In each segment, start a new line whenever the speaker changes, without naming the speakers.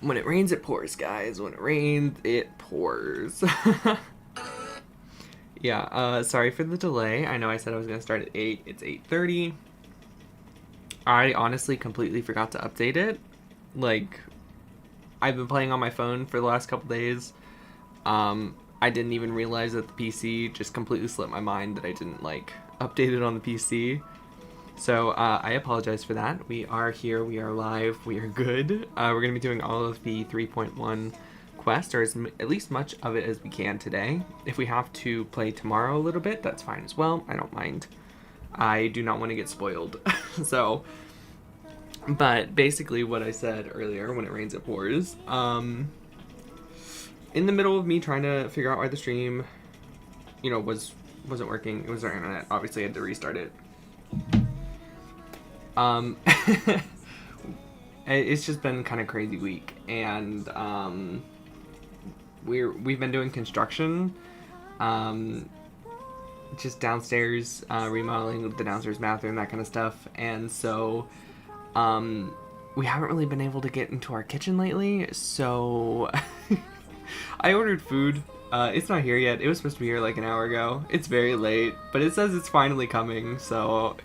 When it rains, it pours, guys. When it rains, it pours. Yeah, sorry for the delay. I know I said I was going to start at 8. It's 8:30. I honestly completely forgot to update it. Like, I've been playing on my phone for the last couple days. I didn't even realize that the PC just completely slipped my mind that I didn't, like, update it on the PC. So, I apologize for that. We are here, we are live, we are good. We're going to be doing all of the 3.1 quest, or at least much of it as we can today. If we have to play tomorrow a little bit, that's fine as well. I don't mind. I do not want to get spoiled. So, but basically what I said earlier, when it rains it pours, in the middle of me trying to figure out why the stream, you know, wasn't working. It was our internet. Obviously I had to restart it. It's just been kind of crazy week, and we've been doing construction, just downstairs, remodeling the downstairs bathroom, that kind of stuff, and so we haven't really been able to get into our kitchen lately. So I ordered food. It's not here yet. It was supposed to be here like an hour ago. It's very late, but it says it's finally coming, so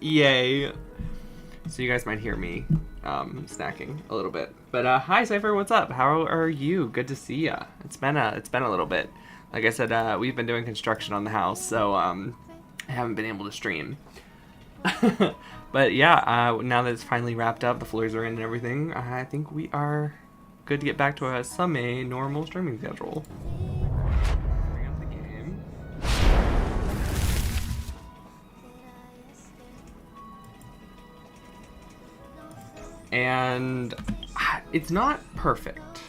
yay. So you guys might hear me snacking a little bit. But hi Cypher, what's up? How are you? Good to see ya. It's been a little bit. Like I said, we've been doing construction on the house, so I haven't been able to stream. But yeah, now that it's finally wrapped up, the floors are in and everything, I think we are good to get back to a normal streaming schedule. Bring up the game. And it's not perfect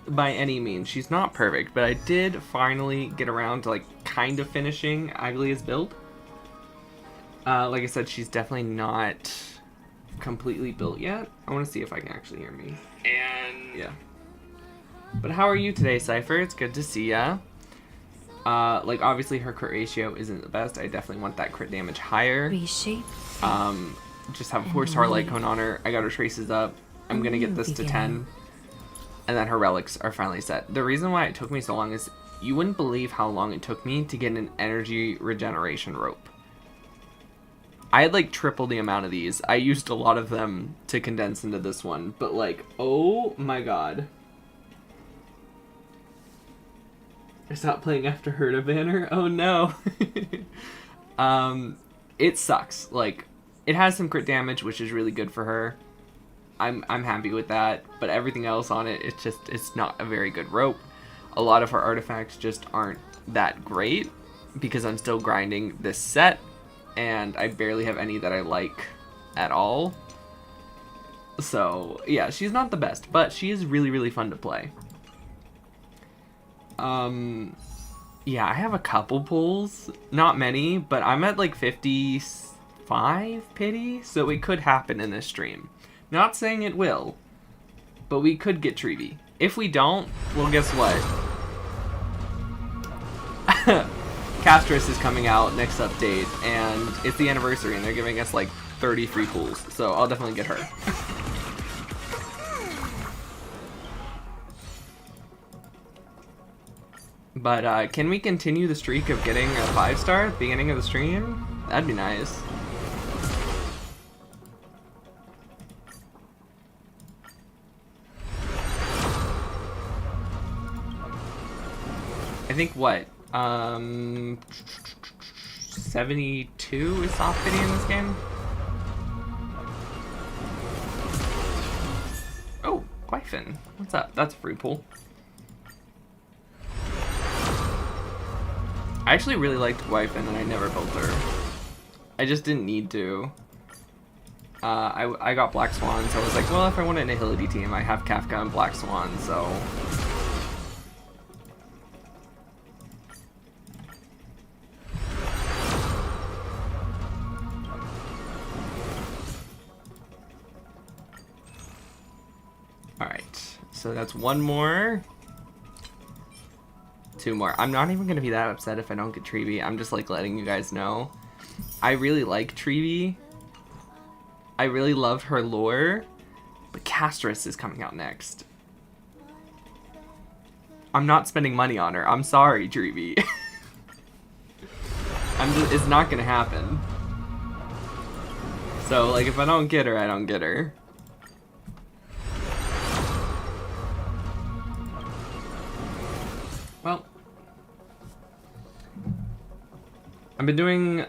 by any means. She's not perfect, but I did finally get around to like kind of finishing Aglia's build. Like I said, she's definitely not completely built yet. I want to see if I can actually hear me. And yeah. But how are you today, Cypher? It's good to see ya. Like obviously her crit ratio isn't the best. I definitely want that crit damage higher.
Reshape.
Just have a 4-star light cone on her. I got her traces up. I'm gonna get this to 10. And then her relics are finally set. The reason why it took me so long is you wouldn't believe how long it took me to get an energy regeneration rope. I had like triple the amount of these. I used a lot of them to condense into this one, but like, oh my god. I stopped playing after Herda banner. Oh no. It sucks. Like, it has some crit damage, which is really good for her. I'm happy with that, but everything else on it, it's not a very good rope. A lot of her artifacts just aren't that great because I'm still grinding this set, and I barely have any that I like at all. So yeah, she's not the best, but she is really, really fun to play. Yeah, I have a couple pulls, not many, but I'm at like 55 pity, so it could happen in this stream. Not saying it will, but we could get Treevee. If we don't, well, guess what? Castris is coming out next update, and it's the anniversary, and they're giving us like 30 free pools, so I'll definitely get her. But can we continue the streak of getting a 5-star at the beginning of the stream? That'd be nice. I think what? 72 is soft pity in this game? Oh, Glyphon. What's up? That's a free pull. I actually really liked Glyphon and I never built her. I just didn't need to. I got Black Swan, so I was like, well, if I want an Nihility team, I have Kafka and Black Swan, so... Alright, so that's one more. 2 more. I'm not even going to be that upset if I don't get Treevee. I'm just like letting you guys know. I really like Treevee. I really love her lore. But Castris is coming out next. I'm not spending money on her. I'm sorry, Dreamy. It's not gonna happen. So, like, if I don't get her, I don't get her. Well, I've been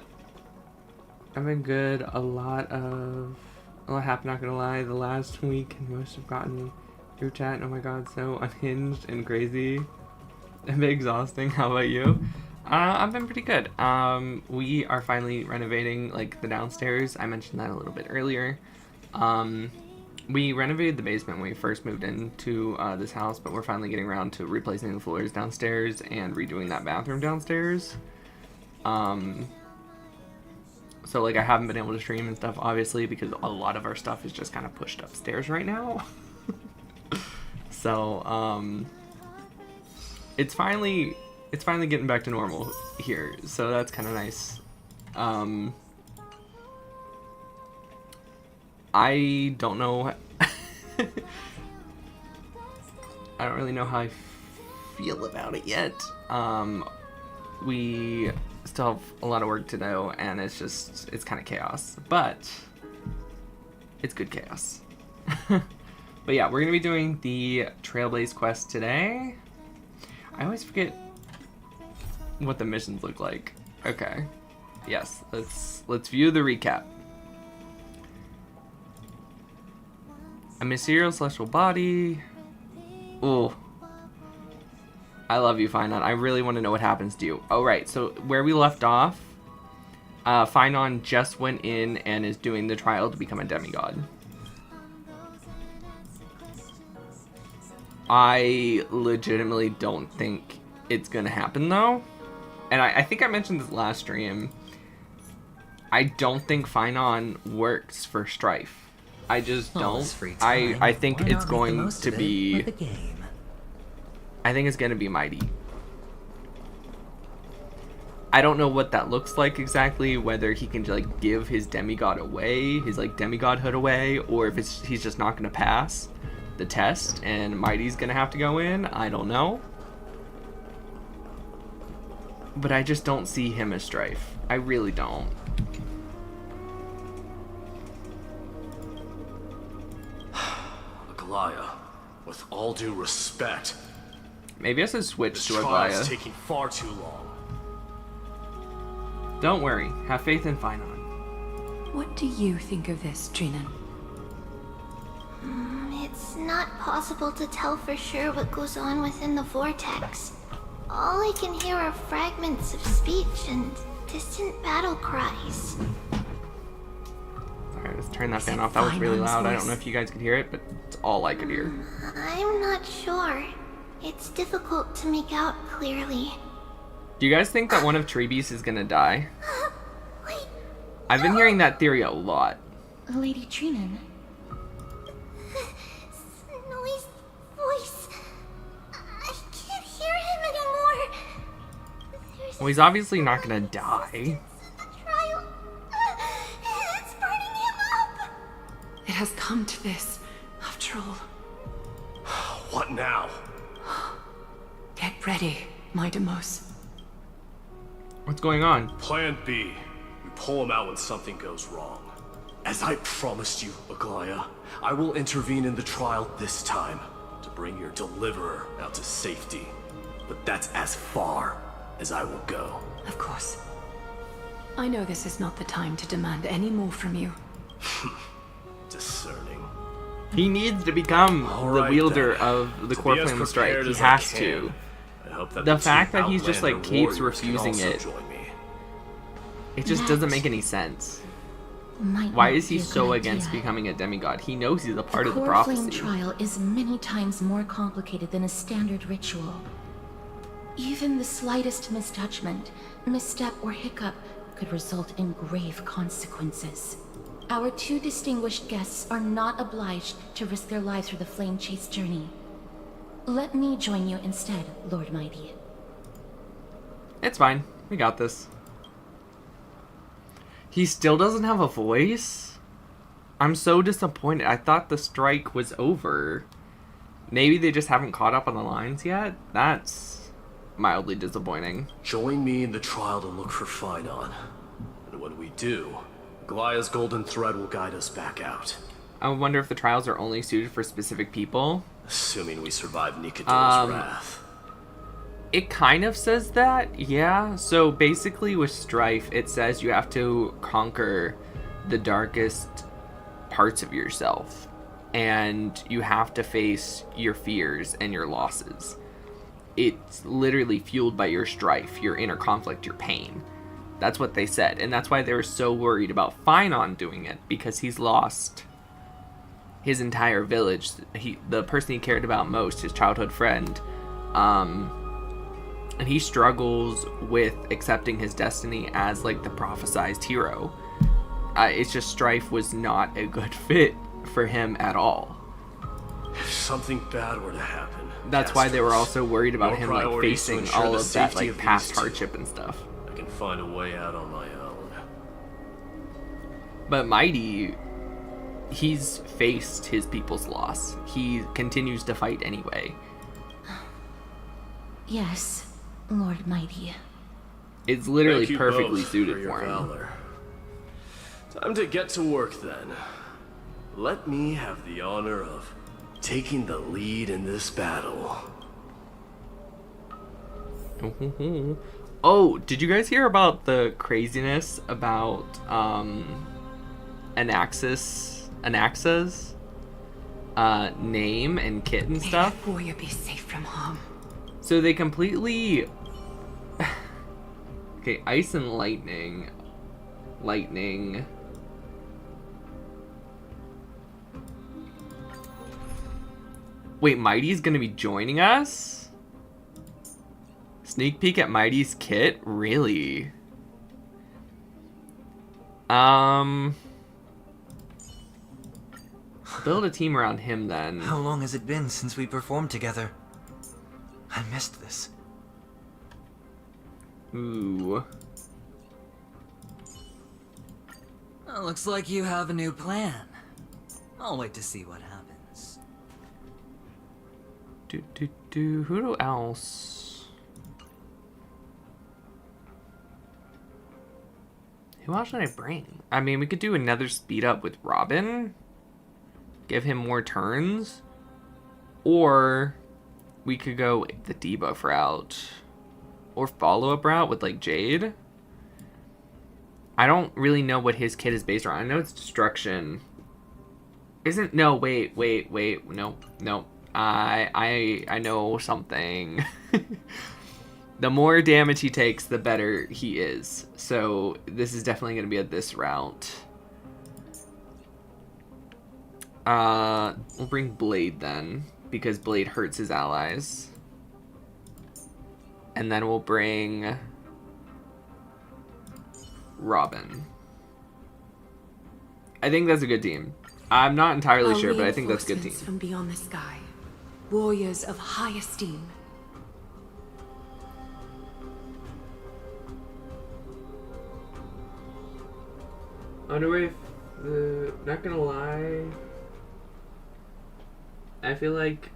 good. A lot happened, not gonna lie. The last week, most have gotten through chat, and oh my god, so unhinged and crazy. A bit exhausting. How about you? I've been pretty good. We are finally renovating, like, the downstairs. I mentioned that a little bit earlier. We renovated the basement when we first moved into this house, but we're finally getting around to replacing the floors downstairs and redoing that bathroom downstairs. So, like, I haven't been able to stream and stuff, obviously, because a lot of our stuff is just kind of pushed upstairs right now. So, it's finally getting back to normal here, so that's kind of nice. I don't know. I don't really know how I feel about it yet. We still have a lot of work to do, and it's kind of chaos, but it's good chaos. But yeah, we're gonna be doing the Trailblaze quest today. I always forget what the missions look like. Okay. Yes, let's view the recap. A mysterious celestial body. Ooh. I love you, Finon. I really want to know what happens to you. Oh, right. So where we left off, Finon just went in and is doing the trial to become a demigod. I legitimately don't think it's gonna happen, though. And I think I mentioned this last stream. I don't think Finon works for Strife. I just don't. I think it's going to be... I think it's going to be Mighty. I don't know what that looks like exactly, whether he can, like, give his demigod away, his, like, demigodhood away, or if he's just not going to pass the test and Mighty's going to have to go in. I don't know. But I just don't see him as Strife. I really don't.
Aglaya, with all due respect,
maybe I should switch to
Aglaya.
Aglaya.
This taking far too long.
Don't worry. Have faith in Finon.
What do you think of this, Trinan?
It's not possible to tell for sure what goes on within the vortex. All I can hear are fragments of speech and distant battle cries.
Sorry, let's turn that fan off. That was really loud. I don't know if you guys could hear it, but it's all I could hear.
I'm not sure. It's difficult to make out clearly.
Do you guys think that one of Treebeast is gonna die?
Wait.
I've been hearing that theory a lot.
Lady Trinan.
Snowy's voice. I can't hear him anymore.
Well, he's obviously not gonna die.
Trial. It's burning him up.
It has come to this, after all.
What now?
Get ready, my Demos.
What's going on?
Plan B. We pull him out when something goes wrong. As I promised you, Aglaya, I will intervene in the trial this time to bring your deliverer out to safety. But that's as far as I will go.
Of course. I know this is not the time to demand any more from you.
Discerning.
He needs to become the wielder of the core flame of strike. He has to. The fact that he's just like keeps refusing it, it just doesn't make any sense. Why is he so against becoming a demigod? He knows he's a part of the prophecy.
The core flame trial is many times more complicated than a standard ritual. Even the slightest misjudgment, misstep, or hiccup could result in grave consequences. Our two distinguished guests are not obliged to risk their lives for the flame chase journey. Let me join you instead, Lord Mighty.
It's fine. We got this. He still doesn't have a voice? I'm so disappointed. I thought the strike was over. Maybe they just haven't caught up on the lines yet? That's mildly disappointing.
Join me in the trial to look for Finon. And when we do, Glaia's golden thread will guide us back out.
I wonder if the trials are only suited for specific people.
Assuming we survive Nikador's wrath.
It kind of says that, yeah. So basically with Strife, it says you have to conquer the darkest parts of yourself. And you have to face your fears and your losses. It's literally fueled by your strife, your inner conflict, your pain. That's what they said. And that's why they were so worried about Finon doing it. Because he's lost his entire village. The person he cared about most, his childhood friend. And he struggles with accepting his destiny as like the prophesized hero. It's just Strife was not a good fit for him at all.
If something bad were to happen,
that's why they were also worried about
your
him like
priority is to
facing
ensure
all
the
of that
safety
like
of
past
these two.
hardship and stuff.
I can find a way out on my own.
But Mighty, he's faced his people's loss. He continues to fight anyway.
Yes, Lord Mighty.
It's literally
Thank you
perfectly
both
suited
for your
for him.
valor. Time to get to work then. Let me have the honor of taking the lead in this battle.
Oh, did you guys hear about the craziness about Anaxa's name and kit and stuff?
May that warrior be safe from harm.
So they completely okay, ice and lightning. Wait, Mighty's gonna be joining us? Sneak peek at Mighty's kit? Really? Build a team around him then.
How long has it been since we performed together? I missed this.
Ooh.
Well, looks like you have a new plan. I'll wait to see what happens.
Who else? Who else should I bring? I mean, we could do another speed up with Robin. Give him more turns. Or we could go the debuff route. Or follow-up route with, like, Jade. I don't really know what his kit is based on. I know it's destruction. No, wait. No. I know something. The more damage he takes, the better he is. So this is definitely going to be this route. We'll bring Blade then, because Blade hurts his allies. And then we'll bring Robin. I think that's a good team. I'm not entirely
Our
sure, but I think that's a good team.
reinforcements from beyond the sky, warriors of high esteem.
I wonder if not gonna lie, I feel like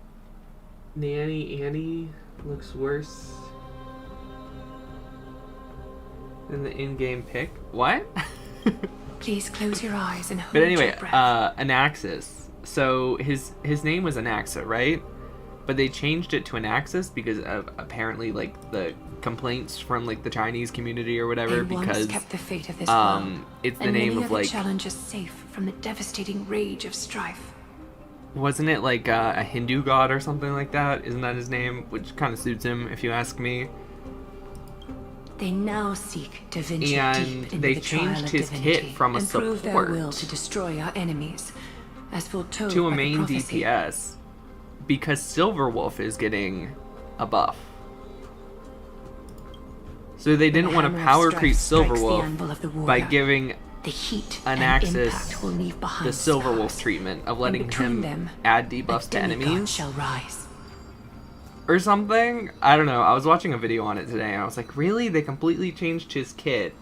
Nanny Annie looks worse than the in-game pick. What?
Please close your eyes and hold
But anyway,
your breath.
Anaxis. So his name was Anaxa, right? But they changed it to Anaxis because of apparently like the complaints from like the Chinese community or whatever.
They once
Because
kept the fate of this world,
it's the
and
name
many
of
other
like,
challenges safe from the devastating rage of strife.
wasn't it like a Hindu god or something like that? Isn't that his name? Which kind of suits him, if you ask me.
They now seek to venture
And
deep into
they
the trial
changed
of
his
divinity
kit from a
and prove their
support
will to destroy our enemies, as foretold
to a
by the
main
prophecy.
DPS because Silverwolf is getting a buff. So they didn't want to
hammer of
power
strife
creep
strikes the anvil
Silverwolf
of the
by
warrior.
giving
The heat
an
and
Axis
impact will leave behind
the Silverwolf
scars.
treatment of
And
letting
between
him
them,
add
a
debuffs to
demigod
enemies
shall rise.
or something. I don't know. I was watching a video on it today and I was like, really? They completely changed his kit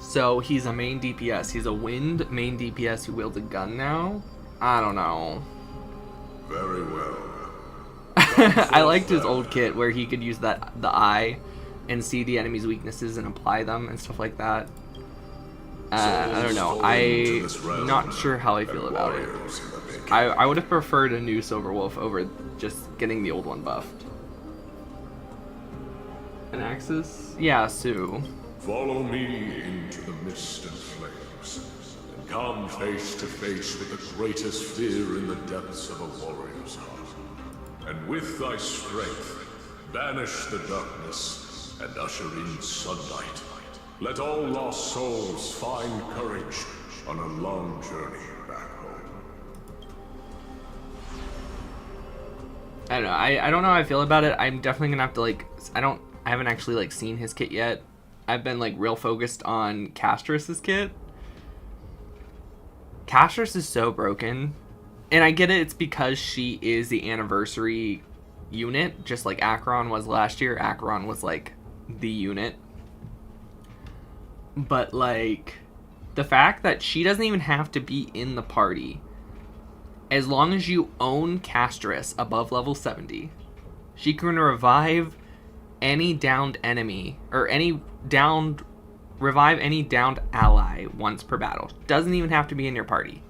So he's a main DPS. He's a wind main DPS who wields a gun now. I don't know.
Very well.
I liked his old kit where he could use the eye and see the enemy's weaknesses and apply them and stuff like that. I don't know. I'm not sure how I feel about it. I would have preferred a new Silverwolf over just getting the old one buffed. An Axis? Yeah, Sue.
Follow me into the mist and flames, and come face to face with the greatest fear in the depths of a warrior's heart. And with thy strength, banish the darkness and usher in sunlight. Let all lost souls find courage on a long journey back home.
I don't know. I don't know how I feel about it. I'm definitely gonna have to like. I haven't actually like seen his kit yet. I've been like real focused on Castrus's kit. Castrus is so broken, and I get it. It's because she is the anniversary unit, just like Acheron was last year. Acheron was like the unit, but like the fact that she doesn't even have to be in the party. As long as you own Castrus above level 70, she can revive any downed enemy, or revive any downed ally once per battle. Doesn't even have to be in your party.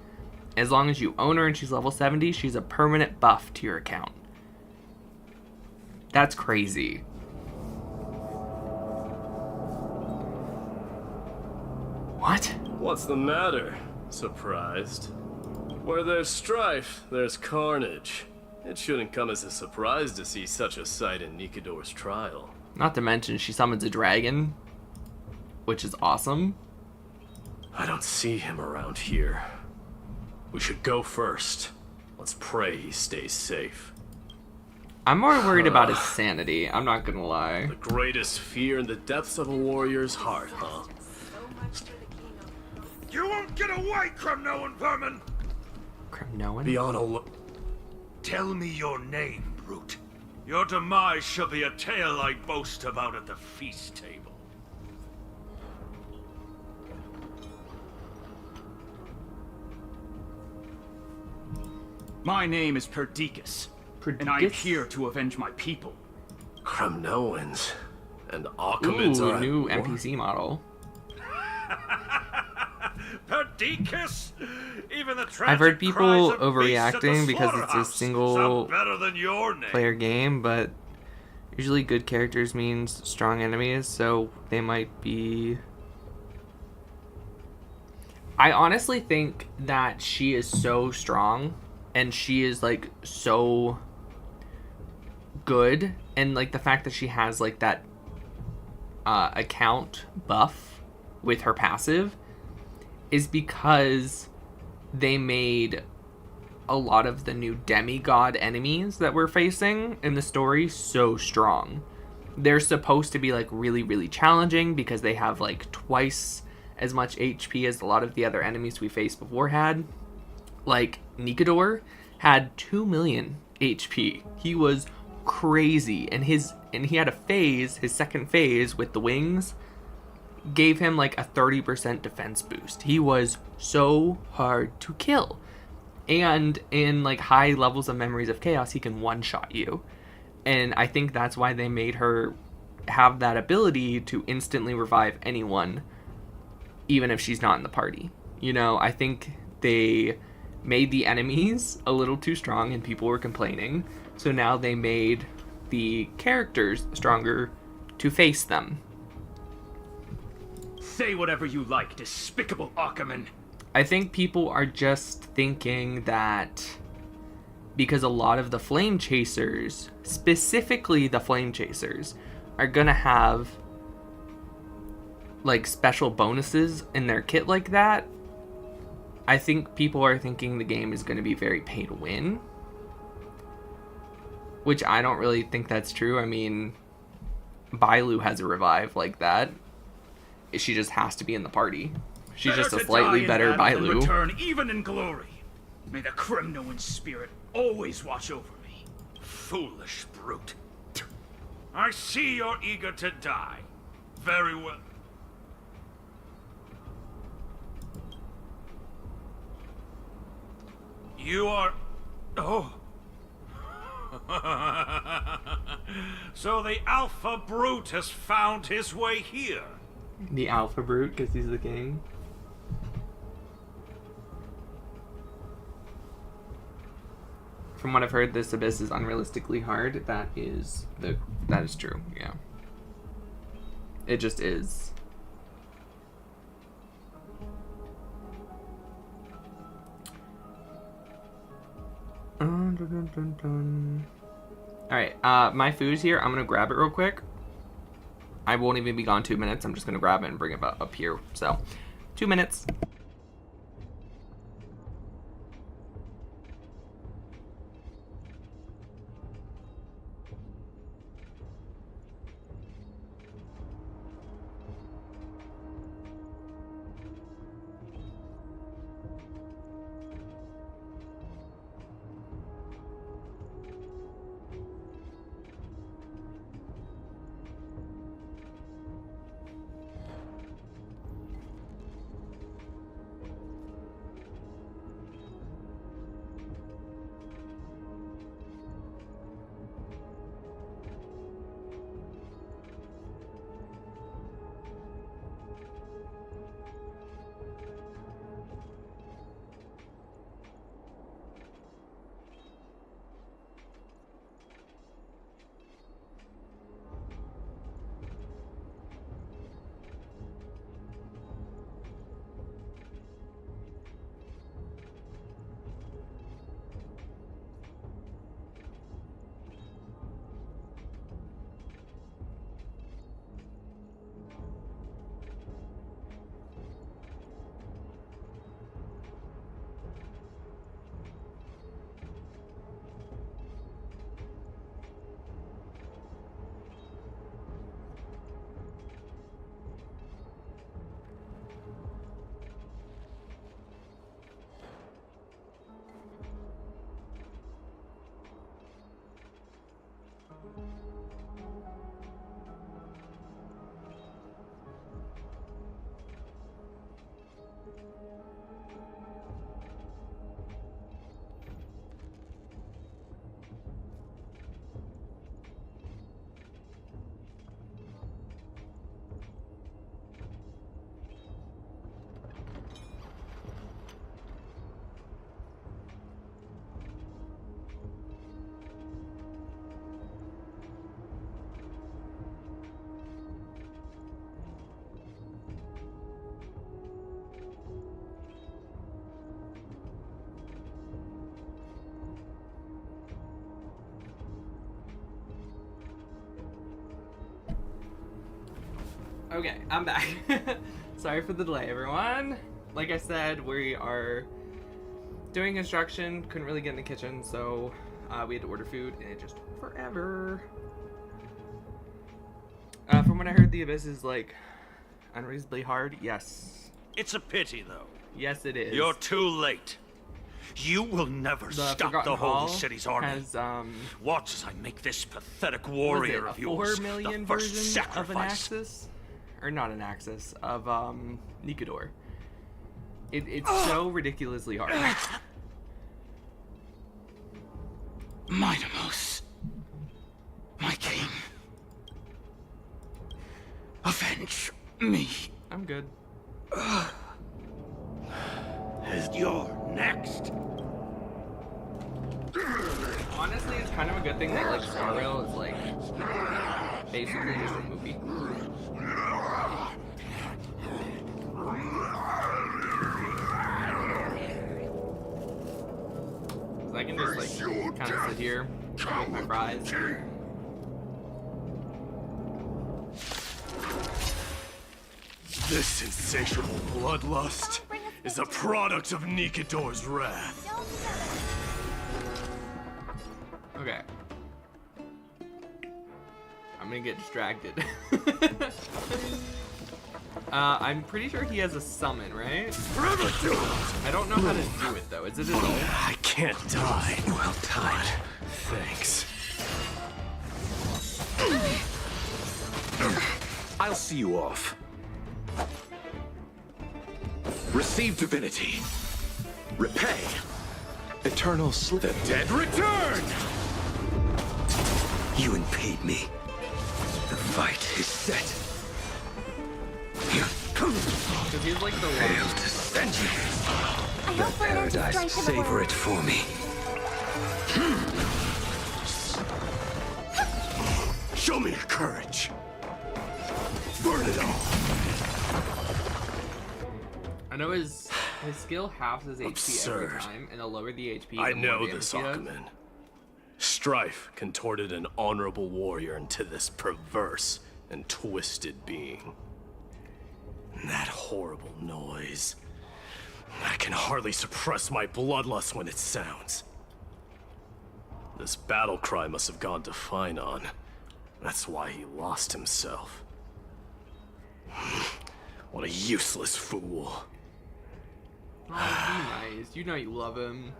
As long as you own her and she's level 70, she's a permanent buff to your account. That's crazy. What?
What's the matter? Surprised? Where there's strife, there's carnage. It shouldn't come as a surprise to see such a sight in Nikador's trial.
Not to mention, she summons a dragon, which is awesome.
I don't see him around here. We should go first. Let's pray he stays safe.
I'm more worried about his sanity, I'm not gonna lie.
The greatest fear in the depths of a warrior's heart, huh?
You won't get away, Crumnoan vermin!
Crumnoan?
Be on a
Tell me your name, brute. Your demise shall be a tale I boast about at the feast table.
My name is Perdiccas, and I am here to avenge my people.
Crumnoans and Achaemenids
Ooh,
are
new NPC model.
Perdiccas? Even the
I've heard
tragic
people
cries of beasts at the
overreacting because it's a
slaughterhouse
single
sound better than your name.
player game, but usually good characters means strong enemies, so they might be... I honestly think that she is so strong, and she is like so good, and like the fact that she has like that account buff with her passive is because they made a lot of the new demigod enemies that we're facing in the story so strong. They're supposed to be like really, really challenging because they have like twice as much HP as a lot of the other enemies we faced before had. Like Nikador had 2 million HP. He was crazy, and he had a phase, his second phase with the wings gave him like a 30% defense boost. He was so hard to kill. And in like high levels of Memories of Chaos, he can one-shot you. And I think that's why they made her have that ability to instantly revive anyone, even if she's not in the party. You know, I think they made the enemies a little too strong and people were complaining. So now they made the characters stronger to face them.
Say whatever you like, despicable Achaemen.
I think people are just thinking that because a lot of the Flame Chasers, specifically the Flame Chasers, are gonna have like special bonuses in their kit like that, I think people are thinking the game is gonna be very pay to win. Which I don't really think that's true. I mean, Bailu has a revive like that. She just has to be in the party. She's just a slightly better Bailu.
Return even in glory. May the Crumnoan spirit always watch over me.
Foolish brute. I see you're eager to die. Very well. you are... Oh. So the Alpha Brute has found his way here.
The Alpha Brute, because he's the king. From what I've heard, this abyss is unrealistically hard. That is true. Yeah, it just is. Alright, my food's here. I'm gonna grab it real quick. I won't even be gone 2 minutes. I'm just gonna grab it and bring it up here. So, 2 minutes. Okay, I'm back. Sorry for the delay, everyone. Like I said, we are doing construction. Couldn't really get in the kitchen, so we had to order food, and it just took forever. From what I heard, the abyss is like unreasonably hard. Yes.
It's a pity, though.
Yes, it is.
You're too late. You will never stop the Holy City's army.
Has,
watch as I make this pathetic warrior of yours
4 million
the first
version
sacrifice.
of an Axis? Or not an Axis, of Nikador. It's so ridiculously hard.
Minimos, my king, avenge me.
I'm good.
You're next.
Honestly, it's kind of a good thing that like SoulRayne is like basically just a movie. Cause I can just like kind of sit here, make my fries.
This insatiable bloodlust is a product of Nikador's wrath.
Okay. I'm gonna get distracted. I'm pretty sure he has a summon, right? I don't know how to do it though. Is it his ult?
I can't die. Well timed. Thanks. I'll see you off. Receive divinity. Repay. eternal sleep. The dead return!
You impede me. The fight is set.
Because he's like the
Fail
one.
to send you.
I
The
hope we're not
paradise
strength in the
savor
world.
it for me.
Show me your courage. Burn it all.
I know his skill halves his HP every
Absurd.
time, and the lower the HP,
I
the
know
more
this,
damage he does.
Aquaman. Strife contorted an honorable warrior into this perverse and twisted being. And that horrible noise. I can hardly suppress my bloodlust when it sounds. This battle cry must have gone to Finon. That's why he lost himself. What a useless fool.
Oh, be nice. You know you love him.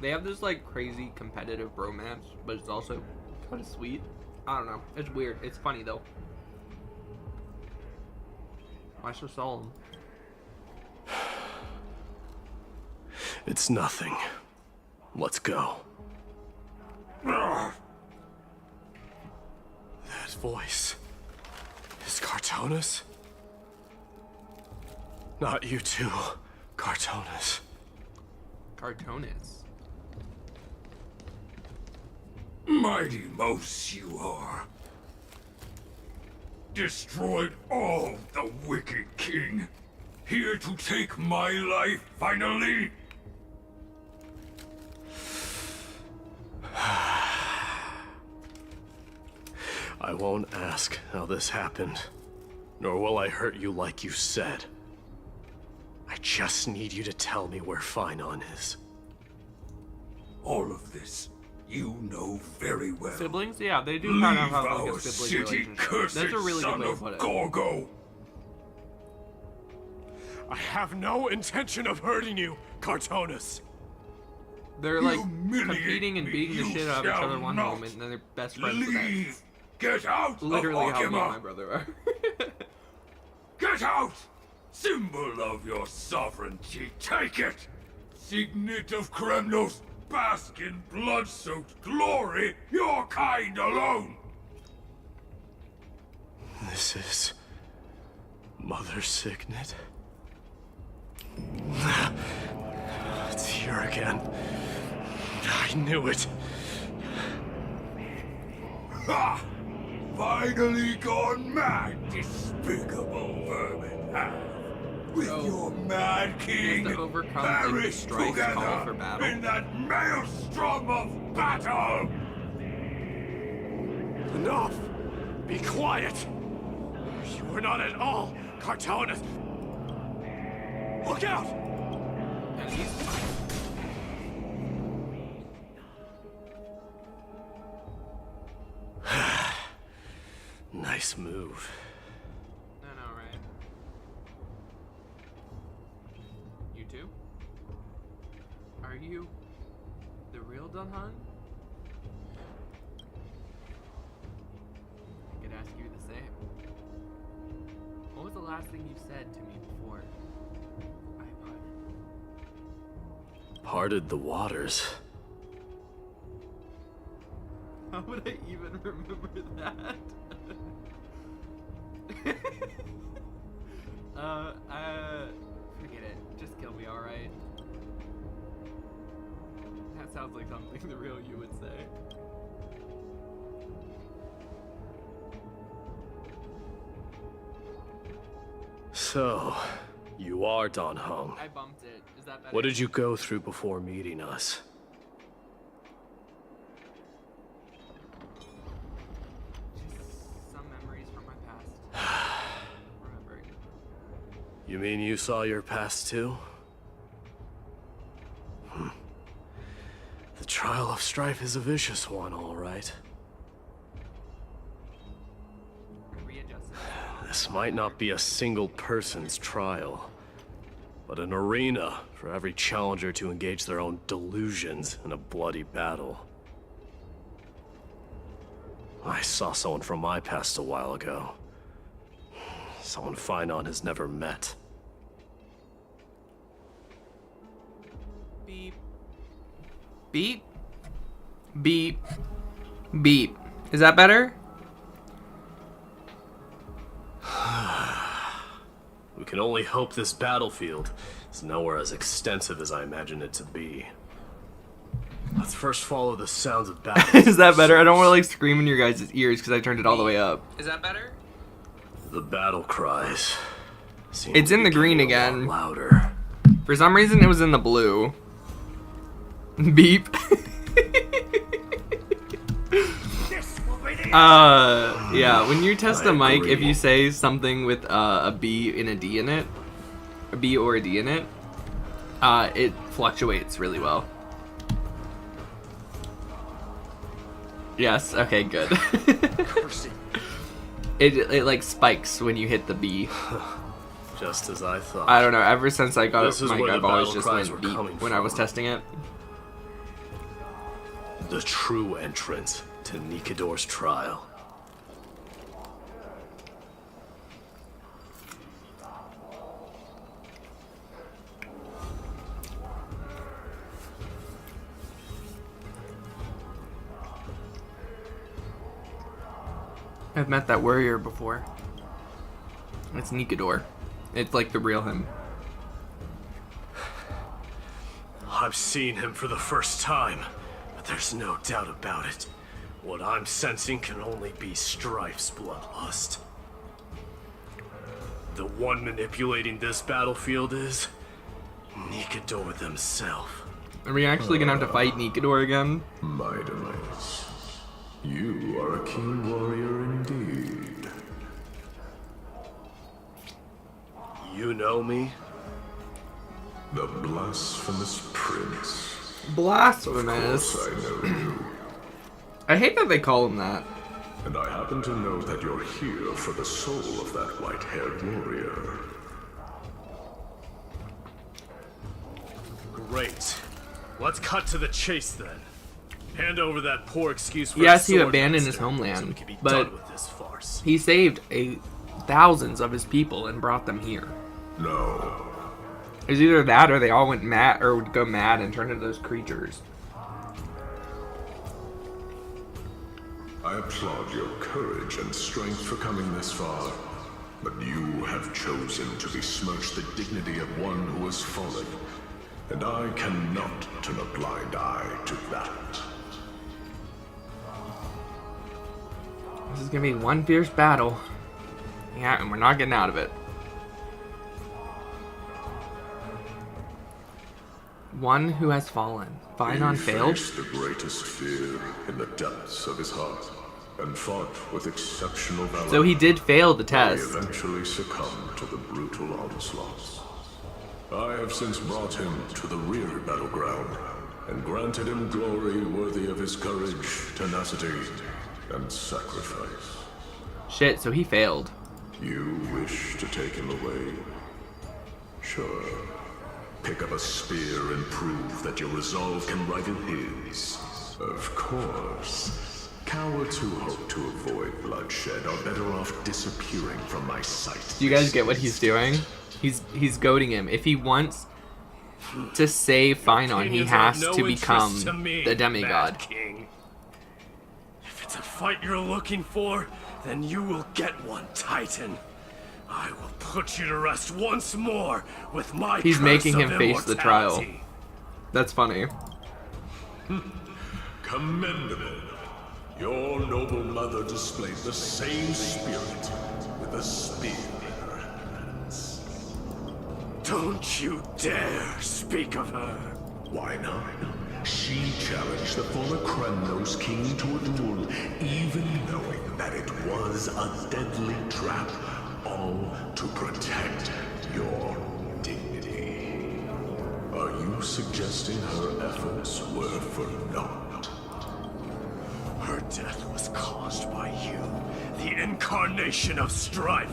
They have this like crazy competitive bromance, but it's also kind of sweet. I don't know. It's weird. It's funny though. Why so solemn?
It's nothing. Let's go. That voice is Cartonis? Not you too, Cartonis.
Cartonis.
Mighty Mouse you are. Destroyed all the wicked king. Here to take my life finally.
I won't ask how this happened, nor will I hurt you like you said. I just need you to tell me where Finon is.
All of this you know very well.
Siblings? Yeah, they do kind of
Leave
have like
our
a sibling
city,
relationship.
cursed
That's a really good
son
way to
of
put it.
Gorgo.
I have no intention of hurting you, Cartonis.
They're like
Humiliate
competing and
me,
beating the
you
shit out of each
shall
other one
not.
moment, and then they're best friends the
Leave.
next.
Get out
Literally
of
how me and my
Okima.
brother are.
Get out! Symbol of your sovereignty, take it! Signet of Kremnos, bask in blood-soaked glory, your kind alone!
This is Mother Signet. It's here again. I knew it.
Ha! Finally gone mad, despicable vermin have. With
Oh.
your mad king
to overcome
perished
Stripe's call
together
for battle?
in that maelstrom of battle!
Enough! Be quiet! You are not at all Cartonis! Look out!
And he's
Nice move.
I know, right? You too? Are you the real Dunhan? I could ask you the same. What was the last thing you said to me before I
Parted the waters.
How would I even remember that? Forget it. Just kill me, alright? That sounds like something the real you would say.
So, you are Don Hung.
I bumped it. Is that better?
What did you go through before meeting us?
Just some memories from my past. Remembering.
You mean you saw your past too? The trial of strife is a vicious one, all right.
Readjusted.
This might not be a single person's trial, but an arena for every challenger to engage their own delusions in a bloody battle. I saw someone from my past a while ago. Someone Finon has never met.
Beep. Beep. Beep. Is that better?
We can only hope this battlefield is nowhere as extensive as I imagined it to be. Let's first follow the sounds of battle.
Is that better? I don't want to like scream in your guys' ears because I turned it all the way up. Is that better?
The battle cries.
It's in the green again.
Louder.
For some reason, it was in the blue. Beep. Yeah, when you test the mic, if you say something with a B and a D in it, a B or a D in it, it fluctuates really well. Yes, okay, good. It like spikes when you hit the B.
Just as I thought.
I don't know, ever since I got
This
a
is
mic,
where the
I've always
battle
just
cries
went
were
beep
coming
when I was
from.
testing it.
The true entrance to Nikador's trial.
I've met that warrior before. It's Nikador. It's like the real him.
I've seen him for the first time, but there's no doubt about it. What I'm sensing can only be Strife's bloodlust. The one manipulating this battlefield is Nikador themselves.
Are we actually gonna have to fight Nikador again?
My demise. You are a keen warrior indeed.
You know me?
The blasphemous prince.
Blasphemous.
Of course I know you.
I hate that they call him that.
And I happen to know that you're here for the soul of that white-haired warrior.
Great. Let's cut to the chase then. Hand over that poor excuse for
Yes,
a
he
sword
abandoned
master,
his homeland,
so we can be
but
done with this farce.
he saved thousands of his people and brought them here.
No.
It's either that or they all went mad or would go mad and turn into those creatures.
I applaud your courage and strength for coming this far, but you have chosen to besmirch the dignity of one who has fallen, and I cannot turn a blind eye to that.
This is gonna be one fierce battle. Yeah, and we're not getting out of it. One who has fallen. Finon failed?
He faced the greatest fear in the depths of his heart, and fought with exceptional valor.
So he did fail the
He
test.
eventually succumbed to the brutal onslaughts. I have since brought him to the rear battleground, and granted him glory worthy of his courage, tenacity, and sacrifice.
Shit, so he failed.
You wish to take him away? Sure. Pick up a spear and prove that your resolve can rival his. Of course. Cowards who hope to avoid bloodshed are better off disappearing from my sight.
Do you guys get what he's doing? He's goading him. If he wants to save Finon, he has to become the demigod.
King. If it's a fight you're looking for, then you will get one, Titan. I will put you to rest once more with my
He's
curse
making him
of
face the trial.
immortality.
That's funny.
Commendable. Your noble mother displayed the same spirit with a spear in her hands.
Don't you dare speak of her.
Why not? She challenged the former Kremnos king to a duel, even knowing that it was a deadly trap, all to protect your dignity. Are you suggesting her efforts were for naught?
Her death was caused by you, the incarnation of strife.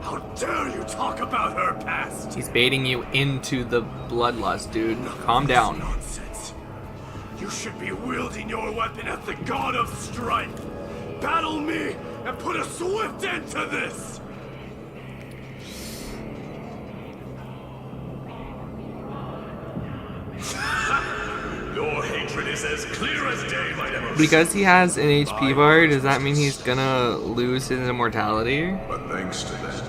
How dare you talk about her past?
He's baiting you into the bloodlust, dude. Calm down.
Nonsense. You should be wielding your weapon at the god of strife. Battle me and put a swift end to this.
Your hatred is
is as clear as day, my Nemesis.
Because he has an HP bar, does that mean he's gonna lose his immortality?
But thanks to them,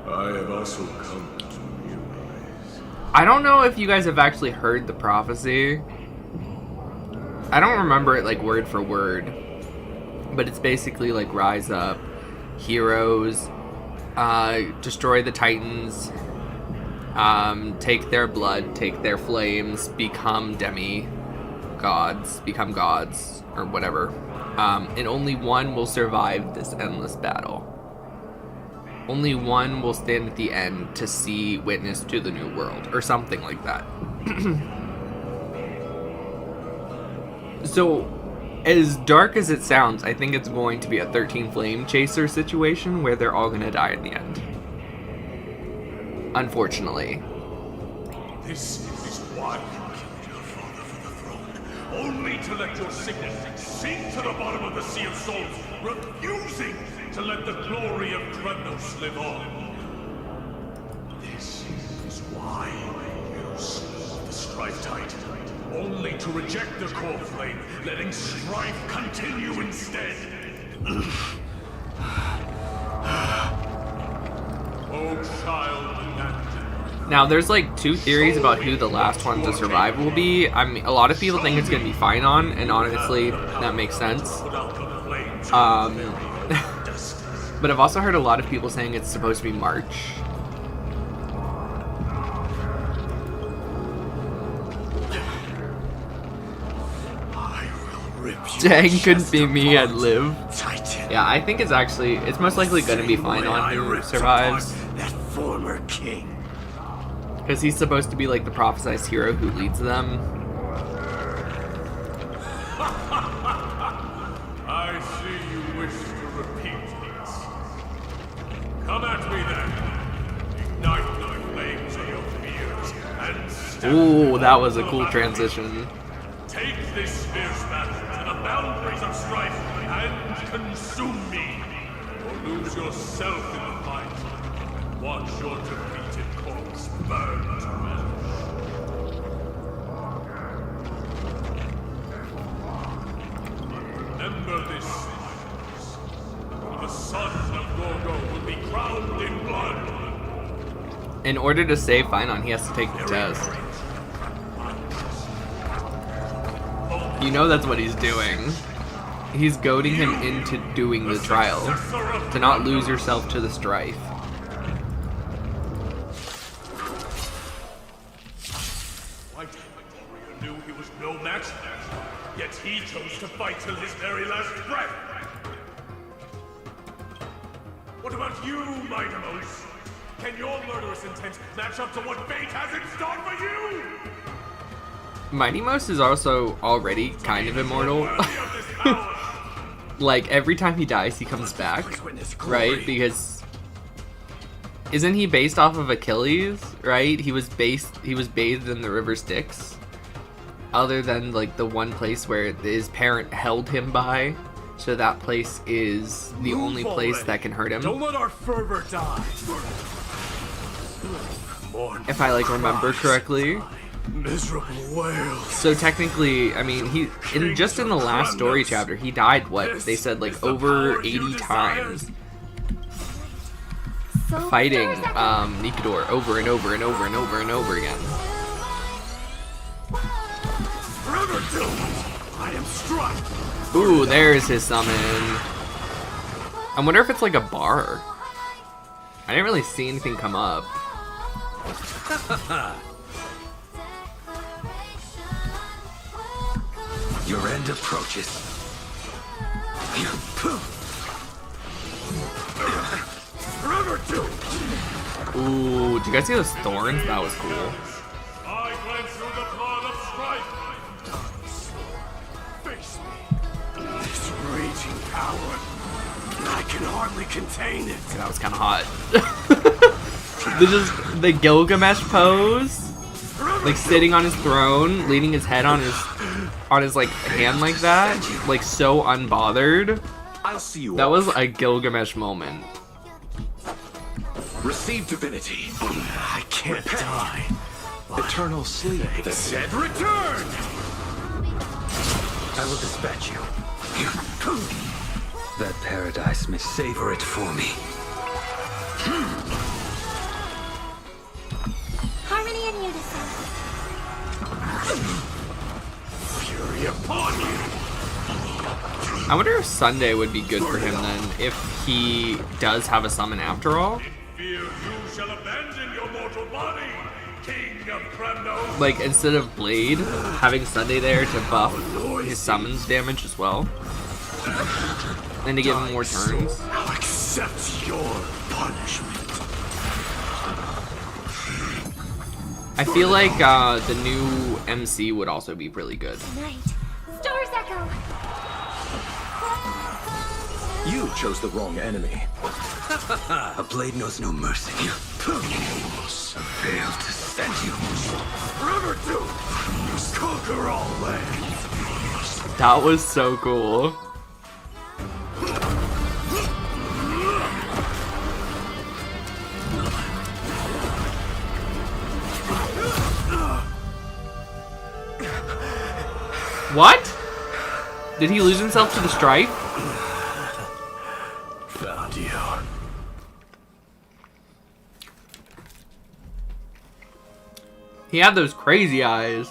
I have also come to realize.
I don't know if you guys have actually heard the prophecy. I don't remember it like word for word, but it's basically like rise up, heroes, destroy the Titans, take their blood, take their flames, become demi-gods, become gods, or whatever. And only one will survive this endless battle. Only one will stand at the end to see witness to the new world, or something like that. So, as dark as it sounds, I think it's going to be a 13 Flame Chaser situation where they're all going to die in the end. Unfortunately.
This is why you killed your father for the throne. Only to let your signet sink to the bottom of the Sea of Souls, refusing to let the glory of Kremnos live on. This is why you slew the Strife Titan. Only to reject the core flame, letting strife continue instead. Oh, child,
now, there's like two theories about who the last one to survive will be. I mean, a lot of people think it's going to be Finon, and honestly, that makes sense. But I've also heard a lot of people saying it's supposed to be March. Dang, couldn't be me, I'd live. Yeah, I think it's most likely going to be Finon who survives.
That former king.
Because he's supposed to be like the prophesized hero who leads them.
I see you wish to repeat this. Come at me then. Ignite the flames of your fears and step.
Ooh, that was a cool transition.
Take this fierce battle to the boundaries of strife and consume me, or lose yourself in the fight. Watch your defeated corpse burn to ash. Remember this, for the son of Gorgo will be crowned in blood.
In order to save Finon, he has to take the test. You know that's what he's doing. He's goading him into doing the trial, to not lose yourself to the strife.
White warrior knew he was no match, yet he chose to fight till his very last breath. What about you, Mightimos? Can your murderous intent match up to what fate has in store for you?
Mightimos is also already kind of immortal. Like, every time he dies, he comes back, right? Because isn't he based off of Achilles, right? He was bathed in the river Styx. Other than, like, the one place where his parent held him by. So that place is the only place that can hurt him.
Don't let our fervor die.
If I, like, remember correctly.
Miserable whales.
So technically, I mean, just in the last story chapter, he died, what? They said, like, over 80 times. Fighting Nikador over and over and over and over and over again.
I am struck.
Ooh, there's his summon. I wonder if it's like a bar. I didn't really see anything come up.
Your end approaches.
Ooh, did you guys see those thorns? That was cool.
I went through the blood of strife. Face me. This raging power. I can hardly contain it.
That was kind of hot. The Gilgamesh pose, like sitting on his throne, leaning his head on his like hand like that, like so unbothered.
I'll see you.
That was a Gilgamesh moment.
Receive divinity.
I can't die.
Eternal sleep.
The said return.
I will dispatch you. That paradise may savor it for me.
Harmony and unison.
Fury upon you!
I wonder if Sunday would be good for him then, if he does have a summon after all.
Fear you shall abandon your mortal body, King of Kremno.
Like, instead of Blade, having Sunday there to buff his summons damage as well. And to give him more turns.
I'll accept your punishment.
I feel like the new MC would also be really good.
Night. Stars echo.
You chose the wrong enemy.
A blade knows no mercy. Failed to send you.
Forever to conquer all lands.
That was so cool. What? Did he lose himself to the strife?
Found you.
He had those crazy eyes.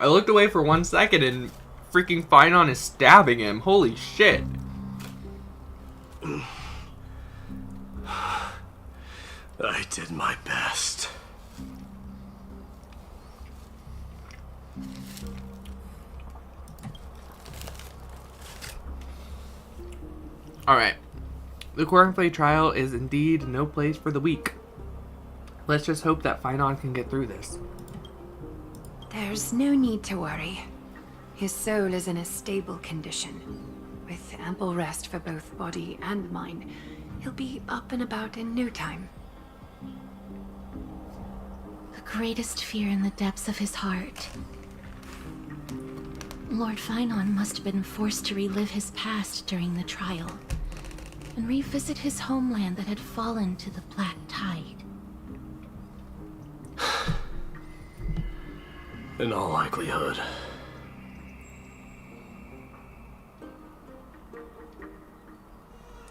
I looked away for 1 second and freaking Finon is stabbing him. Holy shit.
I did my best.
Alright. The Cornflake trial is indeed no place for the weak. Let's just hope that Finon can get through this.
There's no need to worry. His soul is in a stable condition. With ample rest for both body and mind, he'll be up and about in no time.
The greatest fear in the depths of his heart. Lord Finon must have been forced to relive his past during the trial, and revisit his homeland that had fallen to the Black Tide.
In all likelihood.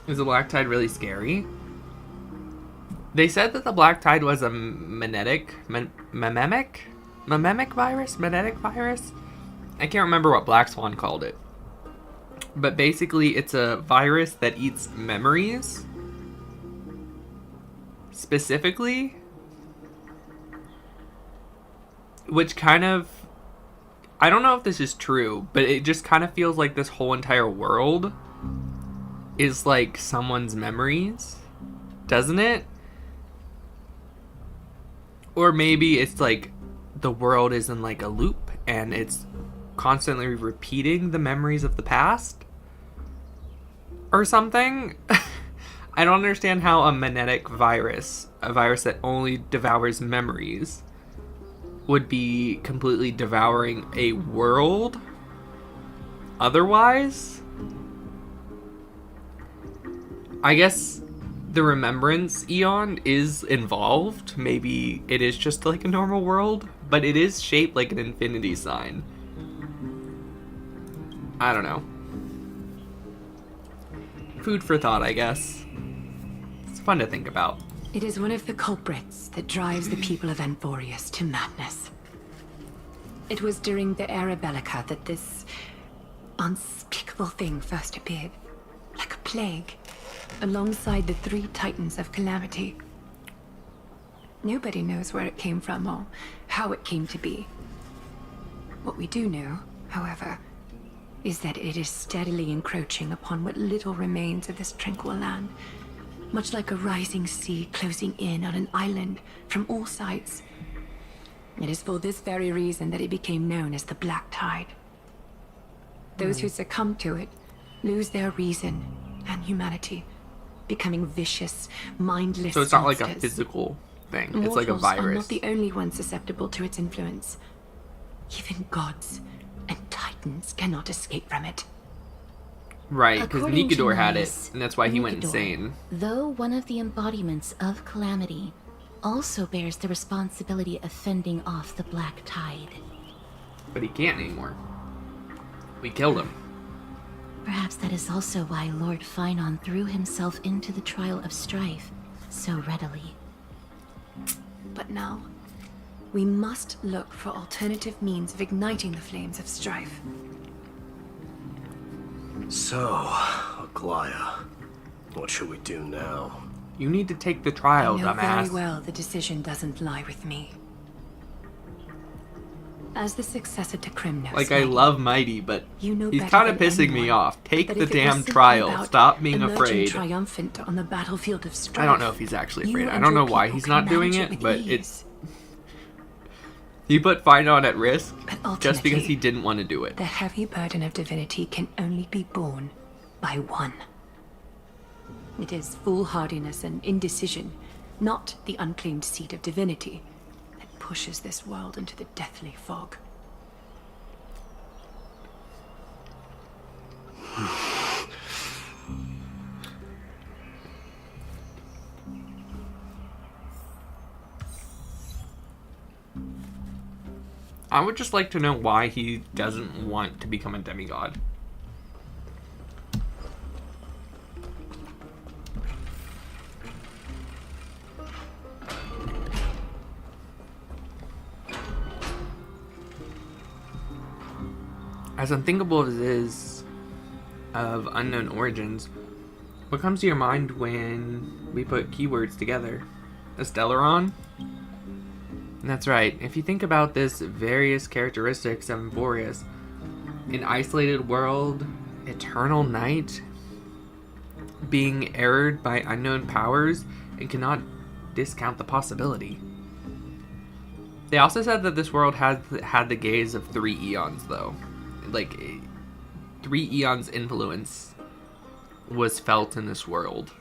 Is the Black Tide really scary? They said that the Black Tide was a mnemonic virus? Magnetic virus? I can't remember what Black Swan called it. But basically, it's a virus that eats memories. Specifically. Which kind of... I don't know if this is true, but it just kind of feels like this whole entire world is like someone's memories. Doesn't it? Or maybe it's like the world is in like a loop and it's constantly repeating the memories of the past or something. I don't understand how a magnetic virus, a virus that only devours memories, would be completely devouring a world otherwise. I guess the Remembrance Eon is involved. Maybe it is just like a normal world, but it is shaped like an infinity sign. I don't know. Food for thought, I guess. It's fun to think about.
It is one of the culprits that drives the people of Anvorius to madness. It was during the Era Bellica that this unspeakable thing first appeared, like a plague, alongside the 3 Titans of Calamity. Nobody knows where it came from or how it came to be. What we do know, however, is that it is steadily encroaching upon what little remains of this tranquil land, much like a rising sea closing in on an island from all sides. It is for this very reason that it became known as the Black Tide. Those who succumb to it lose their reason and humanity, becoming vicious, mindless
So it's not like a
monsters.
physical thing. It's
Mortals
like a
are
virus.
not the only ones susceptible to its influence. Even gods and titans cannot escape from it.
Right, because
According to
Nikador had it,
Nice,
and that's why he went
Nikador,
insane.
Though one of the embodiments of Calamity, also bears the responsibility of fending off the Black Tide.
But he can't anymore. We killed him.
Perhaps that is also why Lord Finon threw himself into the trial of strife so readily.
But now, we must look for alternative means of igniting the flames of strife.
So, Aglaya, what should we do now?
You need to take the trial,
I know
dumbass.
very well the decision doesn't lie with me. As the successor to Krymnos,
Like, I love Mighty, but
you know
he's
better
kind of
than
pissing me
anyone
off. Take
that
the
if it was
damn
simply
trial.
about
Stop being
emerging
afraid.
triumphant on the battlefield of strife,
I don't know if he's actually
you
afraid. I
and
don't know
your
why
people
he's
can
not doing
manage
it,
with
but
ease.
it's... He put Finon at risk
But
just because
ultimately,
he didn't want to do it.
the heavy burden of divinity can only be borne by one. It is foolhardiness and indecision, not the unclaimed seed of divinity, that pushes this world into the deathly fog.
I would just like to know why he doesn't want to become a demigod. As unthinkable as it is of unknown origins, what comes to your mind when we put keywords together? Stellaron? That's right. If you think about this various characteristics of Emborius, an isolated world, eternal night, being erred by unknown powers, and cannot discount the possibility. They also said that this world had the gaze of 3 eons, though. Like, 3 eons' influence was felt in this world.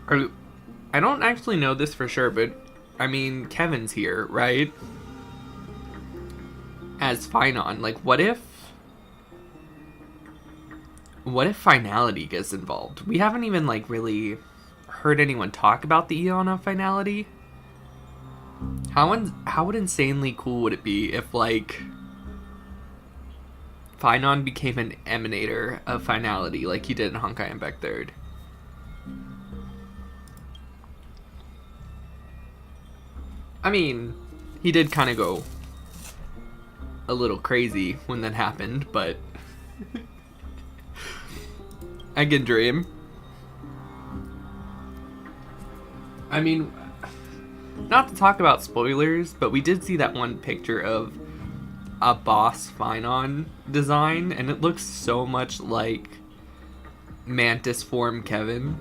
I don't actually know this for sure, but I mean, Kevin's here, right? As Finon. Like, what if finality gets involved? We haven't even, like, really heard anyone talk about the Eon of Finality. How insanely cool would it be if, like, Finon became an emanator of Finality, like he did in Honkai Impact 3rd? I mean, he did kind of go a little crazy when that happened, but I can dream. I mean, not to talk about spoilers, but we did see that one picture of a boss Finon design, and it looks so much like Mantis form Kevin.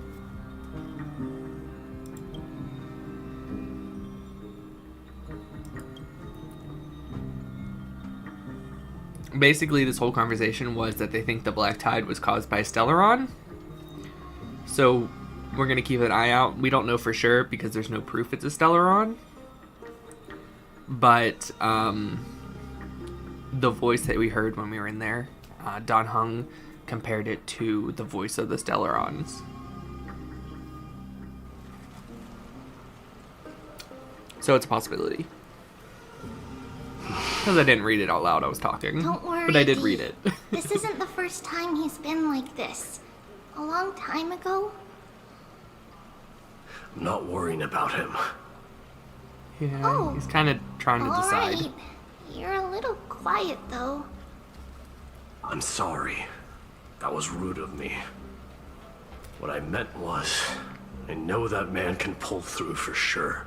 Basically, this whole conversation was that they think the Black Tide was caused by Stellaron. So, we're going to keep an eye out. We don't know for sure because there's no proof it's a Stellaron. But, the voice that we heard when we were in there, Don Hung compared it to the voice of the Stellarons. So, it's a possibility. Because I didn't read it out loud, I was talking.
Don't worry,
but I did
Dee.
read it.
This isn't the first time he's been like this. A long time ago.
I'm not worrying about him.
Yeah,
Oh,
he's kind of trying to decide.
Alright. You're a little quiet, though.
I'm sorry. That was rude of me. What I meant was, I know that man can pull through for sure.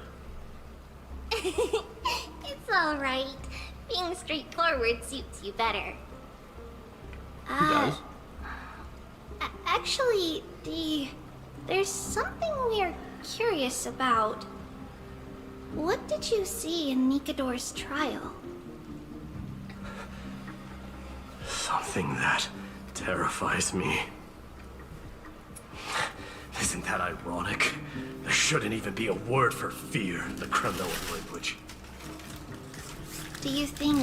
It's alright. Being straightforward suits you better.
He does.
Actually, Dee, there's something we're curious about. What did you see in Nikador's trial?
Something that terrifies me. Isn't that ironic? There shouldn't even be a word for fear in the Kremlin language.
Do you think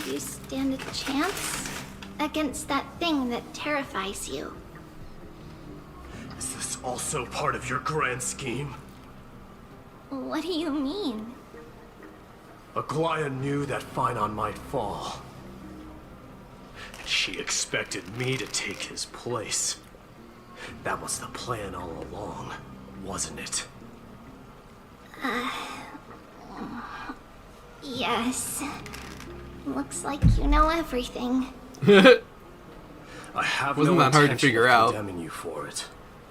you stand a chance against that thing that terrifies you?
Is this also part of your grand scheme?
What do you mean?
Aglaia knew that Phynon might fall. And she expected me to take his place. That was the plan all along, wasn't it?
Yes. Looks like you know everything.
I have
Wasn't
no
that hard to
intention
figure
of
out.
condemning you for it.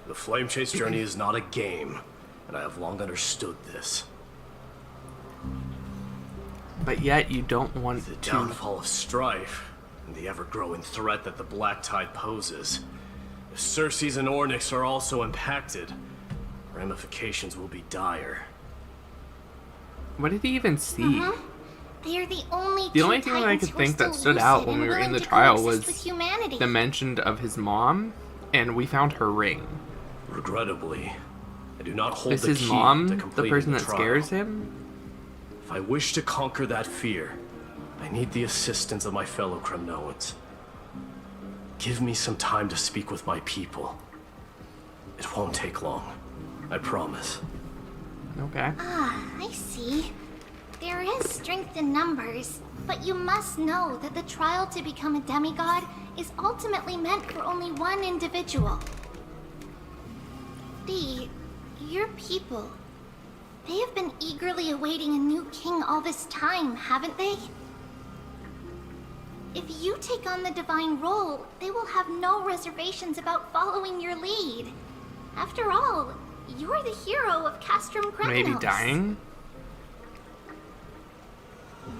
The Flame Chase journey is not a game, and I have long understood this.
But yet you don't want
The
to.
downfall of strife, and the ever-growing threat that the Black Tide poses. If Circes and Ornyx are also impacted, ramifications will be dire.
What did he even see?
They are the only
The
two
only thing I
Titans
could
who are
think that
still
stood out
lucid
when we
and
were in
willing
the
to
trial
coexist
was
with humanity.
the mention of his mom, and we found her ring.
Regrettably, I do not hold
Is
the
his
key
mom
to
the
completing
person
the
that
trial.
scares him?
If I wish to conquer that fear, I need the assistance of my fellow Kremnoans. Give me some time to speak with my people. It won't take long, I promise.
Okay.
I see. There is strength in numbers, but you must know that the trial to become a demigod is ultimately meant for only one individual. Your people, they have been eagerly awaiting a new king all this time, haven't they? If you take on the divine role, they will have no reservations about following your lead. After all, you're the hero of Castrum Kremnos.
Maybe dying?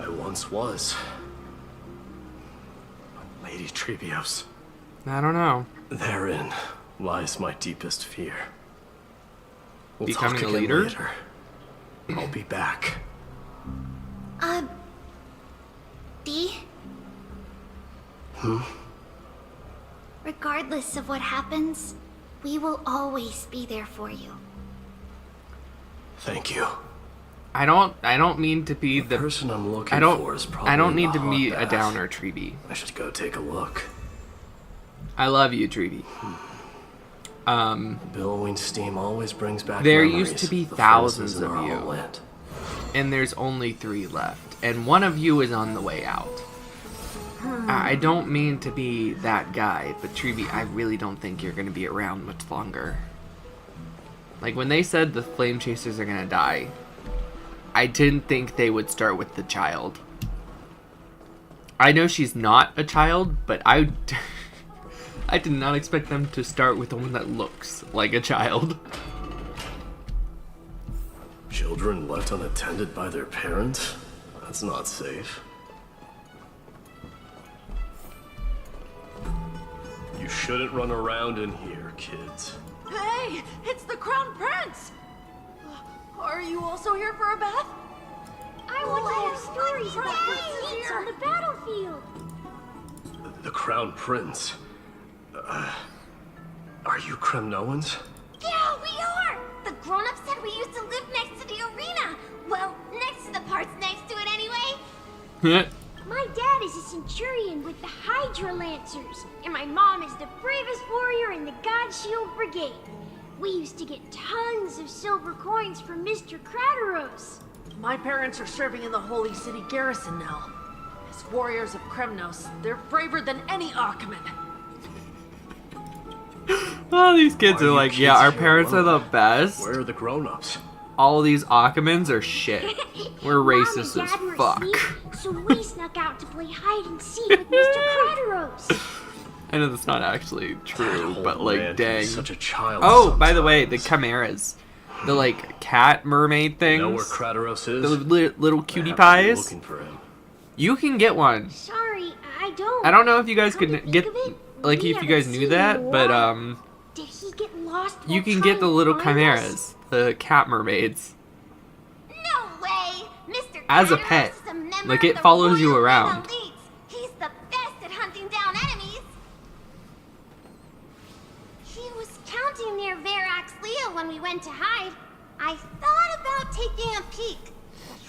I once was. Lady Trebios.
I don't know.
Therein lies my deepest fear. We'll
Becoming
talk
a
again
leader?
later. I'll be back.
D? Regardless of what happens, we will always be there for you.
Thank you.
I don't mean to be
The
the
person I'm looking
I don't
for is probably
I don't
in
need
the
to be
hot
a
bath.
downer, Treeby.
I should go take a look.
I love you, Treeby.
Billowing steam always brings back
There
memories
used to be
the
thousands
furnaces in
of
our
you.
homeland.
And there's only 3 left, and one of you is on the way out. I don't mean to be that guy, but Treeby, I really don't think you're going to be around much longer. Like, when they said the Flame Chasers are going to die, I didn't think they would start with the child. I know she's not a child, but I did not expect them to start with the one that looks like a child.
Children left unattended by their parents? That's not safe. You shouldn't run around in here, kids.
Hey, it's the Crown Prince! Are you also here for a bath?
I want to hear stories about the feats on the battlefield.
The Crown Prince. Are you Kremnoans?
Yeah, we are! The grown-ups said we used to live next to the arena. Well, next to the parts next to it anyway. My dad is a centurion with the Hydra Lancers, and my mom is the bravest warrior in the God Shield Brigade. We used to get tons of silver coins from Mr. Crateros.
My parents are serving in the Holy City garrison now. As warriors of Kremnos, they're braver than any Archiman.
Oh, these kids
Why
are
you
like,
kids
yeah, our
here
parents are the
alone?
best.
Where are the grown-ups?
All these Akamans are shit. We're
Mom and
racist as
Dad were
fuck.
asleep, so we snuck out to play hide and seek with Mr. Crateros.
I know that's not actually true,
That
but
old
like,
man,
dang.
he's such a child
Oh, by the way, the
sometimes.
chimeras. The like cat mermaid things.
You know where Crateros is?
The little cutie
I have to be
pies.
looking for him.
You can get one.
Sorry, I don't.
I don't know if you guys
Come to
could
think
get,
of it,
like,
we
if you guys
haven't
knew
seen
that,
him in a
but
while. Did he get lost?
you
while
can
trying
get the
to
little
find us?
chimeras, the cat mermaids,
No way! Mr.
as a
Crateros
pet.
is a member
Like,
of
it
the
follows you
Royal
around.
Red Elite. He's the best at hunting down enemies. He was counting near Verax Leo when we went to hide. I thought about taking a peek.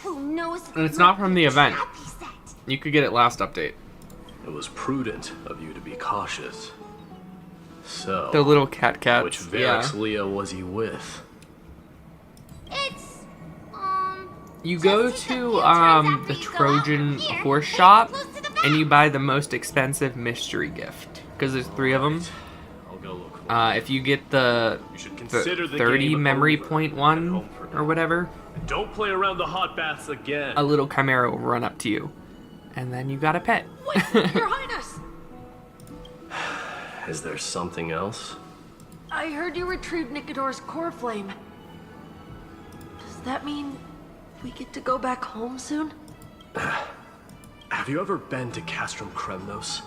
Who knows if
And it's
it
not
might
from
be
the
a
event.
trap he set.
You could get it last update.
It was prudent of you to be cautious. So,
The little cats.
which
Yeah.
Varix Leo was he with?
It's,
You go to the Trojan horse shop and you buy the most expensive mystery gift because there's 3 of them.
I'll go look for
If you get the
You should consider the
30
game
memory
over
point
and
one
home for now.
or whatever,
Don't play around the hot baths again.
a little chimera will run up to you, and then you got a pet.
Your Highness!
Is there something else?
I heard you retrieved Nicodor's core flame. Does that mean we get to go back home soon?
Have you ever been to Castrum Kremnos?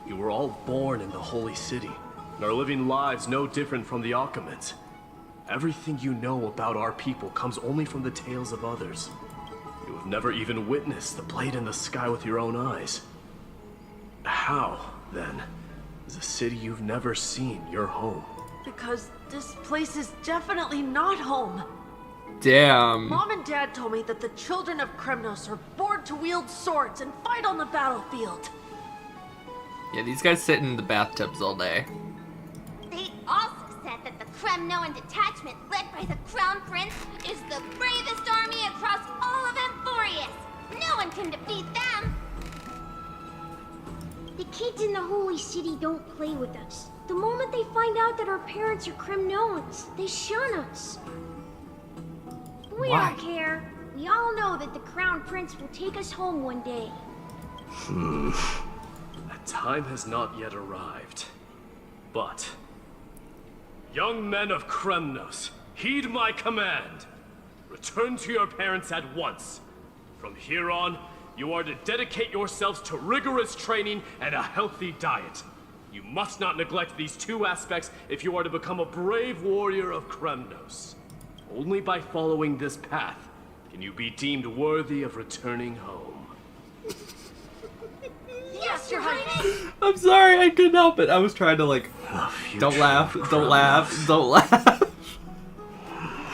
You were all born in the Holy City, and are living lives no different from the Achaemenids. Everything you know about our people comes only from the tales of others. You have never even witnessed the blade in the sky with your own eyes. How, then, is a city you've never seen your home?
Because this place is definitely not home.
Damn.
Mom and Dad told me that the children of Kremnos are born to wield swords and fight on the battlefield.
Yeah, these guys sit in the bathtubs all day.
They also said that the Kremnoan detachment led by the Crown Prince is the bravest army across all of Amphorius. No one can defeat them.
The kids in the Holy City don't play with us. The moment they find out that our parents are Kremnoans, they shun us. We
Why?
don't care. We all know that the Crown Prince will take us home one day.
That time has not yet arrived. But, young men of Kremnos, heed my command. Return to your parents at once. From here on, you are to dedicate yourselves to rigorous training and a healthy diet. You must not neglect these 2 aspects if you are to become a brave warrior of Kremnos. Only by following this path can you be deemed worthy of returning home.
Yes, Your Highness!
I'm sorry, I couldn't help it. I was trying to don't laugh, don't laugh, don't laugh.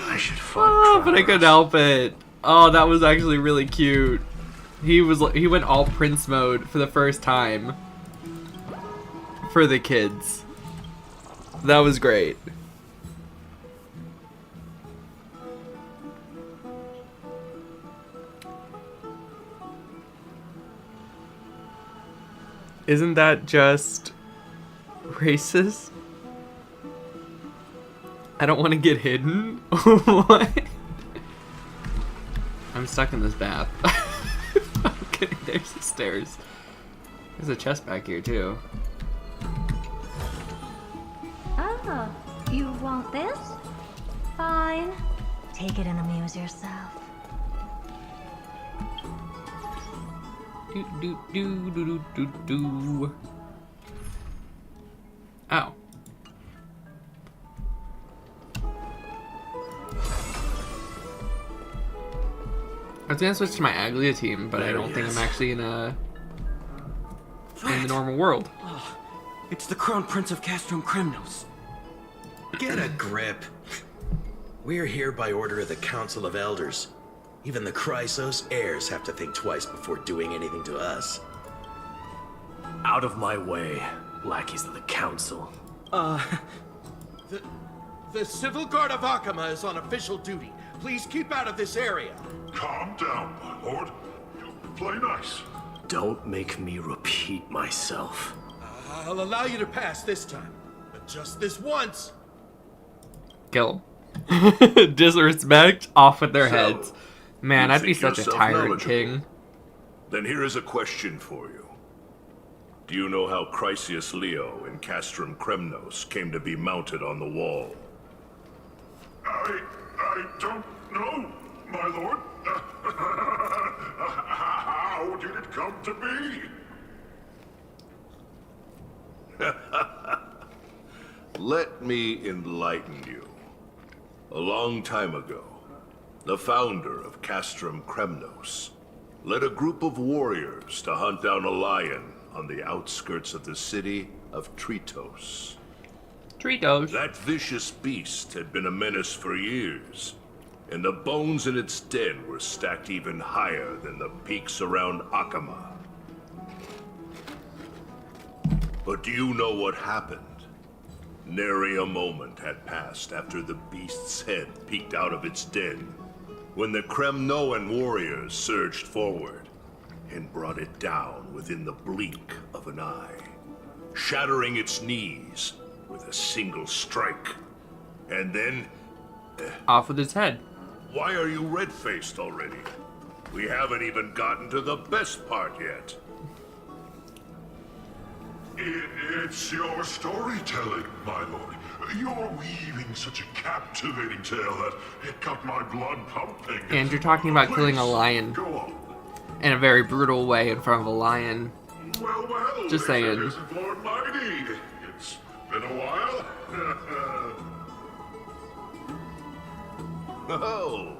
I should find
But I couldn't help it. Oh, that was actually really cute. He went all Prince mode for the first time. For the kids. That was great. Isn't that just racist? I don't want to get hidden? What? I'm stuck in this bath. Okay, there's the stairs. There's a chest back here too.
Oh, you want this? Fine. Take it and amuse yourself.
Do do do do do do do. Ow. I was gonna switch to my Aglia team, but I don't think I'm actually in the normal world.
It's the Crown Prince of Castrum Kremnos.
Get a grip. We're here by order of the Council of Elders. Even the Chrysos heirs have to think twice before doing anything to us.
Out of my way, lackeys of the Council.
The Civil Guard of Akama is on official duty. Please keep out of this area.
Calm down, my lord. You play nice.
Don't make me repeat myself.
I'll allow you to pass this time, but just this once.
Kill 'em. Disrespect, off with their
So,
heads. Man,
you
I'd be
think
such a
yourself
tyrant
knowledgeable?
king.
Then here is a question for you. Do you know how Chrysius Leo in Castrum Kremnos came to be mounted on the wall? I don't know, my lord. How did it come to be? Let me enlighten you. A long time ago, the founder of Castrum Kremnos led a group of warriors to hunt down a lion on the outskirts of the city of Tritos.
Tritos?
That vicious beast had been a menace for years, and the bones in its den were stacked even higher than the peaks around Akama. But do you know what happened? Nary a moment had passed after the beast's head peeked out of its den, when the Kremnoan warriors surged forward and brought it down within the blink of an eye, shattering its knees with a single strike. And then...
off with his head.
Why are you red-faced already? We haven't even gotten to the best part yet.
It's your storytelling, my lord. You're weaving such a captivating tale that it got my blood pumping.
And you're talking about killing a lion in a very brutal way in front of a lion.
Well,
just saying.
Isn't Lord Mighty? It's been a while.
Oh,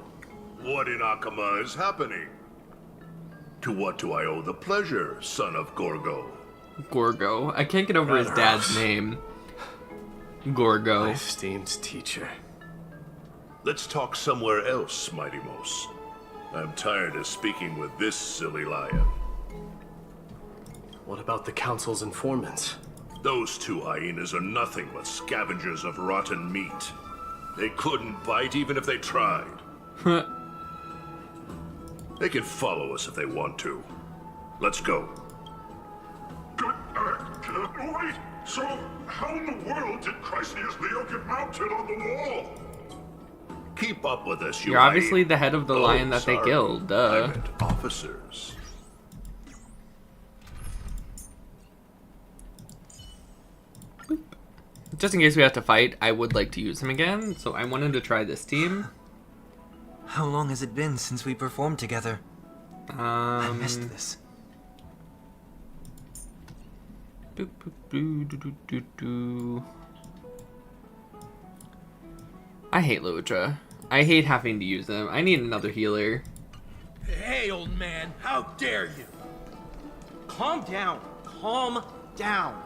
what in Akama is happening? To what do I owe the pleasure, son of Gorgo?
Gorgo. I can't get over his dad's name. Gorgo.
My esteemed teacher.
Let's talk somewhere else, Mighty Mos. I'm tired of speaking with this silly lion.
What about the Council's informants?
Those two hyenas are nothing but scavengers of rotten meat. They couldn't bite even if they tried. They can follow us if they want to. Let's go.
Wait, so how in the world did Chrysius Leo get mounted on the wall?
Keep up with us, you
You're obviously the head of the lion that they killed, duh.
I meant officers.
Just in case we have to fight, I would like to use him again, so I wanted to try this team.
How long has it been since we performed together? I missed this.
Boop, boop, boo, doo, doo, doo, doo. I hate Lucha. I hate having to use them. I need another healer.
Hey, old man, how dare you? Calm down. Calm down.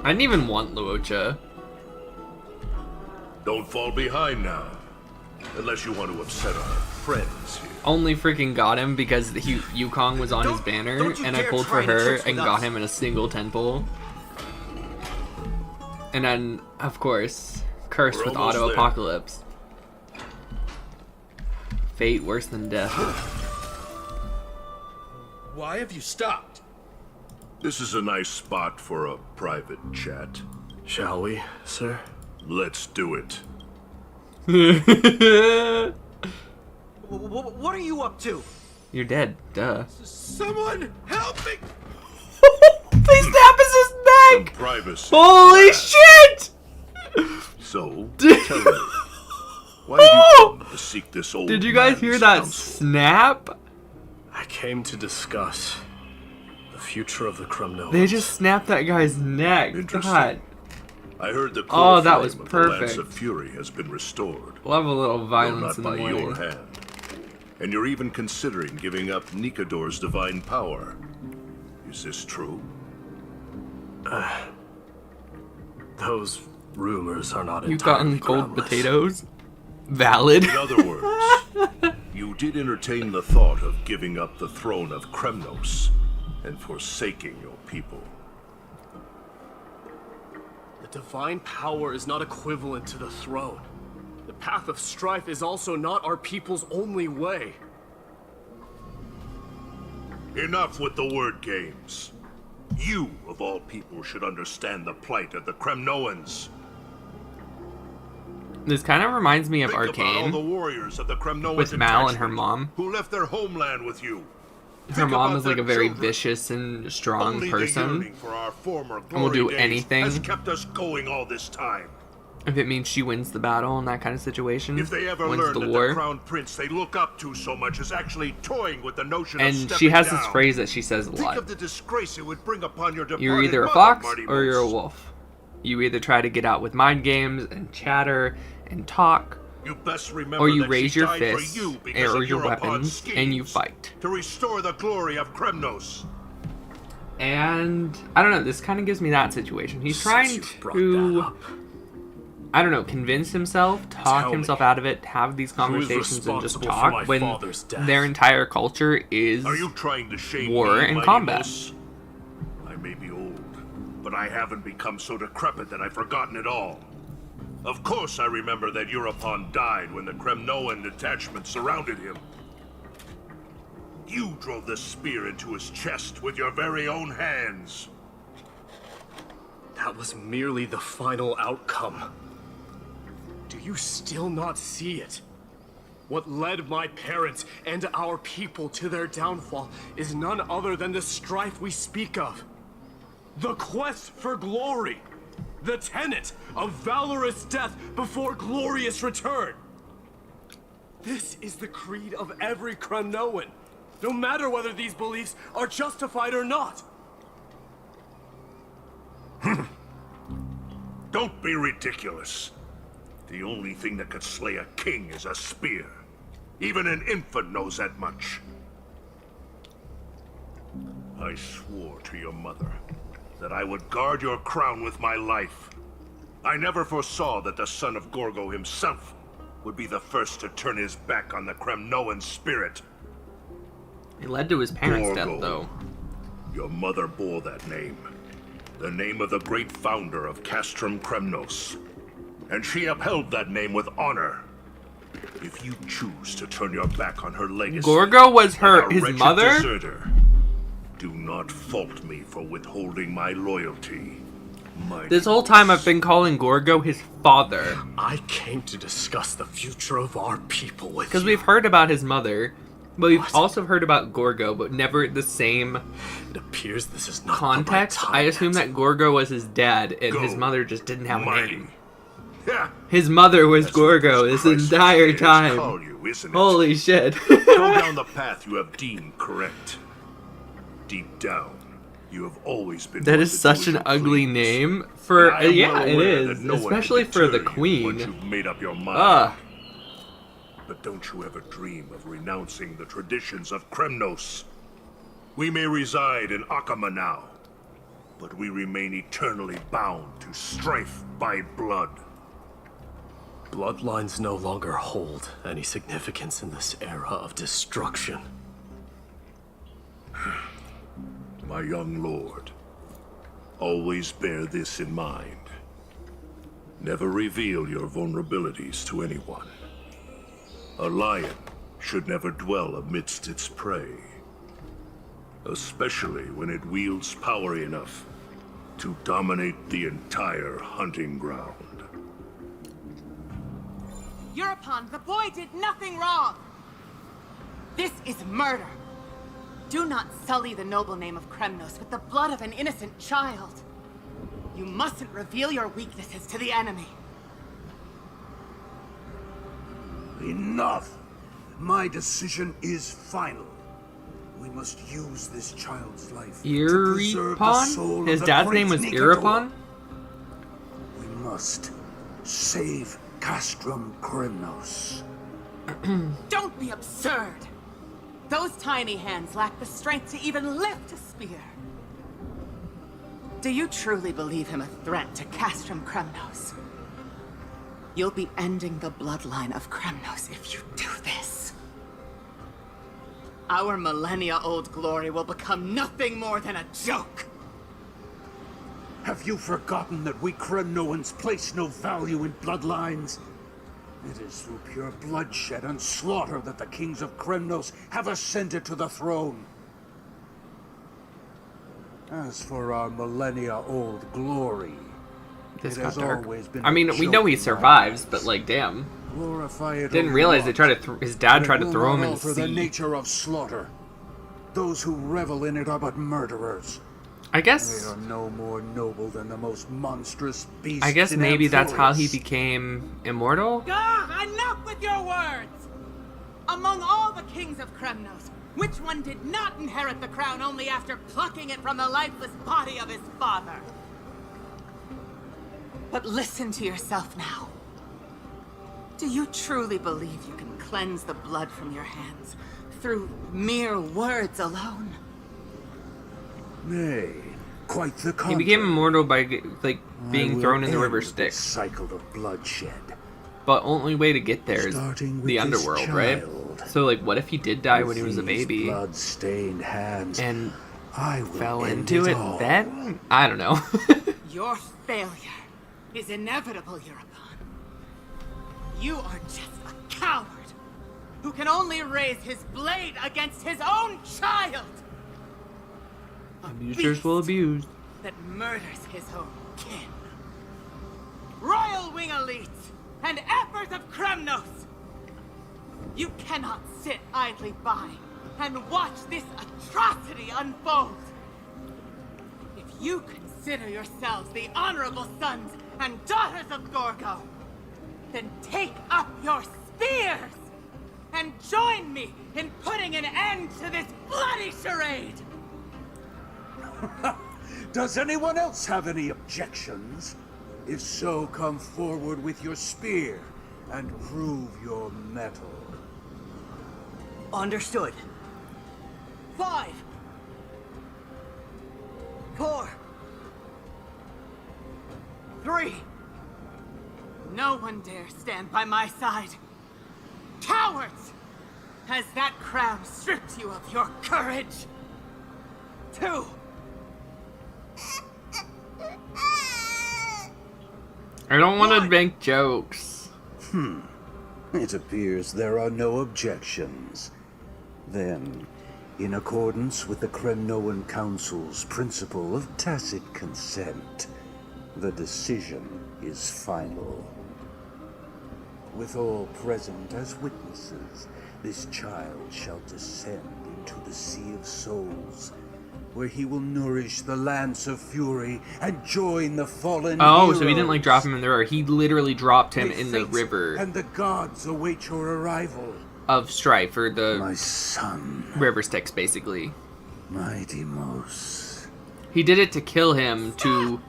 I didn't even want Luocha.
Don't fall behind now. Unless you want to upset our friends here.
Only freaking got him because Yukong was on his banner, and I pulled for her and got him in a single 10 pull. And then, of course, cursed with auto apocalypse. Fate worse than death.
Why have you stopped?
This is a nice spot for a private chat.
Shall we, sir?
Let's do it.
What are you up to?
You're dead, duh.
Someone help me!
He snaps his neck!
Privacy.
Holy shit!
So, tell me, why did you come to seek this old
Did you guys hear that snap?
I came to discuss the future of the Kremnoans.
They just snapped that guy's neck. God.
I heard the
Oh, that was
flame of the Lance
perfect.
of Fury has been restored.
We'll have a little violence
though not
in
by
the
your
morning.
hand. And you're even considering giving up Nikador's divine power. Is this true?
Those rumors are not
You've gotten
entirely
cold
groundless.
potatoes? Valid.
In other words, you did entertain the thought of giving up the throne of Kremnos and forsaking your people.
The divine power is not equivalent to the throne. The path of strife is also not our people's only way.
Enough with the word games. You, of all people, should understand the plight of the Kremnoans.
This kind of reminds me of
Think about all the
Arcane
warriors of the Kremnoan
with Mal and her mom.
who left their homeland with you.
Her mom is like a very vicious and strong
Only the
person
yearning for our former
and will do
glory days
anything
has kept us going all this time.
if it means she wins the battle in that kind of situation.
If they ever
wins
learn
the
that
war.
the crown prince they look up to so much is actually toying with the notion of
And
stepping
she has
down,
this phrase that she says a
think
lot.
of the disgrace it would bring upon your departed
You're either a
mother,
fox
Marty
or you're a
Moose.
wolf. You either try to get out with mind games and chatter and talk,
You best remember
or you
that
raise
she
your
died for
fists
you because
or
of
your
Europod's
weapons and you
schemes
fight.
to restore the glory of Kremnos.
And I don't know, this kind of gives me that situation. He's trying to I don't know, convince himself, talk himself out of it, have these conversations, and just talk when their entire culture is
Are you trying to shame
war
me,
and
mighty
combat.
Moss? I may be old, but I haven't become so decrepit that I've forgotten it all. Of course I remember that Eurupon died when the Kremnoan detachment surrounded him. You drove the spear into his chest with your very own hands.
That was merely the final outcome. Do you still not see it? What led my parents and our people to their downfall is none other than the strife we speak of. The quest for glory. The tenet of valorous death before glorious return. This is the creed of every Kremnoan, no matter whether these beliefs are justified or not.
Don't be ridiculous. The only thing that could slay a king is a spear. Even an infant knows that much. I swore to your mother that I would guard your crown with my life. I never foresaw that the son of Gorgo himself would be the first to turn his back on the Kremnoan spirit.
It led to his parents'
Gorgo.
death, though.
Your mother bore that name. The name of the great founder of Castrum Kremnos. And she upheld that name with honor. If you choose to turn your back on her legacy,
Gorgo was
like a
his
wretched
mother?
deserter, do not fault me for withholding my loyalty.
This whole time I've been calling Gorgo his father.
I came to discuss the future of our people with you.
Because we've heard about his mother, but we've also heard about Gorgo, but never the same
It appears this is not
context.
the right
I
time
assume
yet.
that Gorgo was his dad, and his
Go,
mother just didn't have a
mighty.
name. His mother was Gorgo this entire time.
Call you, isn't it?
Holy shit.
Go down the path you have deemed correct. Deep down, you have always been.
That
one
is
to
such
do
an
as you
ugly
please.
name for
And I am
yeah,
well
it
aware
is,
that no one can
especially for the
deter you
queen.
once you've made up your mind.
Ugh.
But don't you ever dream of renouncing the traditions of Kremnos. We may reside in Akama now, but we remain eternally bound to strife by blood.
Bloodlines no longer hold any significance in this era of destruction.
My young lord, always bear this in mind. Never reveal your vulnerabilities to anyone. A lion should never dwell amidst its prey, especially when it wields power enough to dominate the entire hunting ground.
Eurupon, the boy did nothing wrong! This is murder! Do not sully the noble name of Kremnos with the blood of an innocent child. You mustn't reveal your weaknesses to the enemy.
Enough! My decision is final. We must use this child's life to preserve the soul
Eurupon?
of
His
the
dad's
great
name was
Nikador.
Eurupon?
We must save Castrum Kremnos.
Don't be absurd! Those tiny hands lack the strength to even lift a spear. Do you truly believe him a threat to Castrum Kremnos? You'll be ending the bloodline of Kremnos if you do this. Our millennia-old glory will become nothing more than a joke.
Have you forgotten that we Kremnoans place no value in bloodlines? It is through pure bloodshed and slaughter that the kings of Kremnos have ascended to the throne. As for our millennia-old glory,
This
it
got
has
dark.
always been
I mean,
a
we know
joke
he
in my
survives,
eyes.
but like, damn.
Glorify it
Didn't
or
realize
not,
they tried to his dad
but
tried
it
to
will
throw
not
him in the
alter the
sea.
nature of slaughter. Those who revel in it are but murderers.
I guess.
They are no more noble than the most monstrous beasts.
I guess
in
maybe that's how he
Amphorius.
became immortal?
Ah, enough with your words! Among all the kings of Kremnos, which one did not inherit the crown only after plucking it from the lifeless body of his father? But listen to yourself now. Do you truly believe you can cleanse the blood from your hands through mere words alone?
Nay, Quite the
He
contrary.
became immortal by being thrown in the river
Styx.
Styx.
Cycle of bloodshed.
But only way to get there is
Starting with
the
this
underworld, right? So like, what if he did die when he was a baby
blood-stained hands,
and
I will
fell
end
into it
all.
then? I don't know.
Your failure is inevitable, European. You are just a coward who can only raise his blade against his own child.
Abusers will abuse.
That murders his own kin. Royal Wing Elite and Emperors of Kremnos. You cannot sit idly by and watch this atrocity unfold. If you consider yourselves the honorable sons and daughters of Gorgo, then take up your spears and join me in putting an end to this bloody charade.
Does anyone else have any objections? If so, come forward with your spear and prove your mettle.
Understood. 5, 4,
3. No one dare stand by my side. Cowards! Has that crown stripped you of your courage? 2.
I don't want to make jokes.
It appears there are no objections. Then, in accordance with the Kremnoan Council's principle of tacit consent, the decision is final. With all present as witnesses, this child shall descend into the Sea of Souls, where he will nourish the Lance of Fury and join the fallen
Oh, so he
heroes.
didn't like drop him in the river. He literally dropped him
May
in the
fate
river
and the gods await your arrival.
of Strife, or the
My son,
river Styx, basically.
my Deimos.
He did it to kill him, to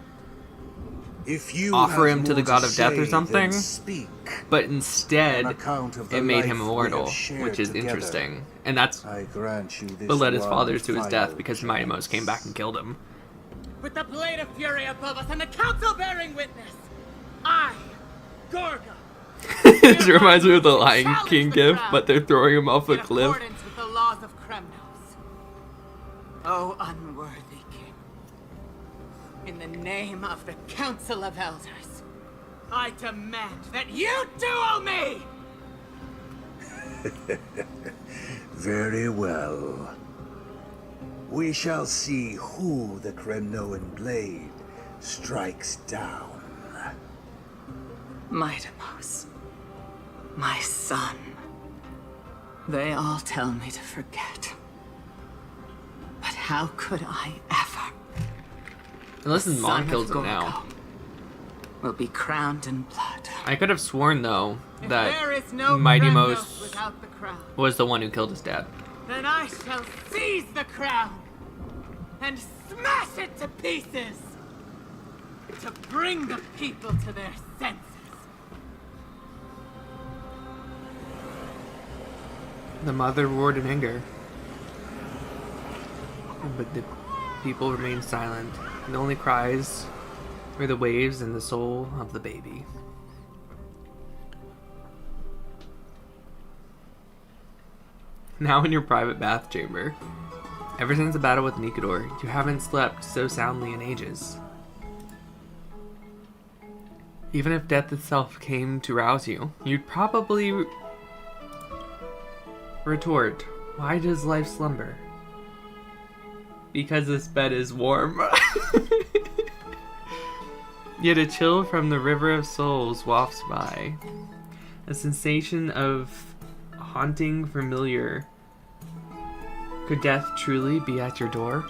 If you
offer
have
him to the
more
god of death or
say,
something.
then speak.
But instead,
On account of the
it made him
life we
immortal,
have shared
which is
together,
interesting. And that's
I grant you this
what led his
one
fathers to his death,
final
because Mighty Mouse came back and killed him.
With the blade of fury above us and the council bearing witness, I, Gorgo,
This reminds me of the Lion King gif, but they're throwing him off a
in
cliff.
accordance with the laws of Kremnos. O unworthy king, in the name of the Council of Elders, I demand that you duel me!
Very well. We shall see who the Kremnoan blade strikes down.
Mightimos, my son. They all tell me to forget. But how could I ever?
Unless his mom
Son
kills
of
him now.
Gorgo will be crowned in blood.
I could have sworn, though,
If
that
there is no
Mighty
Kremnos
Mouse
without the crown,
was the one who killed his dad.
then I shall seize the crown and smash it to pieces to bring the people to their senses.
The mother roared in anger. But the people remained silent. The only cries were the waves and the soul of the baby. Now in your private bath chamber. Ever since the battle with Nikador, you haven't slept so soundly in ages. Even if death itself came to rouse you, you'd probably retort, why does life slumber? Because this bed is warm. Yet a chill from the river of souls wafts by. A sensation of haunting familiar. Could death truly be at your door?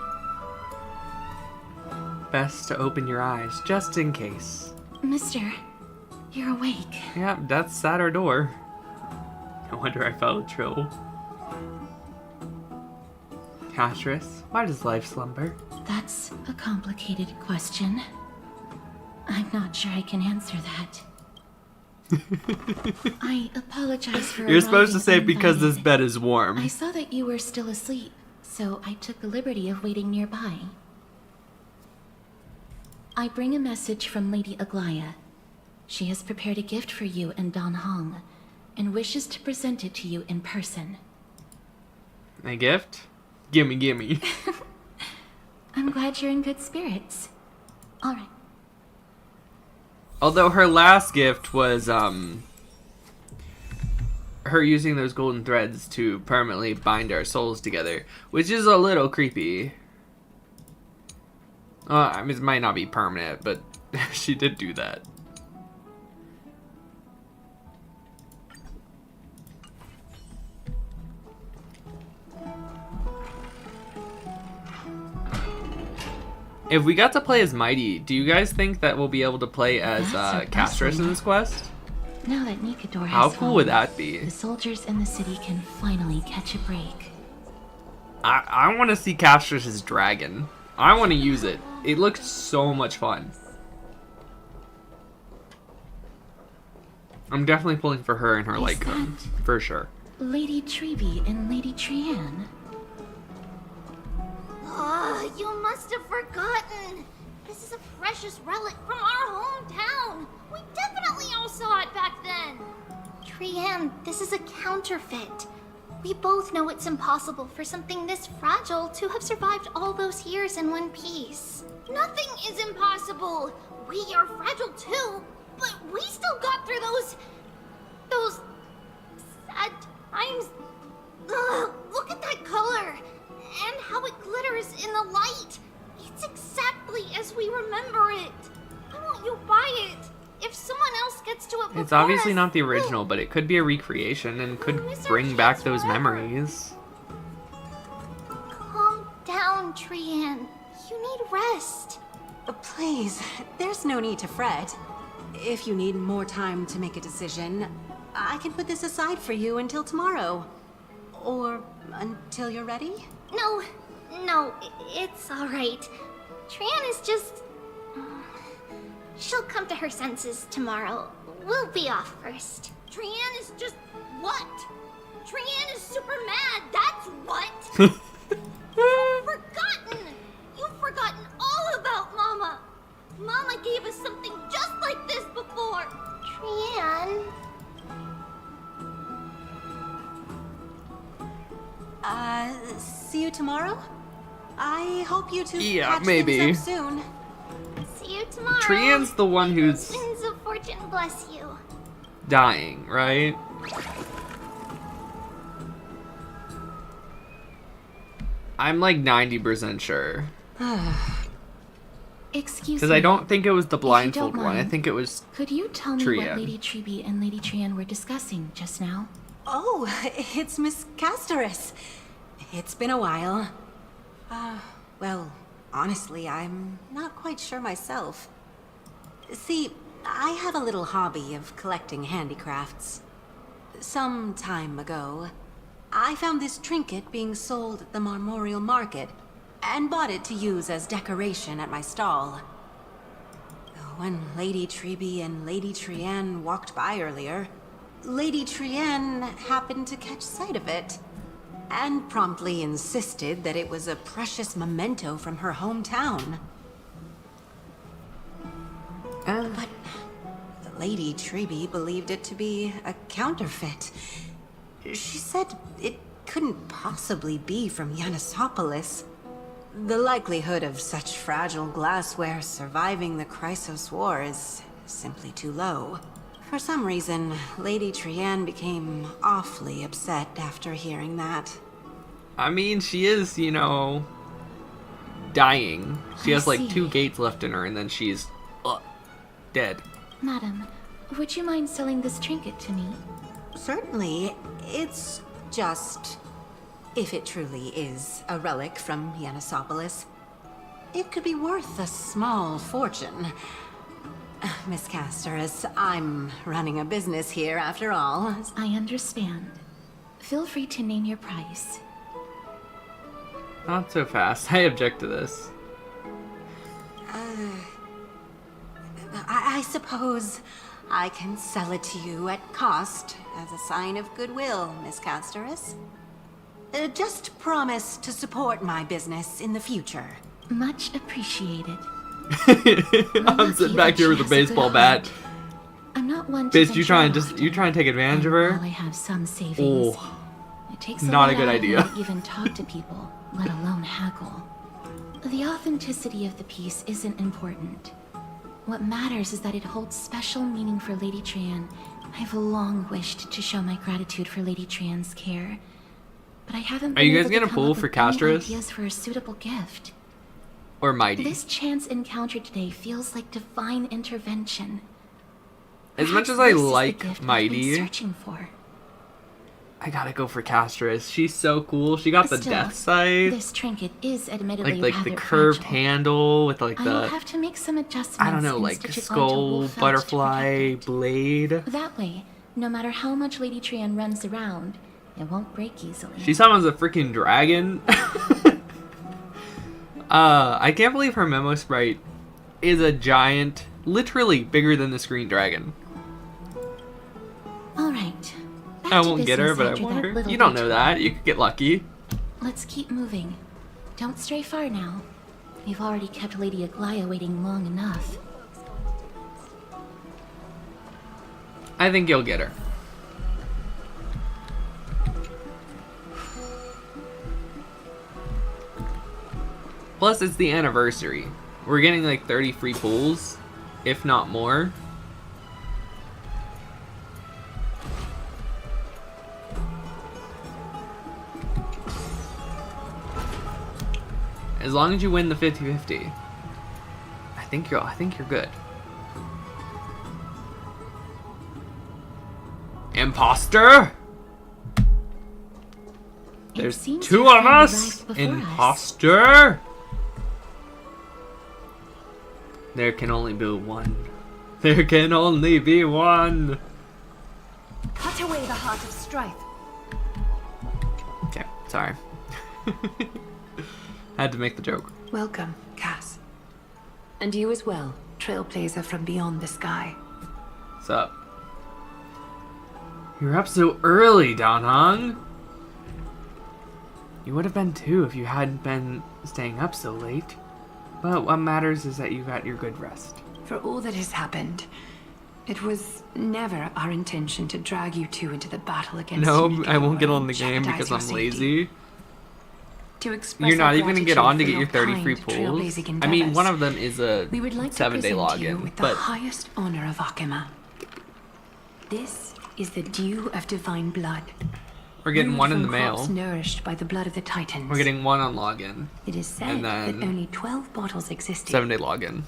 Best to open your eyes, just in case.
Mister, you're awake.
Yeah, death's at our door. No wonder I felt a chill. Castris, why does life slumber?
That's a complicated question. I'm not sure I can answer that. I apologize for
You're supposed to
arriving
say because
uninvited.
this bed is warm.
I saw that you were still asleep, so I took the liberty of waiting nearby. I bring a message from Lady Aglaya. She has prepared a gift for you and Dan Hong, and wishes to present it to you in person.
A gift? Gimme, gimme.
I'm glad you're in good spirits. All right.
Although her last gift was, her using those golden threads to permanently bind our souls together, which is a little creepy. I mean, it might not be permanent, but she did do that. If we got to play as Mighty, do you guys think that we'll be able to play as Castris in this quest?
Now that Nikador
How
has
cool would
fallen,
that be?
the soldiers in the city can finally catch a break.
I want to see Castris' dragon. I want to use it. It looks so much fun. I'm definitely pulling for her and her light cone, for sure.
Lady Treby and Lady Trianne.
You must have forgotten. This is a precious relic from our hometown. We definitely all saw it back then.
Trianne, this is a counterfeit. We both know it's impossible for something this fragile to have survived all those years in one piece.
Nothing is impossible. We are fragile too, but we still got through those sad times. Ugh, look at that color and how it glitters in the light. It's exactly as we remember it. Why won't you buy it? If someone else gets to it before
It's obviously
us,
not the original, but it could be a recreation and could bring back those memories.
Calm down, Trianne. You need rest.
Please, there's no need to fret. If you need more time to make a decision, I can put this aside for you until tomorrow. Or until you're ready?
No, it's alright. Trianne is just... She'll come to her senses tomorrow. We'll be off first.
Trianne is just what? Trianne is super mad, that's what! You've forgotten! You've forgotten all about Mama! Mama gave us something just like this before!
Trianne...
See you tomorrow? I hope you two catch
maybe.
things up soon.
See you tomorrow.
Trianne's the one who's
Winds of fortune bless you.
dying, right? I'm like 90% sure.
Excuse me.
Because I don't think it was the
If you
blindfold
don't
one. I
mind,
think it was
Could you tell me
Trianne.
what Lady Treby and Lady Trianne were discussing just now?
Oh, it's Miss Castoris. It's been a while. Well, honestly, I'm not quite sure myself. See, I have a little hobby of collecting handicrafts. Some time ago, I found this trinket being sold at the Marmorial Market, and bought it to use as decoration at my stall. When Lady Treby and Lady Trianne walked by earlier, Lady Trianne happened to catch sight of it, and promptly insisted that it was a precious memento from her hometown. But Lady Treby believed it to be a counterfeit. She said it couldn't possibly be from Yanisopolis. The likelihood of such fragile glassware surviving the Chrysos War is simply too low. For some reason, Lady Trianne became awfully upset after hearing that.
I mean, she is, you know, dying. She
I
has like
see.
2 gates left in her, and then she's dead.
Madam, would you mind selling this trinket to me?
Certainly. It's just... if it truly is a relic from Yanisopolis, it could be worth a small fortune. Miss Castoris, I'm running a business here after all.
I understand. Feel free to name your price.
Not so fast. I object to this.
I suppose I can sell it to you at cost as a sign of goodwill, Miss Castoris. Just promise to support my business in the future.
Much appreciated.
I'm sitting back here with a baseball bat.
I'm not one to
Bitch, you try and take advantage of her?
While I have some savings, it takes
not
a
a good
lot out of me
idea.
to even talk to people, let alone haggle. The authenticity of the piece isn't important. What matters is that it holds special meaning for Lady Trian. I've long wished to show my gratitude for Lady Trian's care, but I haven't been
Are you guys
able to
gonna
come
pull
up
for
with any
Castris?
ideas for a suitable gift.
Or Mighty?
This chance encounter today feels like divine intervention.
As much as
Perhaps
I
this is the
like
gift I've been
Mighty,
searching for.
I gotta go for Castris. She's so cool. She got the
Still,
death sight.
This trinket is admittedly
Like the
rather
curved
fragile.
handle with like
I will
the,
have to make some adjustments.
I don't know,
and
like
stitch it onto
skull
wool felt to
butterfly blade.
That way, no matter how much Lady Trian runs around, it won't break easily.
She summons a freaking dragon. I can't believe her memo sprite is a giant, literally bigger than the screen dragon.
All right.
I won't get her, but I want her. You don't know that. You could get lucky.
Let's keep moving. Don't stray far now. We've already kept Lady Aglaia waiting long enough.
I think you'll get her. Plus, it's the anniversary. We're getting like 30 free pulls, if not more. As long as you win the 50-50, I think you're good. Imposter? There's
seems
two
your
of
friend
us.
arrived before us.
Imposter? There can only be one. There can only be one.
Cut away the heart of strife.
Okay, sorry. Had to make the joke.
Welcome, Cass. And you as well, Trailblazer from beyond the sky.
What's up? You're up so early, Danhong. You would have been too if you hadn't been staying up so late. But what matters is that you got your good rest.
For all that has happened, it was never our intention to drag you two into the battle against
No,
Unicorn
I won't get on the
and
game
jeopardize
because
your
I'm
safety.
lazy.
To express
You're not
our
even gonna get
gratitude
on to
for
get your
your
30 free
kind
pulls.
trailblazing
I mean,
endeavors,
one of them is a
we would like to
7-day
present you
login,
with the
but
highest honor of Akima. This is the dew of divine blood.
we're getting
Brewed
one in the
from crops
mail.
nourished by the blood of the Titans.
We're getting one on login.
It is said
and
that
then
only 12 bottles existed.
7-day login.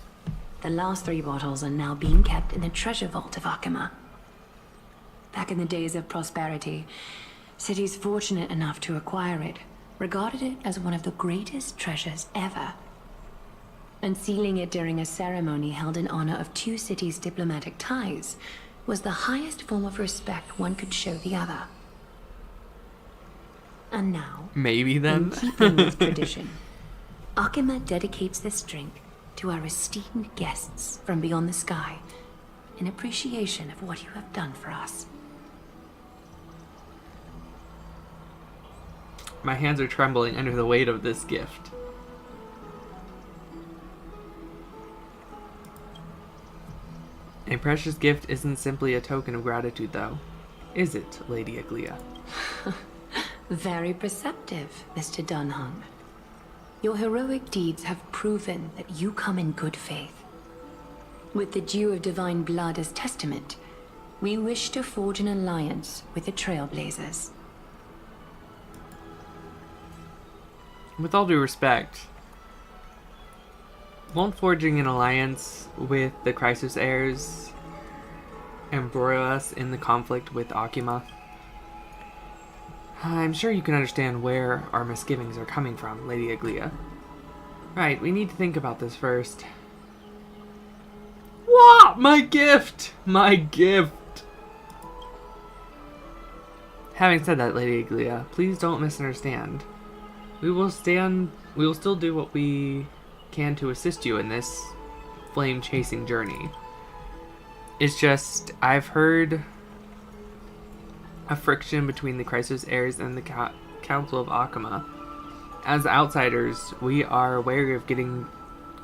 The last 3 bottles are now being kept in the treasure vault of Akima. Back in the days of prosperity, cities fortunate enough to acquire it regarded it as one of the greatest treasures ever. Unsealing it during a ceremony held in honor of 2 cities' diplomatic ties was the highest form of respect one could show the other. And now,
Maybe
in
then.
keeping with tradition, Akima dedicates this drink to our esteemed guests from beyond the sky in appreciation of what you have done for us.
My hands are trembling under the weight of this gift. A precious gift isn't simply a token of gratitude, though. Is it, Lady Aglaia?
Very perceptive, Mr. Dunhung. Your heroic deeds have proven that you come in good faith. With the dew of divine blood as testament, we wish to forge an alliance with the Trailblazers.
With all due respect, won't forging an alliance with the Crisis heirs embroil us in the conflict with Akima? I'm sure you can understand where our misgivings are coming from, Lady Aglaia. Right, we need to think about this first. What? My gift! My gift! Having said that, Lady Aglaia, please don't misunderstand. We will still do what we can to assist you in this flame-chasing journey. It's just, I've heard a friction between the Crisis heirs and the Council of Akima. As outsiders, we are wary of getting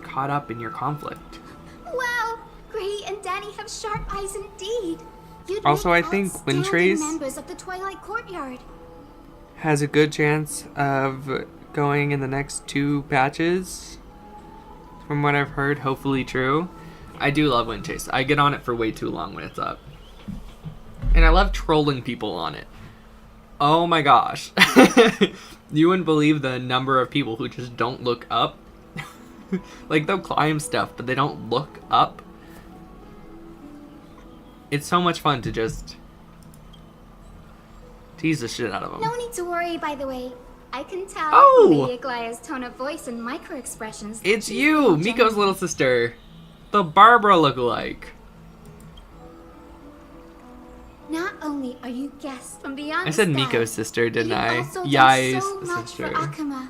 caught up in your conflict.
Wow, Gray and Danny have sharp eyes indeed. You'd
Also, I
make
think
outstanding
Windtrace
members of the Twilight Courtyard.
has a good chance of going in the next 2 patches. From what I've heard, hopefully true. I do love Windchase. I get on it for way too long when it's up. And I love trolling people on it. Oh my gosh. You wouldn't believe the number of people who just don't look up. Like, they'll climb stuff, but they don't look up. It's so much fun to just tease the shit out of them.
No need to worry, by the way. I can tell
Oh!
Lady Aglaya's tone of voice and micro-expressions.
It's you, Miko's little sister. The Barbara lookalike.
Not only are you guests from beyond
I said
the
Miko's
sky,
sister, didn't
you've
I?
also done
Yai's
so much
sister.
for Akuma.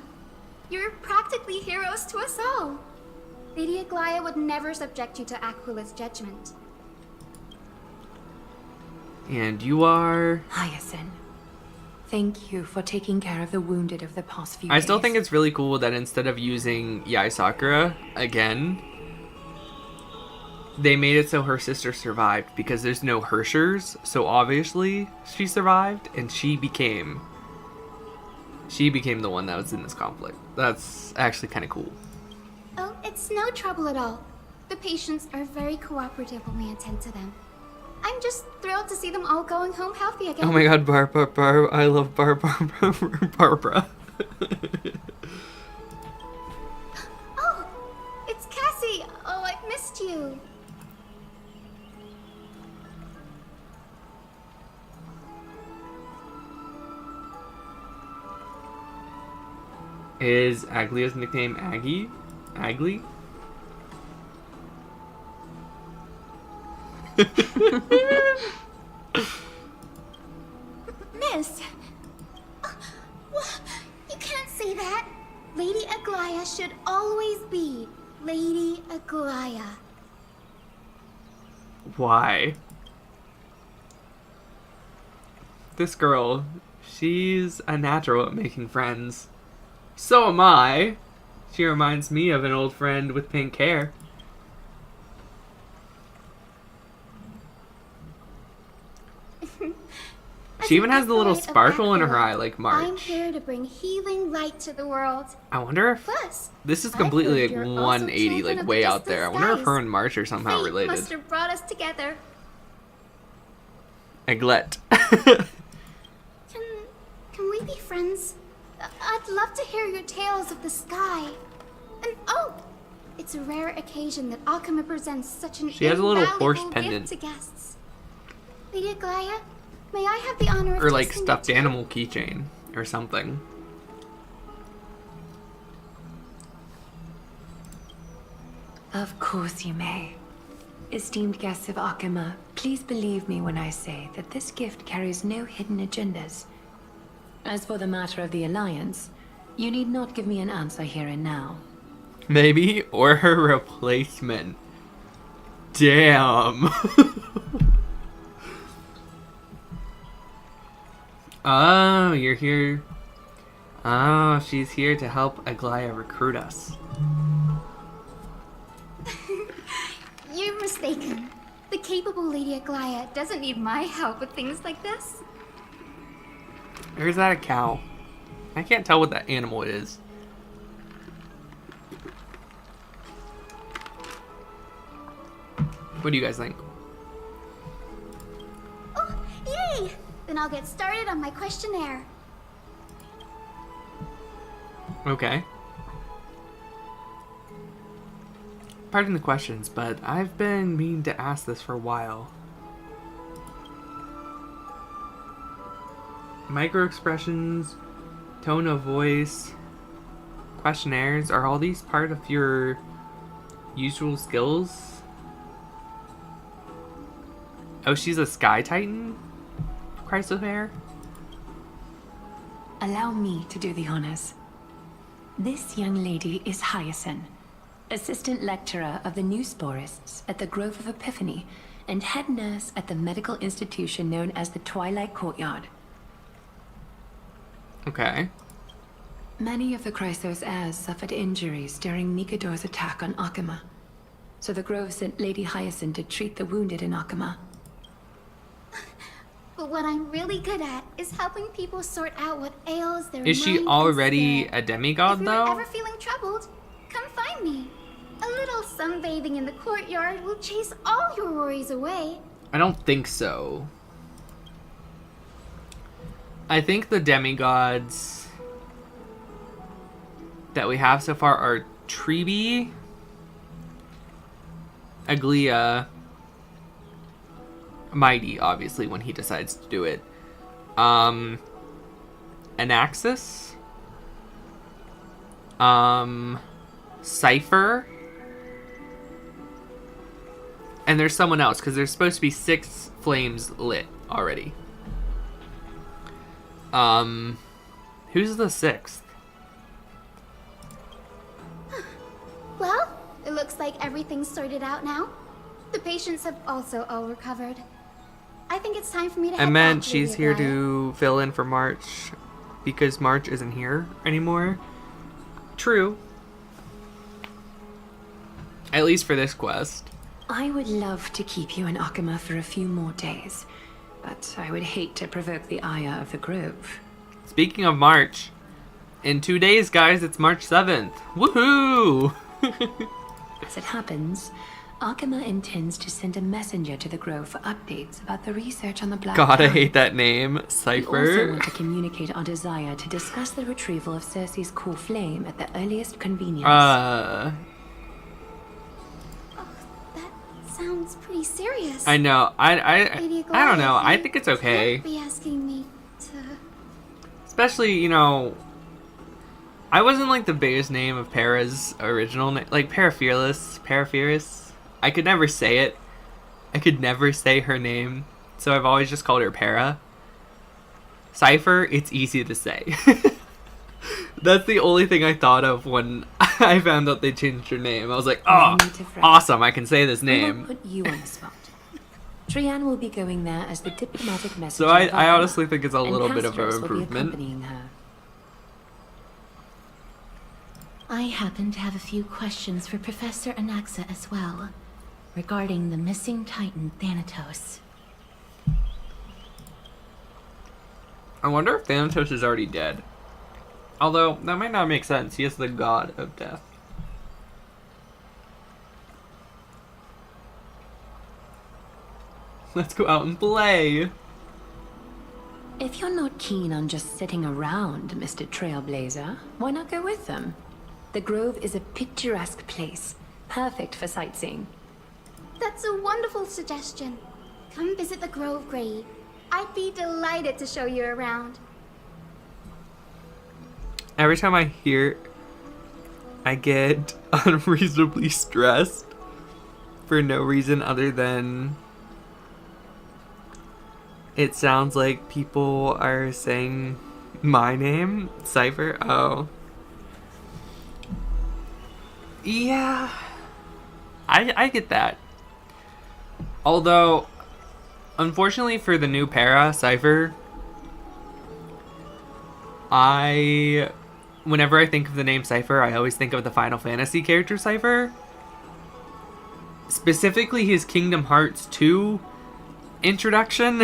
You're practically heroes to us all. Lady Aglaya would never subject you to Aquila's judgment.
And you are...
Hyacinth. Thank you for taking care of the wounded of the past few
I
days.
still think it's really cool that instead of using Yai Sakura again, they made it so her sister survived because there's no Hershers, so obviously she survived and she became the one that was in this conflict. That's actually kind of cool.
Oh, it's no trouble at all. The patients are very cooperative when we attend to them. I'm just thrilled to see them all going home healthy again.
Oh my god, Barbara, I love Barbara.
Oh, it's Cassie. Oh, I've missed you.
Is Aglia's nickname Aggie? Agli?
Miss! You can't say that. Lady Aglaya should always be Lady Aglaya.
Why? This girl, she's a natural at making friends. So am I. She reminds me of an old friend with pink hair. She even has the little sparkle in her eye like
I'm
March.
here to bring healing light to the world.
I wonder if
Plus,
this is
I've
completely
heard
like
you're also
180,
children
like
of
way
the
out there. I
distant
wonder if her
skies.
and March are somehow
Fate
related.
must have brought us together.
Aglet.
Can we be friends? I'd love to hear your tales of the sky. And oh, it's a rare occasion that Akuma presents such an
She has a little horse
invaluable
pendant.
gift to guests. Lady Aglaya, may I have the honor of
Or like
tasting
stuffed
your tea?
animal keychain or something.
Of course you may. Esteemed guests of Akuma, please believe me when I say that this gift carries no hidden agendas. As for the matter of the Alliance, you need not give me an answer here and now.
Maybe, or her replacement. Damn. Oh, you're here. Oh, she's here to help Aglaya recruit us.
You're mistaken. The capable Lady Aglaya doesn't need my help with things like this.
Or is that a cow? I can't tell what that animal it is. What do you guys think?
Oh, yay! Then I'll get started on my questionnaire.
Okay. Pardon the questions, but I've been meaning to ask this for a while. Micro expressions, tone of voice, questionnaires, are all these part of your usual skills? Oh, she's a Sky Titan? Christ of Air?
Allow me to do the honors. This young lady is Hyacinth, assistant lecturer of the new sporists at the Grove of Epiphany and head nurse at the medical institution known as the Twilight Courtyard.
Okay.
Many of the Chrysos heirs suffered injuries during Nikador's attack on Akama. So the Grove sent Lady Hyacinth to treat the wounded in Akama.
But what I'm really good at is helping people sort out what ails their mind.
Is she already a demigod,
If
though?
you're ever feeling troubled, come find me. A little sunbathing in the courtyard will chase all your worries away.
I don't think so. I think the demigods that we have so far are Treeby, Aglia, Mighty, obviously, when he decides to do it. Anaxis, Cypher, and there's someone else, because there's supposed to be 6 flames lit already. Who's the 6th?
Well, it looks like everything's sorted out now. The patients have also all recovered. I think it's time for me to head
I meant
back,
she's
Lady
here
Aglaya.
to fill in for March because March isn't here anymore. True. At least for this quest.
I would love to keep you in Akama for a few more days, but I would hate to provoke the ire of the Grove.
Speaking of March, in 2 days, guys, it's March 7th. Woohoo!
As it happens, Akama intends to send a messenger to the Grove for updates about the research on the Black
God, I
Town.
hate that name.
We also
Cypher.
want to communicate our desire to discuss the retrieval of Cersei's core flame at the earliest convenience.
Sounds pretty serious.
I know. I
Lady
don't know.
Aglaya,
I think it's okay.
Be asking me to.
Especially, you know, I wasn't like the biggest name of Para's original name. Like Parafearless. I could never say it. I could never say her name. So I've always just called her Para. Cypher, it's easy to say. That's the only thing I thought of when I found out they changed her name. I was like, oh, awesome, I can say this
We will
name.
put you on the spot. Trian will be going there as the diplomatic messenger.
So I
of Akama,
honestly think it's a
and
little bit of an
Castros will be
improvement.
accompanying her.
I happen to have a few questions for Professor Anaxa as well, regarding the missing Titan Thanatos.
I wonder if Thanatos is already dead. Although, that might not make sense. He is the god of death. Let's go out and play!
If you're not keen on just sitting around, Mr. Trailblazer, why not go with them? The Grove is a picturesque place, perfect for sightseeing.
That's a wonderful suggestion. Come visit the Grove, Grady. I'd be delighted to show you around.
Every time I hear, I get unreasonably stressed for no reason other than it sounds like people are saying my name, Cypher. Oh. Yeah. I get that. Although, unfortunately for the new Para, Cypher, whenever I think of the name Cypher, I always think of the Final Fantasy character Cypher. Specifically his Kingdom Hearts 2 introduction.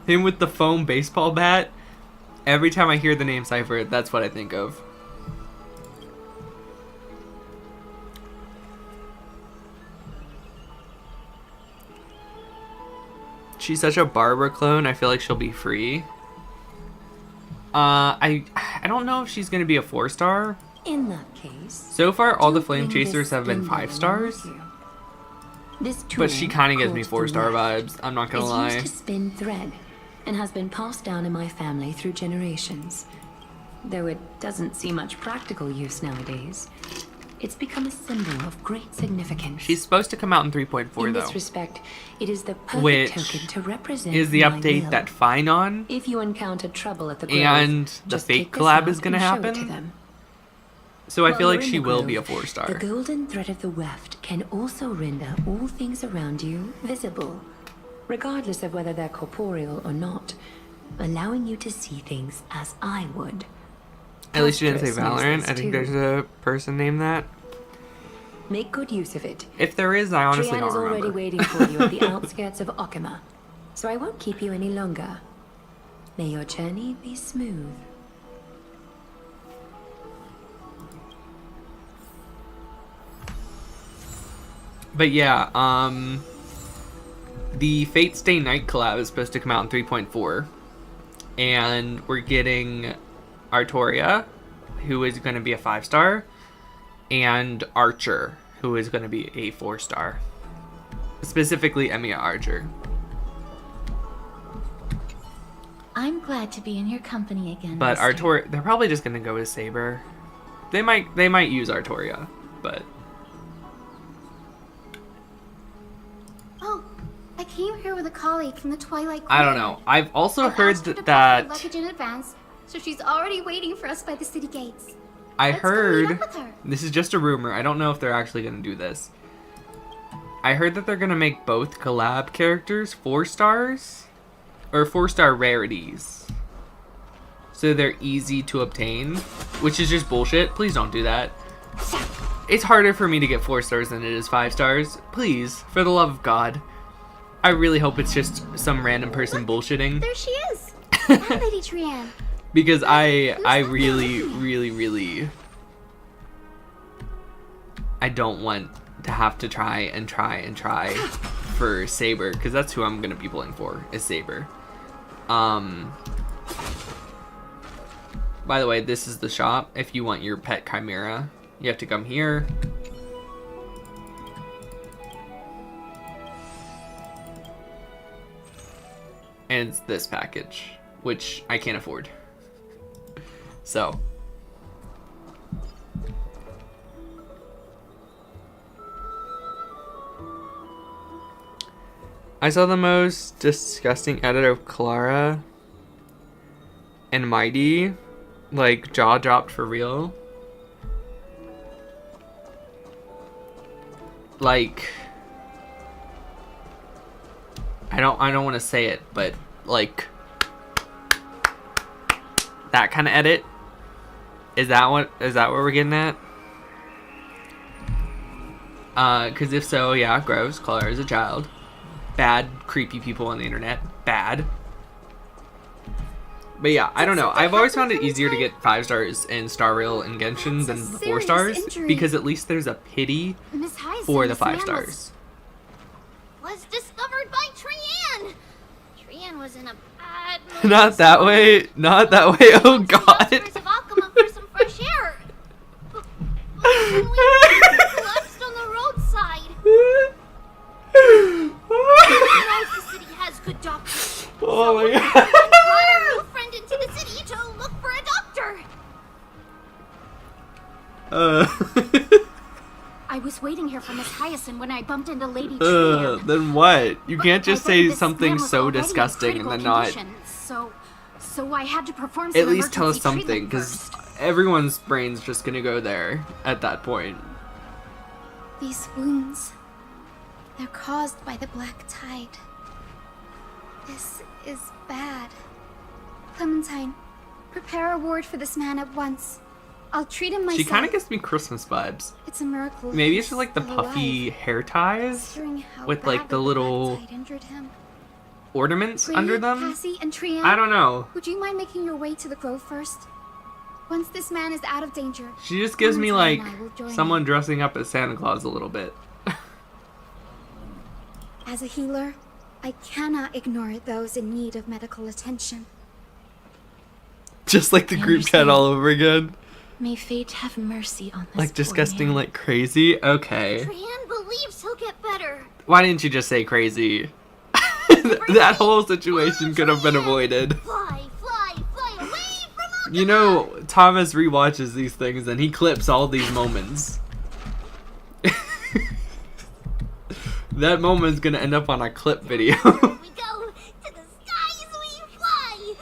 Him with the foam baseball bat. Every time I hear the name Cypher, that's what I think of. She's such a Barbara clone, I feel like she'll be free. I don't know if she's gonna be a 4-star.
In that case,
So far, all the
do
Flame
bring this
Chasers have been
spindle
5 stars.
along with you. This
But she
tool,
kind of gives me
called
4-star
the
vibes, I'm not gonna
is
lie.
used to spin thread and has been passed down in my family through generations. Though it doesn't see much practical use nowadays, it's become a symbol of great significance.
She's supposed to come out in 3.4
In
though.
this respect, it is the perfect
Which
token to represent
is the
my
update
will.
that Finon
If you encounter trouble at the Grove,
and the
just
fake
take this
collab
out
is gonna
and show it to
happen.
them.
So I
While
feel like
you're in
she
the
will
Grove,
be a 4-star.
The golden thread of the weft can also render all things around you visible, regardless of whether they're corporeal or not. allowing you to see things as I would.
At least you didn't say
Castorus knows
Valorant.
this
I think
too.
there's a person named that.
Make good use of it.
If there is, I honestly
Trian
don't
is already
remember.
waiting for you at the outskirts of Okima, so I won't keep you any longer. May your journey be smooth.
But yeah, the Fate Stay Night collab is supposed to come out in 3.4. And we're getting Artoria, who is going to be a 5-star, and Archer, who is going to be a 4-star. Specifically, Emiya Archer.
I'm glad to be in your company again.
But
mister.
Artoria, they're probably just going to go with Saber. They might use Artoria, but...
Oh, I came here with a colleague from the Twilight Court.
I don't know. I've also
I've
heard
asked her to
that...
pack her luggage in advance, so she's already waiting for us by the city gates.
I
Let's go
heard,
meet up with her.
this is just a rumor, I don't know if they're actually going to do this. I heard that they're going to make both collab characters 4-stars, or 4-star rarities. So they're easy to obtain, which is just bullshit. Please don't do that. It's harder for me to get 4 stars than it is 5 stars. Please, for the love of God. I really hope it's just some random person bullshitting.
There she is. Hi, Lady Trian.
Because I really I don't want to have to try for Saber, because that's who I'm gonna be pulling for, is Saber. By the way, this is the shop. If you want your pet Chimera, you have to come here. And it's this package, which I can't afford. So. I saw the most disgusting edit of Clara and Mighty, like jaw dropped for real. Like, I don't want to say it, but like that kind of edit. Is that what we're getting at? Cause if so, yeah, gross. Clara is a child. Bad, creepy people on the internet. Bad. But yeah, I don't know. I've always found it easier to get 5 stars in Star Rail and Genshin than the 4 stars, because at least there's a pity for the 5 stars.
Was discovered by Trian. Trian was in a bad mood.
Not that way. Not that way. Oh God.
Of Akuma for some fresh air. But when we collapsed on the roadside. The city has good doctors.
Oh my God.
Brought our new friend into the city to look for a doctor. I was waiting here for Miss Hyacinth when I bumped into Lady Trian.
Then what? You can't just
But
say
this
something
man was
so
already in
disgusting and then
critical
not
condition, So I had to perform some
at least tell us
emergency
something,
treatment
because
first.
everyone's brain's just gonna go there at that point.
These wounds, they're caused by the black tide. This is bad. Clementine, prepare a ward for this man at once. I'll treat him myself.
She kind of gives me Christmas vibes.
It's a miracle.
Maybe it's
he's
just like the
still
puffy
alive.
hair ties
Considering how
with like the
badly
little
black tide injured him.
ornaments
Gray,
under them.
Cassie, and Trian,
I don't know.
Would you mind making your way to the grove first? Once this man is out of danger.
She just gives me like
Clementine and I will join
someone
you.
dressing up as Santa Claus a little bit.
As a healer, I cannot ignore those in need of medical attention.
Just like the group chat all over again.
May fate have mercy on this
Like
poor
disgusting
man.
like crazy. Okay.
Trian believes he'll get better.
Why didn't you just say crazy? That whole situation could have been avoided.
Fly away from
You know, Thomas rewatches these things and he clips all these moments. That moment's gonna end up on a clip video.
we go. To the skies we fly.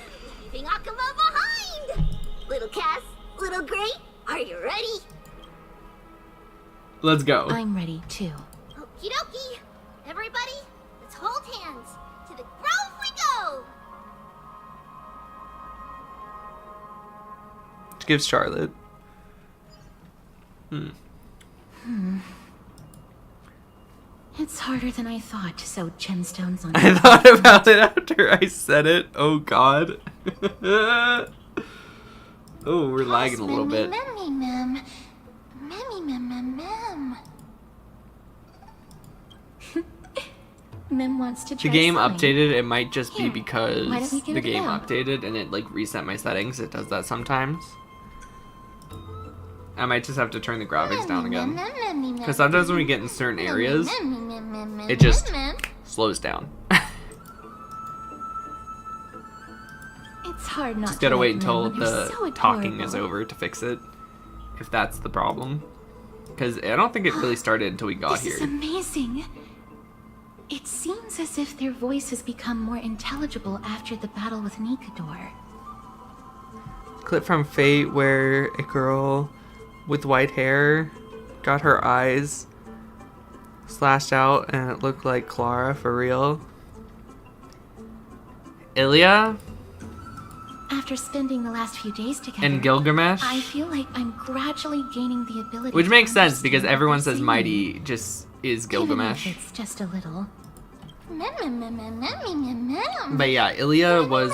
Leaving Akuma behind. Little Cass, little Gray, are you ready?
Let's go.
I'm ready too.
Okie dokie. Everybody, let's hold hands. To the grove we go.
gives Charlotte.
It's harder than I thought to sew gemstones on.
I thought about it after I said it. Oh god. Oh, we're lagging a little bit.
Mem wants to
The
try
game
sewing.
updated. It might just be
Here,
because
why don't we give
the
it a
game
go?
updated and it like reset my settings. It does that sometimes. I might just have to turn the graphics down again. Because sometimes when we get in certain areas, it just slows down.
It's hard not
Just
to
gotta
like
wait until
Mem when they're
the
so
talking is
adorable.
over to fix it. If that's the problem. Because I don't think it really started until we got
This
here.
is amazing. It seems as if their voices become more intelligible after the battle with Nikador.
Clip from Fate where a girl with white hair got her eyes slashed out and it looked like Clara for real. Ilya
After spending the last few days together,
and Gilgamesh,
I feel like I'm gradually gaining the ability
which
to
makes sense because
understand what
everyone
they're
says
saying.
Mighty just is Gilgamesh.
Even if it's just a little.
But yeah, Ilya was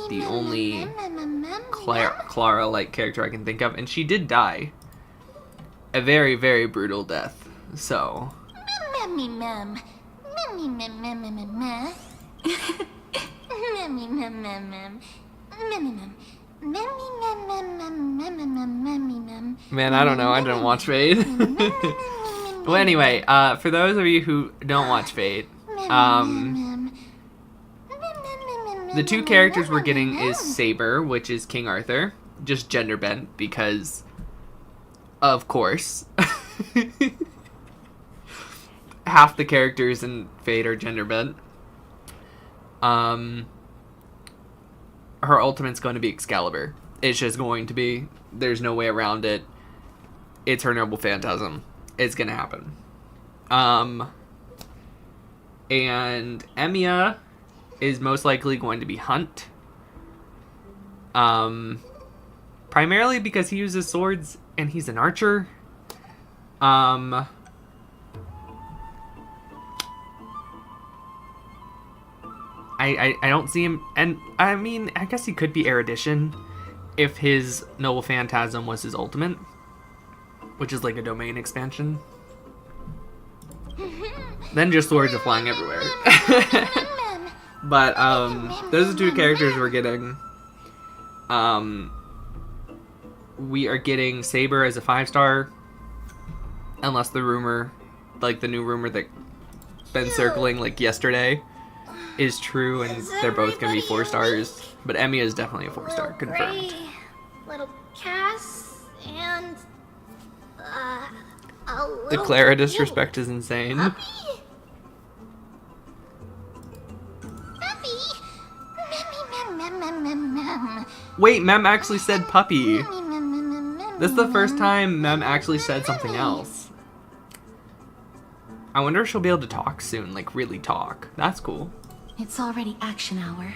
the only Clara-like character I can think of, and she did die. A very, very brutal death. So. Man, I don't know. I didn't watch Fate. Well, anyway, for those of you who don't watch Fate, the two characters we're getting is Saber, which is King Arthur, just gender bent because, of course, half the characters in Fate are gender bent. Her ultimate's going to be Excalibur. It's just going to be. There's no way around it. It's her noble phantasm. It's gonna happen. And Emiya is most likely going to be Hunt. Primarily because he uses swords and he's an archer. I don't see him, and I mean, I guess he could be Erudition if his Noble Phantasm was his ultimate, which is like a domain expansion. Then just swords are flying everywhere. But those are two characters we're getting. We are getting Saber as a 5-star, unless the rumor, like the new rumor that been circling like yesterday, is true, and they're both gonna be 4 stars. But Emiya is definitely a 4-star, confirmed.
Gray, little Cass, and a
The
little
Clara disrespect is insane. Wait, Mem actually said puppy. This is the first time Mem actually said something else. I wonder if she'll be able to talk soon, like really talk. That's cool.
It's already action hour.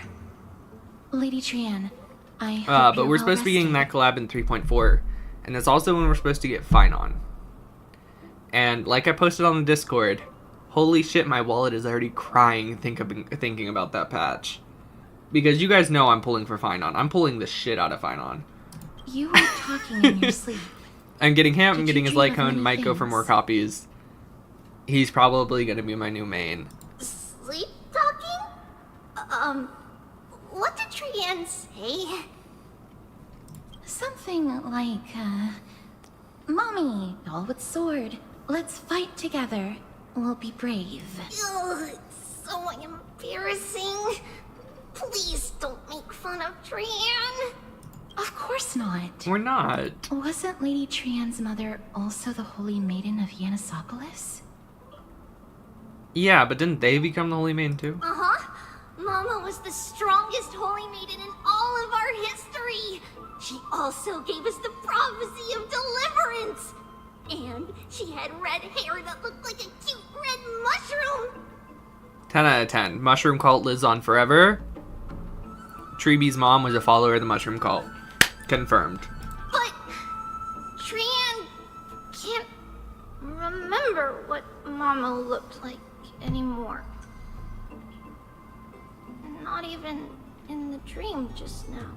Lady Trian, I hope
But
you're
we're supposed to be getting
well-rested.
that collab in 3.4, and that's also when we're supposed to get Finon. And like I posted on the Discord, holy shit, my wallet is already crying thinking about that patch. Because you guys know I'm pulling for Finon. I'm pulling the shit out of Finon.
You were talking in your sleep.
I'm getting him, I'm
Did
getting
you
his
dream
light
of
cone,
many
might go for
things?
more copies. He's probably gonna be my new main.
sleep talking? What did Trian say?
Something like, Mommy, doll with sword. Let's fight together. We'll be brave.
Ugh, it's so embarrassing. Please don't make fun of Trian.
Of course not.
We're not.
Wasn't Lady Trian's mother also the Holy Maiden of Yanisopolis?
Yeah, but didn't they become the Holy Maiden too?
Uh-huh. Mama was the strongest holy maiden in all of our history. She also gave us the prophecy of deliverance. And she had red hair that looked like a cute red mushroom.
10 out of 10. Mushroom cult lives on forever. Treebee's mom was a follower of the mushroom cult. Confirmed.
But Trian can't remember what Mama looked like anymore. Not even in the dream just now.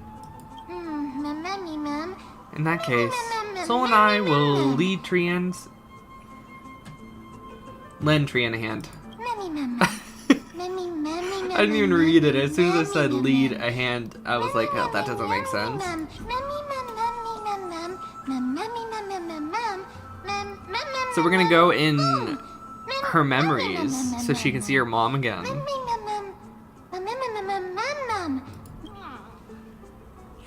In that case, Soul and I will lead Trian's... lend Trian a hand. I didn't even read it. As soon as I said lead a hand, I was like, oh, that doesn't make sense. So we're gonna go in her memories so she can see her mom again.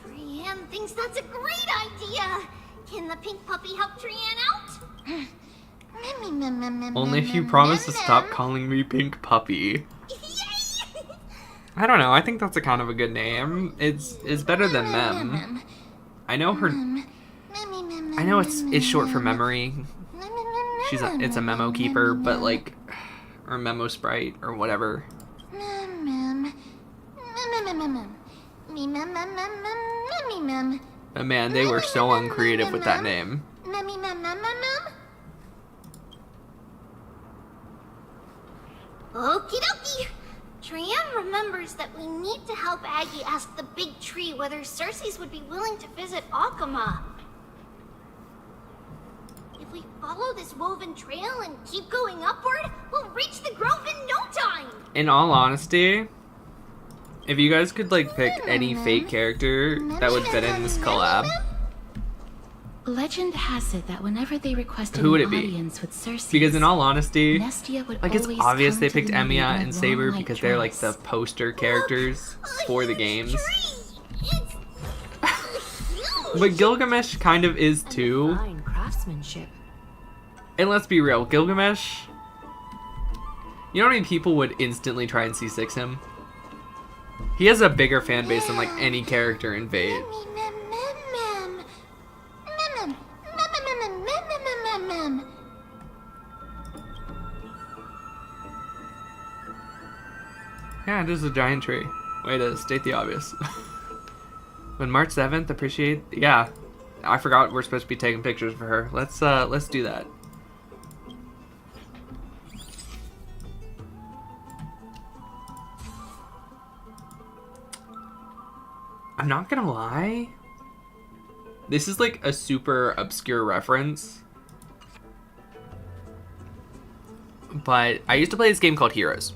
Trian thinks that's a great idea. Can the pink puppy help Trian out?
Only if you promise to stop calling me Pink Puppy. I don't know, I think that's a kind of a good name. It's better than Mem. I know her... I know it's short for memory. It's a memo keeper, but like... or memo sprite, or whatever. But man, they were so uncreative with that name.
Okie dokie. Trian remembers that we need to help Aggie ask the big tree whether Cersei's would be willing to visit Akama. If we follow this woven trail and keep going upward, we'll reach the grove in no time.
In all honesty, if you guys could like pick any fake character that would fit in this collab,
Legend has it that whenever they requested
who would
an
it be?
audience with Cersei,
Because in all honesty,
Nestia would
like it's
always
obvious
come
they
to
picked
the meeting
Emiya
in a
and Saber
long
because
white
they're like
dress.
the poster characters for the games. But Gilgamesh kind of is too.
Fine craftsmanship.
And let's be real, Gilgamesh, you know how many people would instantly try and C6 him? He has a bigger fan base than like any character in Fate. Yeah, it is a giant tree. Way to state the obvious. When March 7th, appreciate... Yeah, I forgot we're supposed to be taking pictures for her. Let's do that. I'm not gonna lie. This is like a super obscure reference. But I used to play this game called Heroes.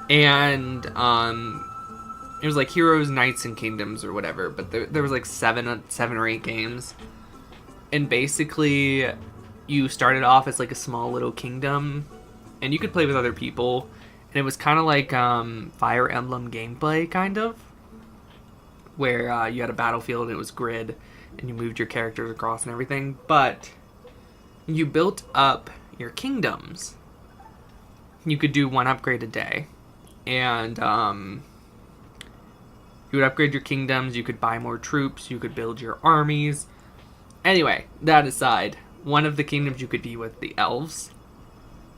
And it was like Heroes, Knights, and Kingdoms or whatever, but there was like seven or eight games. And basically you started off as like a small little kingdom and you could play with other people, and it was kind of like Fire Emblem gameplay, kind of, where you had a battlefield and it was grid and you moved your characters across and everything, but you built up your kingdoms. You could do one upgrade a day. And you would upgrade your kingdoms, you could buy more troops, you could build your armies. Anyway, that aside, one of the kingdoms you could be with the elves.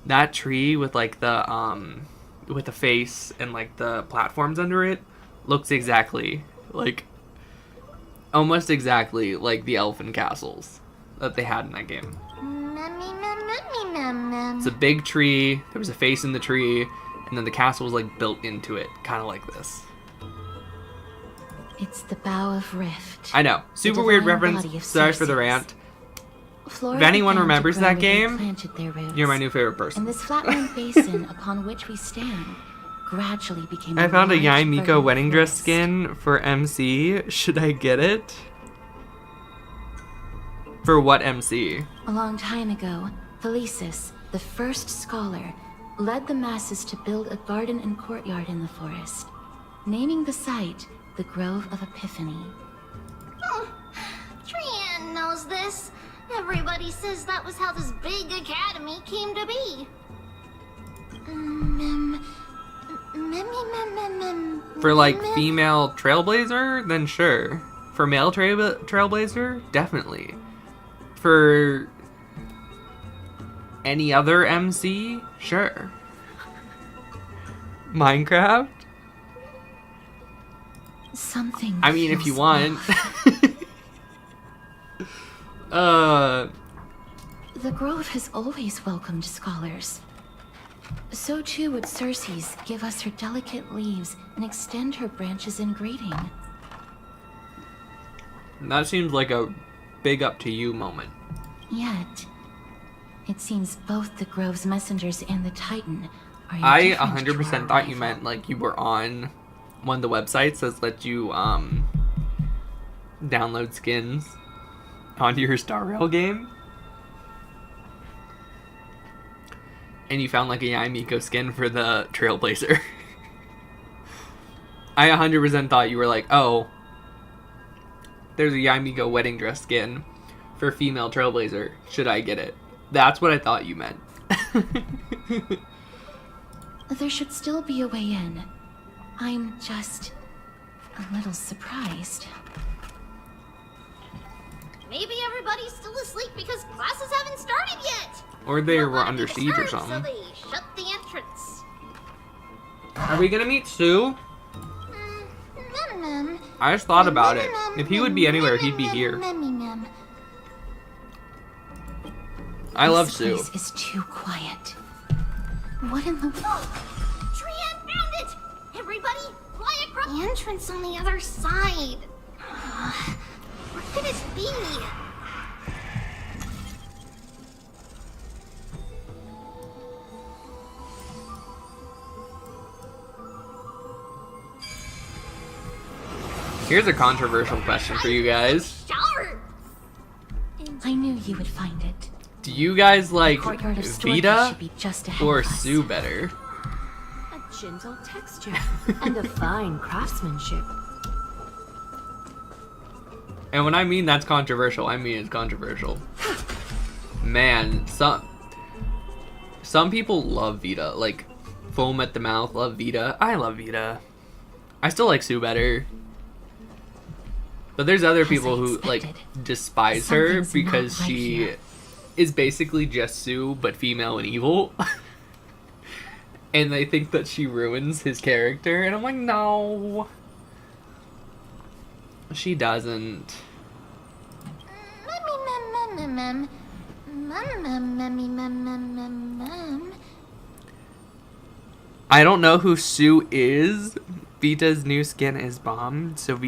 That tree with like the face and like the platforms under it looks exactly like, almost exactly like the elfin castles that they had in that game. It's a big tree, there was a face in the tree, and then the castle was like built into it, kind of like this.
It's the Bow of Rift.
I know, super weird reference. Sorry for the rant. If anyone remembers that game, you're my new favorite person.
And this flatland basin upon which we stand gradually became.
I found a Yai
large
Miko
verdant
wedding dress
forest.
skin for MC. Should I get it? For what MC?
A long time ago, Felicis, the first scholar, led the masses to build a garden and courtyard in the forest, naming the site the Grove of Epiphany.
Trian knows this. Everybody says that was how this big academy came to be.
For like female Trailblazer, then sure. For male Trailblazer, definitely. For any other MC, sure. Minecraft?
Something.
I mean, if you
feels
want.
off. The Grove has always welcomed scholars. So too would Circe's give us her delicate leaves and extend her branches in greeting.
That seems like a big up to you moment.
Yet, it seems both the Grove's messengers and the Titan are
I
indifferent to
100%
our
thought you
arrival.
meant like you were on one of the websites that let you download skins onto your Star Rail game. And you found like a Yaimiko skin for the Trailblazer. I 100% thought you were like, oh, there's a Yaimiko wedding dress skin for female Trailblazer. Should I get it? That's what I thought you meant.
There should still be a way in. I'm just a little surprised.
Maybe everybody's still asleep because classes haven't started yet.
Or they
Don't
were
wanna
under
be
siege or
disturbed,
something.
So they shut the entrance.
Are we gonna meet Sue?
Mem.
I just thought about it. If he would be anywhere, he'd be here.
Mem.
I love
This
Sue.
place is too quiet. What in the...
Trian found it! Everybody, fly across the entrance on the other side. Where could it be?
Here's a controversial question for you guys.
Shower!
I knew you would find it.
Do you guys like
Courtyard of Storky
Vita
should be just ahead
or
of us.
Sue better?
A gentle texture and a fine craftsmanship.
And when I mean that's controversial, I mean it's controversial. Man, some people love Vita, like foam at the mouth, love Vita. I love Vita. I still like Sue better. But there's other people who like despise her
Something's
because
not right
she
here.
is basically just Sue but female and evil. And they think that she ruins his character, and I'm like, no. She doesn't. I don't know who Sue is. Vita's new skin is bomb. So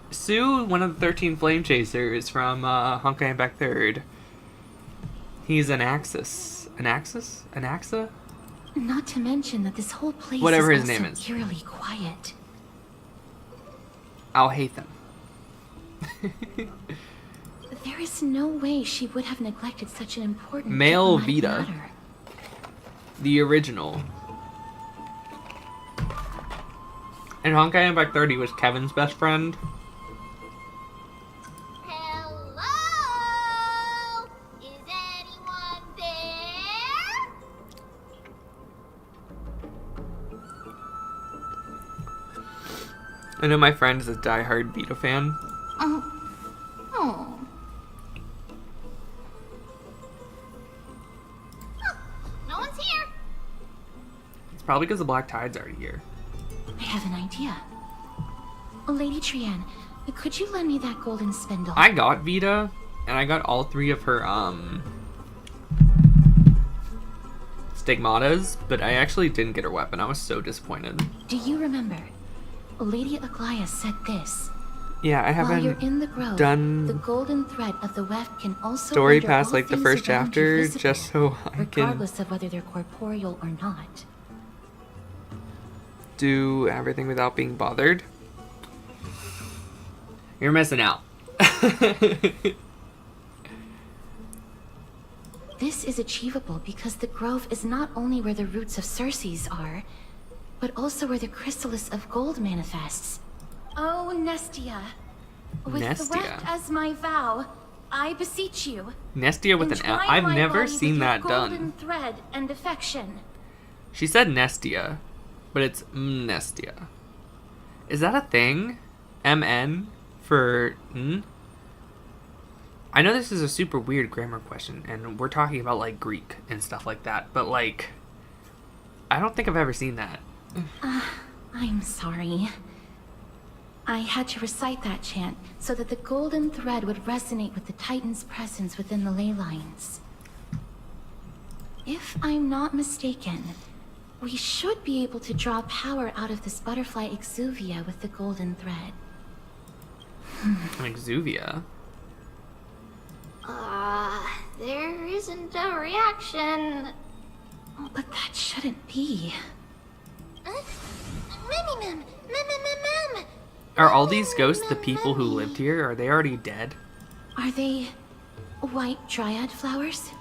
Sue, one of the 13 Flame Chasers from Honkai Impact 3rd. He's an Axis. An Axa?
Not to mention that this whole place
Whatever
is
his
also
name is.
eerily quiet.
I'll hate them.
There is no way she would have neglected such an important
Male
diplomatic
Vita.
matter.
The original. In Honkai Impact 30 was Kevin's best friend.
Hello? Is anyone there?
I know my friend is a diehard Vita fan.
Oh. No one's here.
It's probably because the Black Tide's already here.
I have an idea. Lady Trian, could you lend me that golden spindle?
I got Vita, and I got all 3 of her stigmatas, but I actually didn't get her weapon. I was so disappointed.
Do you remember? Lady Aglaia said this.
Yeah, I
While you're
haven't
in the grove,
done
the golden thread of the weft can also
story
render
past
all
like the
things
first
around you
chapter
visible,
just so I can
regardless of whether they're corporeal or not.
do everything without being bothered. You're missing out.
This is achievable because the grove is not only where the roots of Circe's are, but also where the chrysalis of gold manifests. Oh, Nestia. With the
Nestia.
weft as my vow, I beseech you.
Nestia with an L.
entwine
I've
my
never
body
seen
with your
that
golden
done.
thread and affection.
She said Nestia, but it's Nestia. Is that a thing? MN for N? I know this is a super weird grammar question, and we're talking about like Greek and stuff like that, but like, I don't think I've ever seen that.
I'm sorry. I had to recite that chant so that the golden thread would resonate with the Titan's presence within the ley lines. If I'm not mistaken, we should be able to draw power out of this butterfly exuvia with the golden thread.
Exuvia?
There isn't a reaction.
But that shouldn't be.
Mem.
Are all these ghosts the people who lived here? Are they already dead?
Are they white dryad flowers?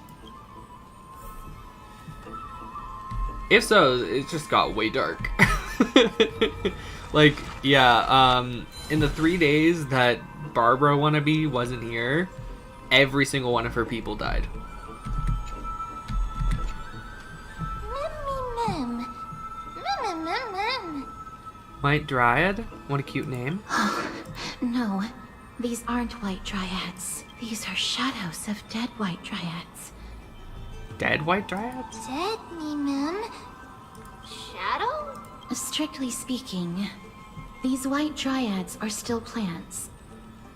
If so, it just got way dark. Like, yeah, in the 3 days that Barbara wannabe wasn't here, every single one of her people died.
Mem.
White Dryad? What a cute name.
No, these aren't white dryads. These are shadows of dead white dryads.
Dead White Dryads?
Dead me, Mem. Shadow?
Strictly speaking, these white dryads are still plants.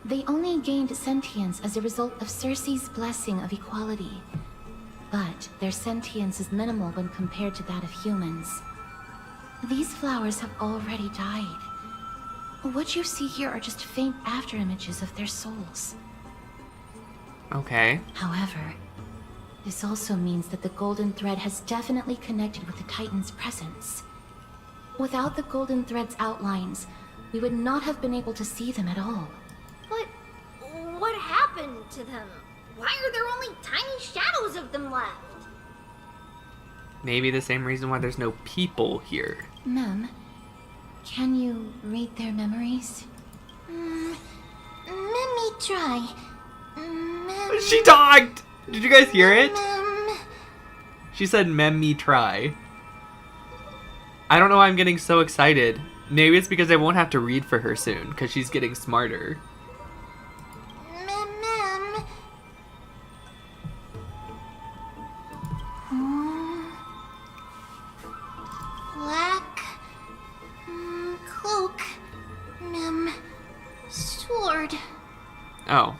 They only gained sentience as a result of Circe's blessing of equality. But their sentience is minimal when compared to that of humans. These flowers have already died. What you see here are just faint afterimages of their souls.
Okay.
However, this also means that the golden thread has definitely connected with the Titan's presence. Without the golden thread's outlines, we would not have been able to see them at all.
But what happened to them? Why are there only tiny shadows of them left?
Maybe the same reason why there's no people here.
Mem, can you read their memories?
Let me try.
She talked! Did you guys hear it? She said, "Mem me try." I don't know why I'm getting so excited. Maybe it's because I won't have to read for her soon, because she's getting smarter.
Mem. Black cloak. Mem. Sword.
Oh.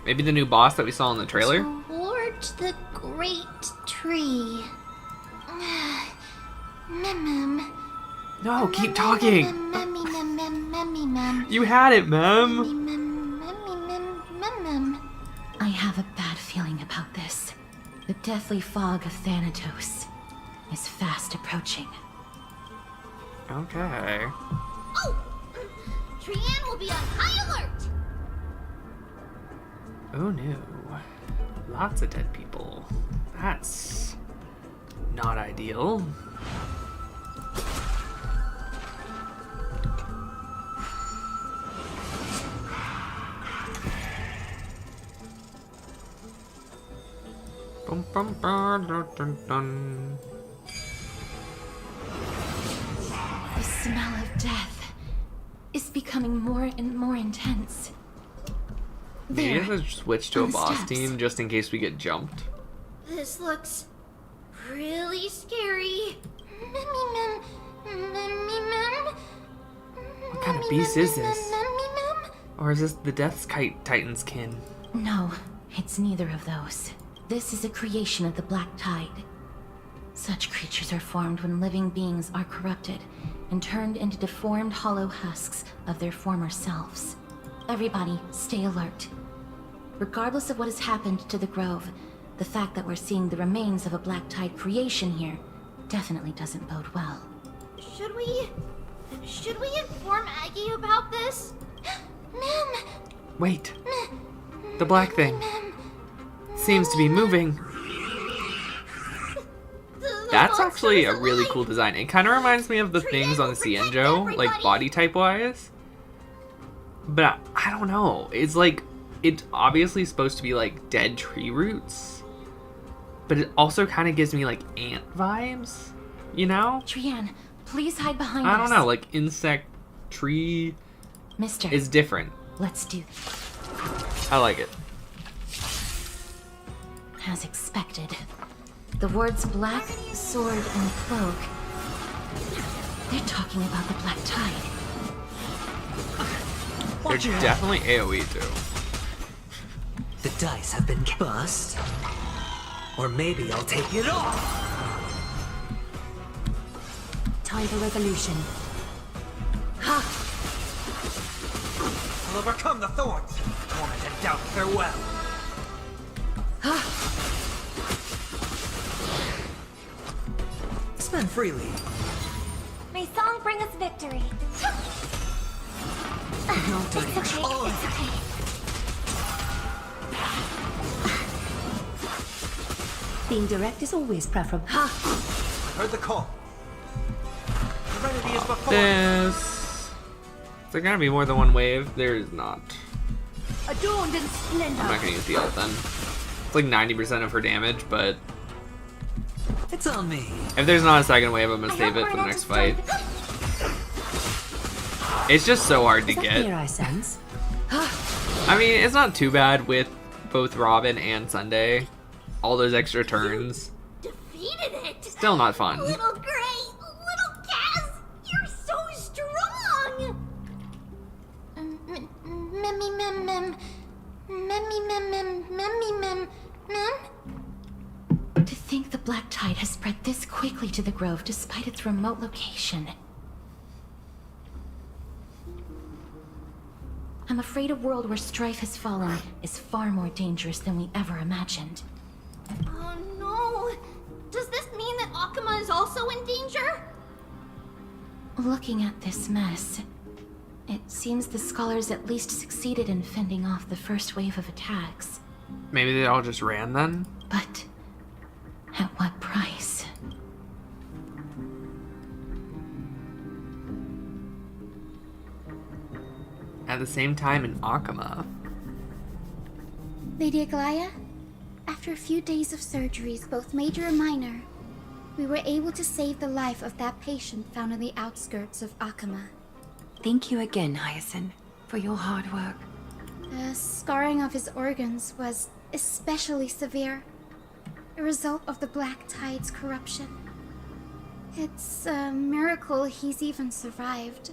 Maybe the new boss that we saw in the trailer?
Toward the great tree. Mem.
No, keep talking.
Mem.
You had it, Mem.
I have a bad feeling about this. The deathly fog of Thanatos is fast approaching.
Okay.
Oh! Trianne will be on high alert!
Oh no. Lots of dead people. That's not ideal. Bum, bum, bum, dun, dun, dun.
The smell of death is becoming more and more intense.
Maybe I
There,
should switch to a
on the
boss
steps.
team just in case we get jumped.
This looks really scary. Mem.
What kind of beast is this? Or is this the Death's Kite Titan's kin?
No, it's neither of those. This is a creation of the Black Tide. Such creatures are formed when living beings are corrupted and turned into deformed hollow husks of their former selves. Everybody, stay alert. Regardless of what has happened to the Grove, the fact that we're seeing the remains of a Black Tide creation here definitely doesn't bode well.
Should we inform Aggie about this? Mem.
Wait. The black thing seems to be moving. That's actually a really cool design. It kind of reminds me of the things on the Cienjo, like body type wise. But I don't know. It's like, it's obviously supposed to be like dead tree roots. But it also kind of gives me like ant vibes, you know?
Trianne, please hide behind us.
I don't know, like insect tree
Mister,
is different.
let's do this.
I like it.
As expected. The words black, sword, and cloak They're talking about the Black Tide.
They're definitely AoE too.
The dice have been bust. Or maybe I'll take it off.
Time for resolution.
Ha! I'll overcome the thorns. Torment and doubt farewell. Spend freely.
May song bring us victory.
No dirty
It's okay,
troll.
it's okay.
Being direct is always preferable.
I heard the call. Serenity is before.
This. Is there gonna be more than one wave? There is not.
Adorned in splendor.
I'm not gonna use the ult then. It's like 90% of her damage, but
It's on me.
if there's not a second wave, I'm gonna save it for the next fight. It's just so hard to get.
Here I sense.
I mean, it's not too bad with both Robin and Sunday. All those extra turns.
Defeated it!
Still not fun.
Little Gray! Little Cass! You're so strong!
To think the Black Tide has spread this quickly to the Grove despite its remote location. I'm afraid a world where strife has fallen is far more dangerous than we ever imagined.
Oh no! Does this mean that Akuma is also in danger?
Looking at this mess, it seems the scholars at least succeeded in fending off the first wave of attacks.
Maybe they all just ran then?
But at what price?
At the same time in Akuma.
Lady Aglaya, after a few days of surgeries, both major and minor, we were able to save the life of that patient found on the outskirts of Akuma.
Thank you again, Hyacinth, for your hard work.
The scarring of his organs was especially severe, a result of the Black Tide's corruption. It's a miracle he's even survived.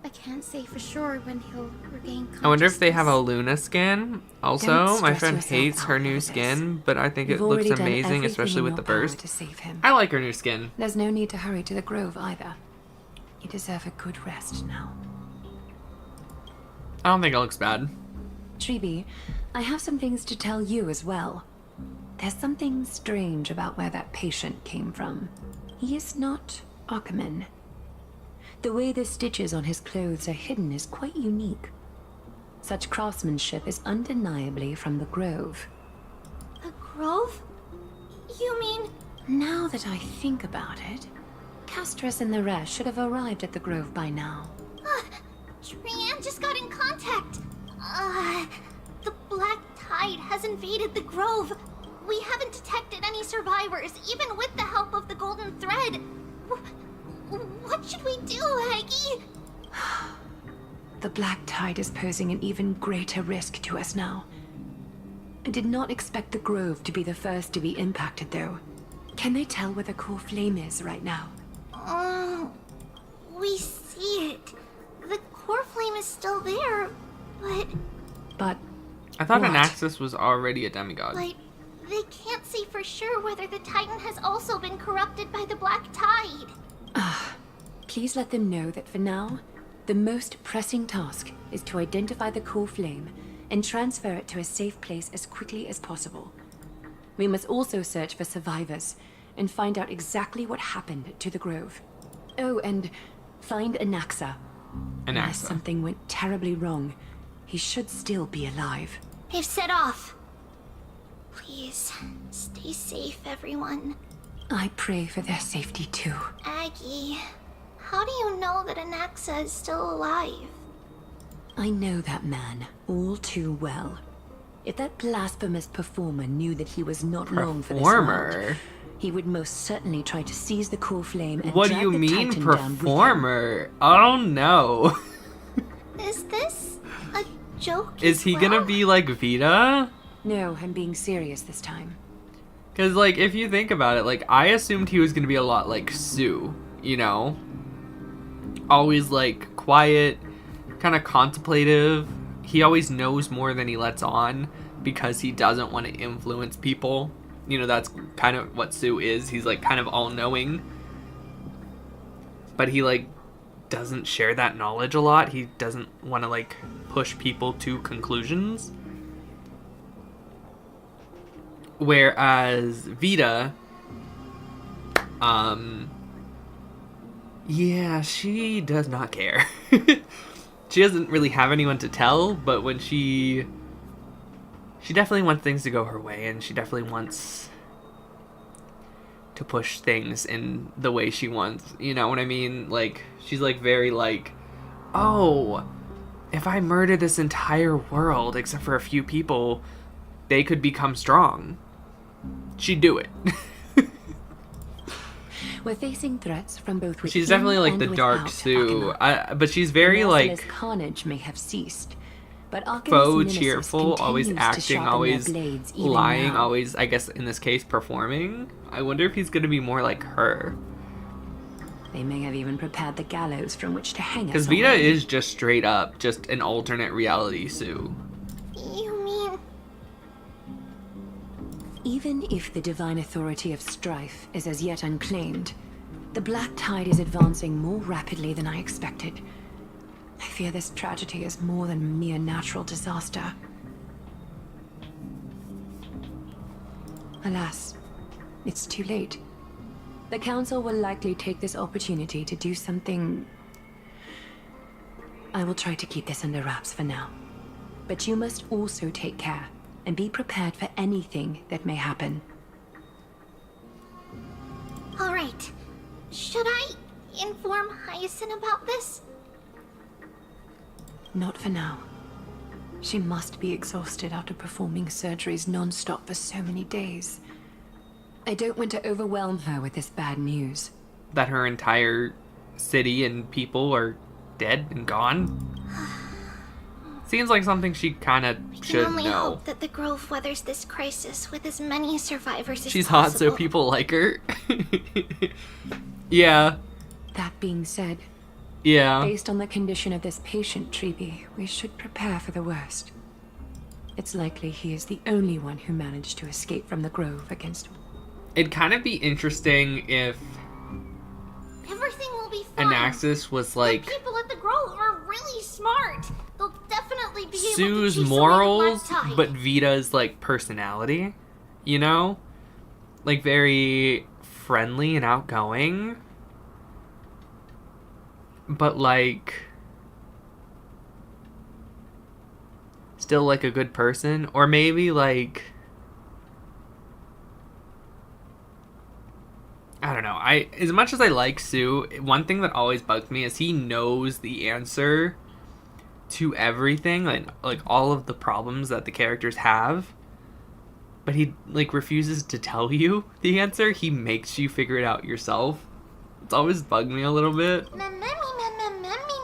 I can't say for sure when he'll regain consciousness.
I wonder if they have a Luna skin. Also,
Don't
my
stress
friend
yourself
hates her
out
new
over
skin, but I think it
You've
looks
already done
amazing,
everything
especially
in
with
your
the
power
burst.
to save him.
I like her new skin.
There's no need to hurry to the Grove either. You deserve a good rest now.
I don't think it looks bad.
Treeby, I have some things to tell you as well. There's something strange about where that patient came from. He is not Akuman. The way the stitches on his clothes are hidden is quite unique. Such craftsmanship is undeniably from the Grove.
The Grove? You mean...
Now that I think about it, Castris and the rest should have arrived at the Grove by now.
Trianne just got in contact. The Black Tide has invaded the Grove. We haven't detected any survivors, even with the help of the Golden Thread. What should we do, Aggie?
The Black Tide is posing an even greater risk to us now. I did not expect the Grove to be the first to be impacted, though. Can they tell where the core flame is right now?
We see it. The core flame is still there, but
I thought
What?
Anaxis was already a demigod.
they can't say for sure whether the Titan has also been corrupted by the Black Tide.
Please let them know that for now, the most pressing task is to identify the core flame and transfer it to a safe place as quickly as possible. We must also search for survivors and find out exactly what happened to the Grove. Oh, and find Anaxa. Unless
Anaxa.
something went terribly wrong, he should still be alive.
They've set off. Please, stay safe, everyone.
I pray for their safety too.
Aggie, how do you know that Anaxa is still alive?
I know that man all too well. If that blasphemous performer knew that he was not long for this
Performer?
world, he would most certainly try to seize the core flame and
What do
drag
you
the
mean,
Titan down with him.
performer? Oh no.
Is this a joke?
Is
as
he
well?
gonna be like Vita?
No, I'm being serious this time.
Because, like, if you think about it, like, I assumed he was gonna be a lot like Sue. you know? Always, like, quiet, kind of contemplative. He always knows more than he lets on because he doesn't want to influence people. You know, that's kind of what Sue is. He's, like, kind of all-knowing. But he, like, doesn't share that knowledge a lot. He doesn't want to, like, push people to conclusions. Whereas Vita, yeah, she does not care. She doesn't really have anyone to tell, but when she definitely wants things to go her way, and she definitely wants to push things in the way she wants. You know what I mean? Like, she's, like, very, like, oh, if I murder this entire world except for a few people, they could become strong. She'd do it.
We're facing threats from both within
She's definitely, like,
and
the dark
without
Sue.
Arkema.
But she's very,
Merciless
like,
carnage may have ceased, but Archimedes'
faux
nemesis
cheerful, always
continues to
acting,
sharpen
always
their blades even
lying,
now.
always, I guess in this case, performing. I wonder if he's gonna be more like her.
They may have even prepared the gallows from which to hang us.
Because Vita
already.
is just straight up, just an alternate reality Sue.
You mean...
Even if the divine authority of strife is as yet unclaimed, the Black Tide is advancing more rapidly than I expected. I fear this tragedy is more than mere natural disaster. Alas, it's too late. The Council will likely take this opportunity to do something... I will try to keep this under wraps for now. But you must also take care and be prepared for anything that may happen.
All right. Should I inform Hyacinth about this?
Not for now. She must be exhausted after performing surgeries non-stop for so many days. I don't want to overwhelm her with this bad news.
That her entire city and people are dead and gone. Seems like something she kind of
We
should
can only
know.
hope that the Grove weathers this crisis with as many survivors as
She's hot,
possible.
so people like her. Yeah.
That being said,
Yeah.
based on the condition of this patient, Treeby, we should prepare for the worst. It's likely he is the only one who managed to escape from the Grove against...
It'd kind of be interesting if
Everything will be fine.
Anaxis was like
The people at the Grove are really smart. They'll definitely be able
Sue's
to chase
morals,
away the Black Tide.
but Vita's like personality, you know? Like very friendly and outgoing. But like still like a good person, or maybe like I don't know. As much as I like Sue, one thing that always bugs me is he knows the answer to everything, like all of the problems that the characters have, but he like refuses to tell you the answer. He makes you figure it out yourself. It's always bugged me a little bit.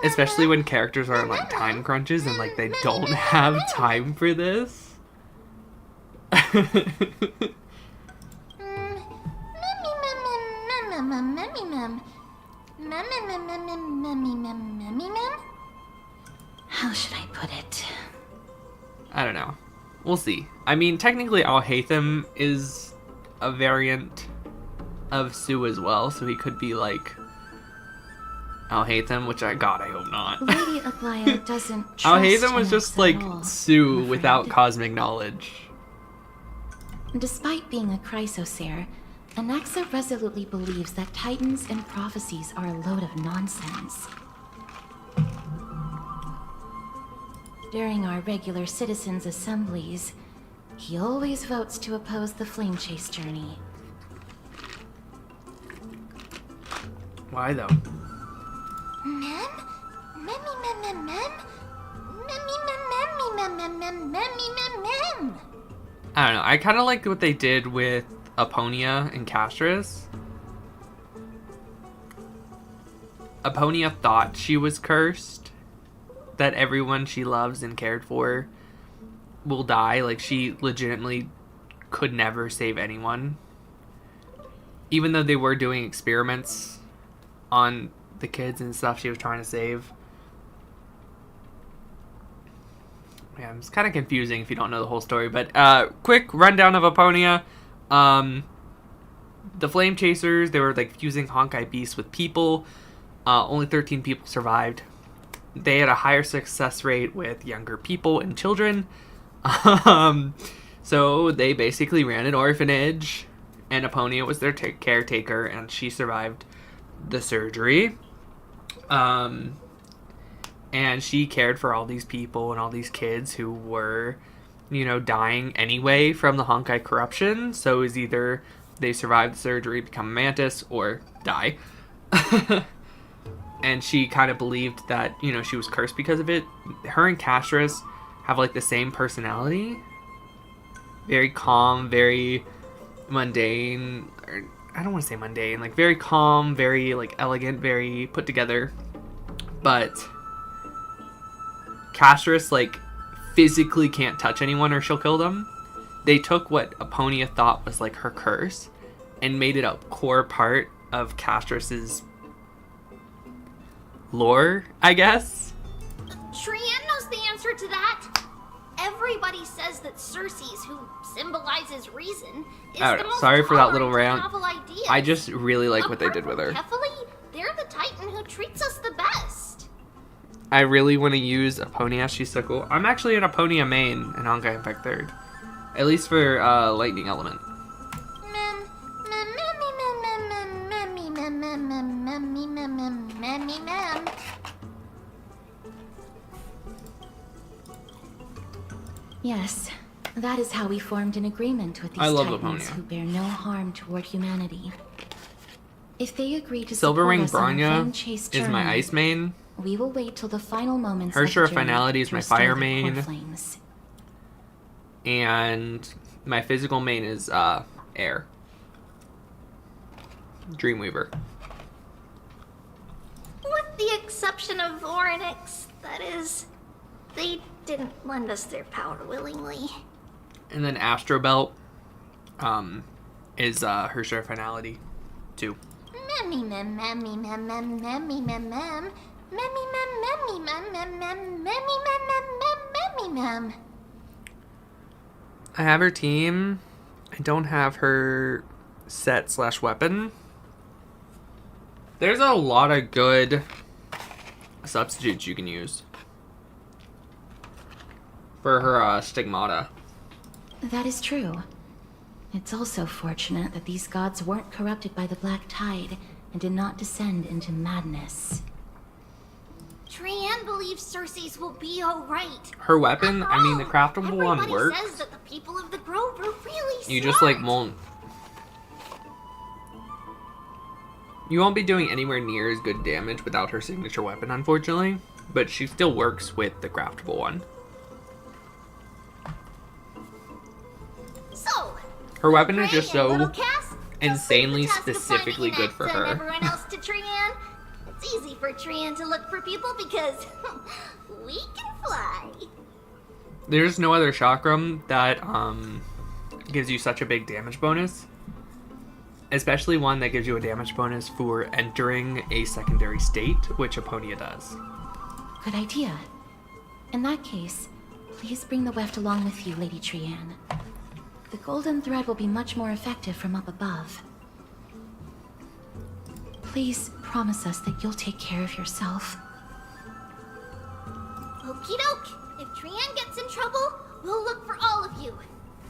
Especially when characters are on like time crunches and like they don't have time for this.
How should I put it?
I don't know. We'll see. I mean, technically Al-Haytham is a variant of Sue as well, so he could be like Al-Haytham, which God, I hope not.
Lady Aglaya doesn't trust
Al-Haytham was
Anax
just
at
like
all,
Sue
I'm
without
afraid.
cosmic knowledge.
Despite being a chrysosaur, Anaxa resolutely believes that titans and prophecies are a load of nonsense. During our regular citizens' assemblies, he always votes to oppose the Flame Chase journey.
Why though?
Mem? Memmy mem mem mem? Memmy mem memmy mem mem mem memmy mem mem.
I don't know. I kind of liked what they did with Aponia and Castris. Aponia thought she was cursed, that everyone she loves and cared for will die. Like, she legitimately could never save anyone. Even though they were doing experiments on the kids and stuff she was trying to save. Yeah, it's kind of confusing if you don't know the whole story, but quick rundown of Aponia. The Flame Chasers, they were like fusing Honkai beasts with people. Only 13 people survived. They had a higher success rate with younger people and children. So they basically ran an orphanage, and Aponia was their caretaker, and she survived the surgery. And she cared for all these people and all these kids who were, you know, dying anyway from the Honkai corruption. So it was either they survive the surgery, become a mantis, or die. And she kind of believed that, you know, she was cursed because of it. Her and Castris have, like, the same personality. Very calm, very mundane. Or, I don't want to say mundane. Like, very calm, very, like, elegant, very put together. But Castris, like, physically can't touch anyone or she'll kill them. They took what Aponia thought was, like, her curse and made it a core part of Castris's lore, I guess.
Trian knows the answer to that. Everybody says that Circes, who symbolizes reason, is the most
Sorry for that little
tolerant
rant.
of novel ideas.
I just really like what they did with her.
Kefali, they're the Titan who treats us the best.
I really want to use Aponia. She's so cool. I'm actually an Aponia main in Honkai Impact 3rd. At least for Lightning Element.
Yes, that is how we formed an agreement with these
I love
Titans
Laponia.
who bear no harm toward humanity. If they agree to
SoulRayne
support us on a
Bronya
flame-chased
is my
journey,
ice main.
we will wait till the final moments
Her
of the
Sure
journey
Finality is
to
my
restore
fire
the
main.
core flames.
And my physical main is air. Dreamweaver.
With the exception of Oryx, that is, they didn't lend us their power willingly.
And then Astro Belt is her Sure Finality too.
Memmy mem memmy mem mem memmy mem mem memmy mem memmy mem mem mem memmy mem mem mem memmy mem.
I have her team. I don't have her set / weapon. There's a lot of good substitutes you can use for her stigmata.
That is true. It's also fortunate that these gods weren't corrupted by the Black Tide and did not descend into madness.
Trian believes Circes will be alright.
Her weapon, I mean, the craftable one
Everybody
works.
says that the people of the Grove are really
You
smart.
just like won't. You won't be doing anywhere near as good damage without her signature weapon, unfortunately. But she still works with the craftable one.
So,
Her weapon is just
Gray and
so
Little Cass,
insanely
just leave the task of
specifically
finding
good
an
for
axe and
her.
everyone else to Trian. It's easy for Trian to look for people because we can fly.
There's no other chakram that gives you such a big damage bonus. Especially one that gives you a damage bonus for entering a secondary state, which Aponia does.
Good idea. In that case, please bring the weft along with you, Lady Trian. The golden thread will be much more effective from up above. Please promise us that you'll take care of yourself.
Okie doke. If Trian gets in trouble, we'll look for all of you.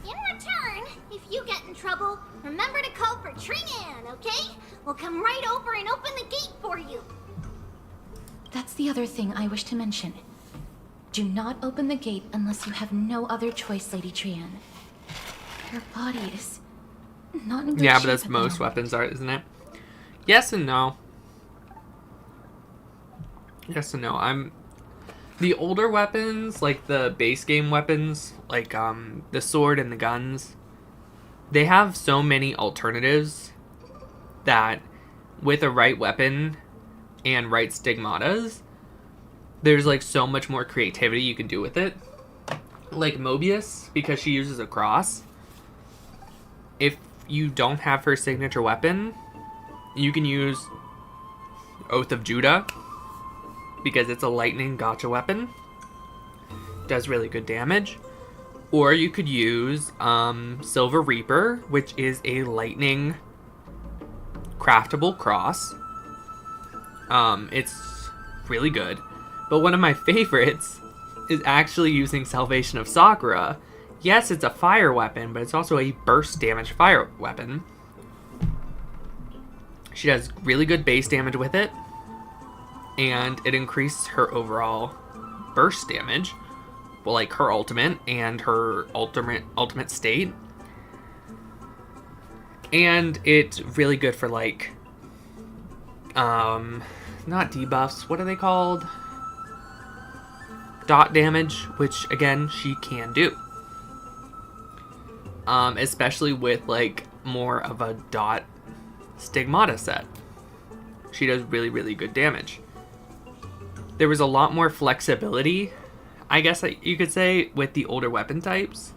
In return, if you get in trouble, remember to call for Trian, okay? We'll come right over and open the gate for you.
That's the other thing I wish to mention. Do not open the gate unless you have no other choice, Lady Trian. Your body is not in good
Yeah, but
shape
that's
at the
most
moment.
weapons are, isn't it? Yes and no. Yes and no. The older weapons, like the base game weapons, like the sword and the guns, they have so many alternatives that with a right weapon and right stigmatas, there's like so much more creativity you can do with it. Like Mobius, because she uses a cross, if you don't have her signature weapon, you can use Oath of Judah, because it's a lightning gotcha weapon. Does really good damage. Or you could use Silver Reaper, which is a lightning craftable cross. It's really good. But one of my favorites is actually using Salvation of Sakura. Yes, it's a fire weapon, but it's also a burst damage fire weapon. She does really good base damage with it, and it increases her overall burst damage. Well, like her ultimate and her ultimate state. And it's really good for like not debuffs, what are they called? Dot damage, which again she can do. Especially with like more of a dot stigmata set. She does really, really good damage. There was a lot more flexibility, I guess you could say, with the older weapon types.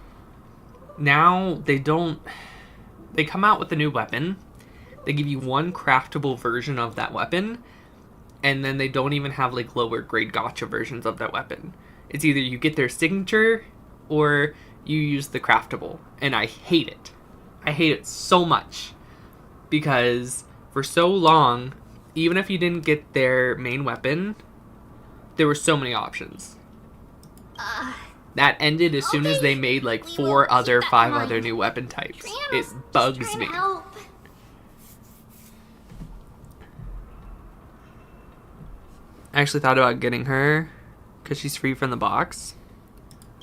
Now they come out with a new weapon. They give you one craftable version of that weapon, and then they don't even have like lower grade gotcha versions of that weapon. It's either you get their signature or you use the craftable, and I hate it. I hate it so much, because for so long, even if you didn't get their main weapon, there were so many options. That ended as soon as they made like 5 other new weapon types. It bugs me. I actually thought about getting her because she's free from the box.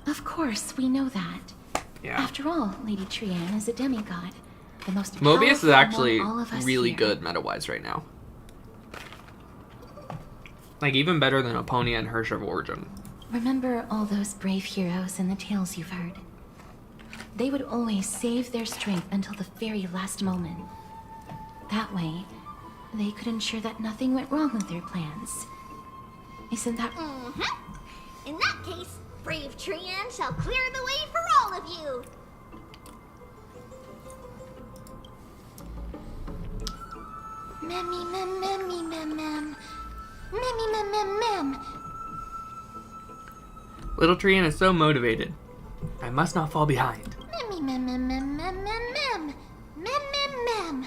Of course, we know that.
Yeah.
After all, Lady Trian is a demigod. The most
Mobius is actually
all of us
really
here.
good meta-wise right now. Like, even better than Oponia and Hirsch of Origin.
Remember all those brave heroes and the tales you've heard? They would always save their strength until the very last moment. That way, they could ensure that nothing went wrong with their plans. Isn't that...
Mm-hmm. In that case, brave Trian shall clear the way for all of you.
Memmy mem memmy mem mem. Memmy mem mem mem.
Little Trian is so motivated. I must not fall behind.
Memmy mem mem mem mem mem mem. Mem mem mem.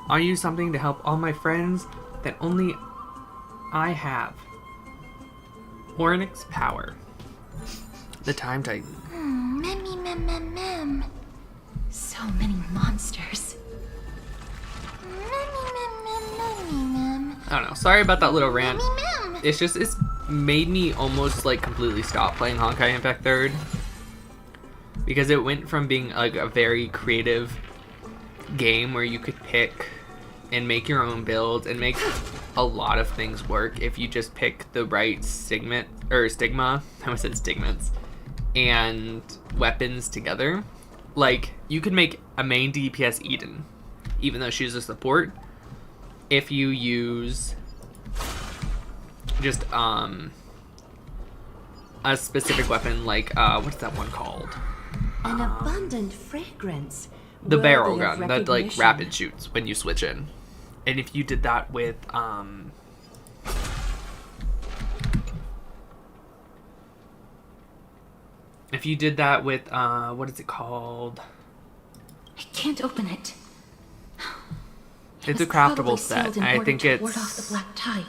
I'll use something to help all my friends that only I have. Ornyx Power. The Time Titan.
Memmy mem mem mem.
So many monsters.
Memmy mem mem memmy mem.
I don't know. Sorry about that little rant.
Memmy mem.
It's made me almost like completely stop playing Honkai Impact 3rd. Because it went from being like a very creative game where you could pick and make your own builds and make a lot of things work if you just pick the right stigma. I almost said stigmats. And weapons together. Like, you could make a main DPS Eden, even though she's a support, if you use just a specific weapon, like what's that one called?
An abundant fragrance.
The barrel
worthy of
gun that like
recognition.
rapid shoots when you switch in. And if you did that with what is it called?
I can't open it.
It's a
was probably
craftable set.
sealed in
I
order
think
to
it's
ward off the Black Tide.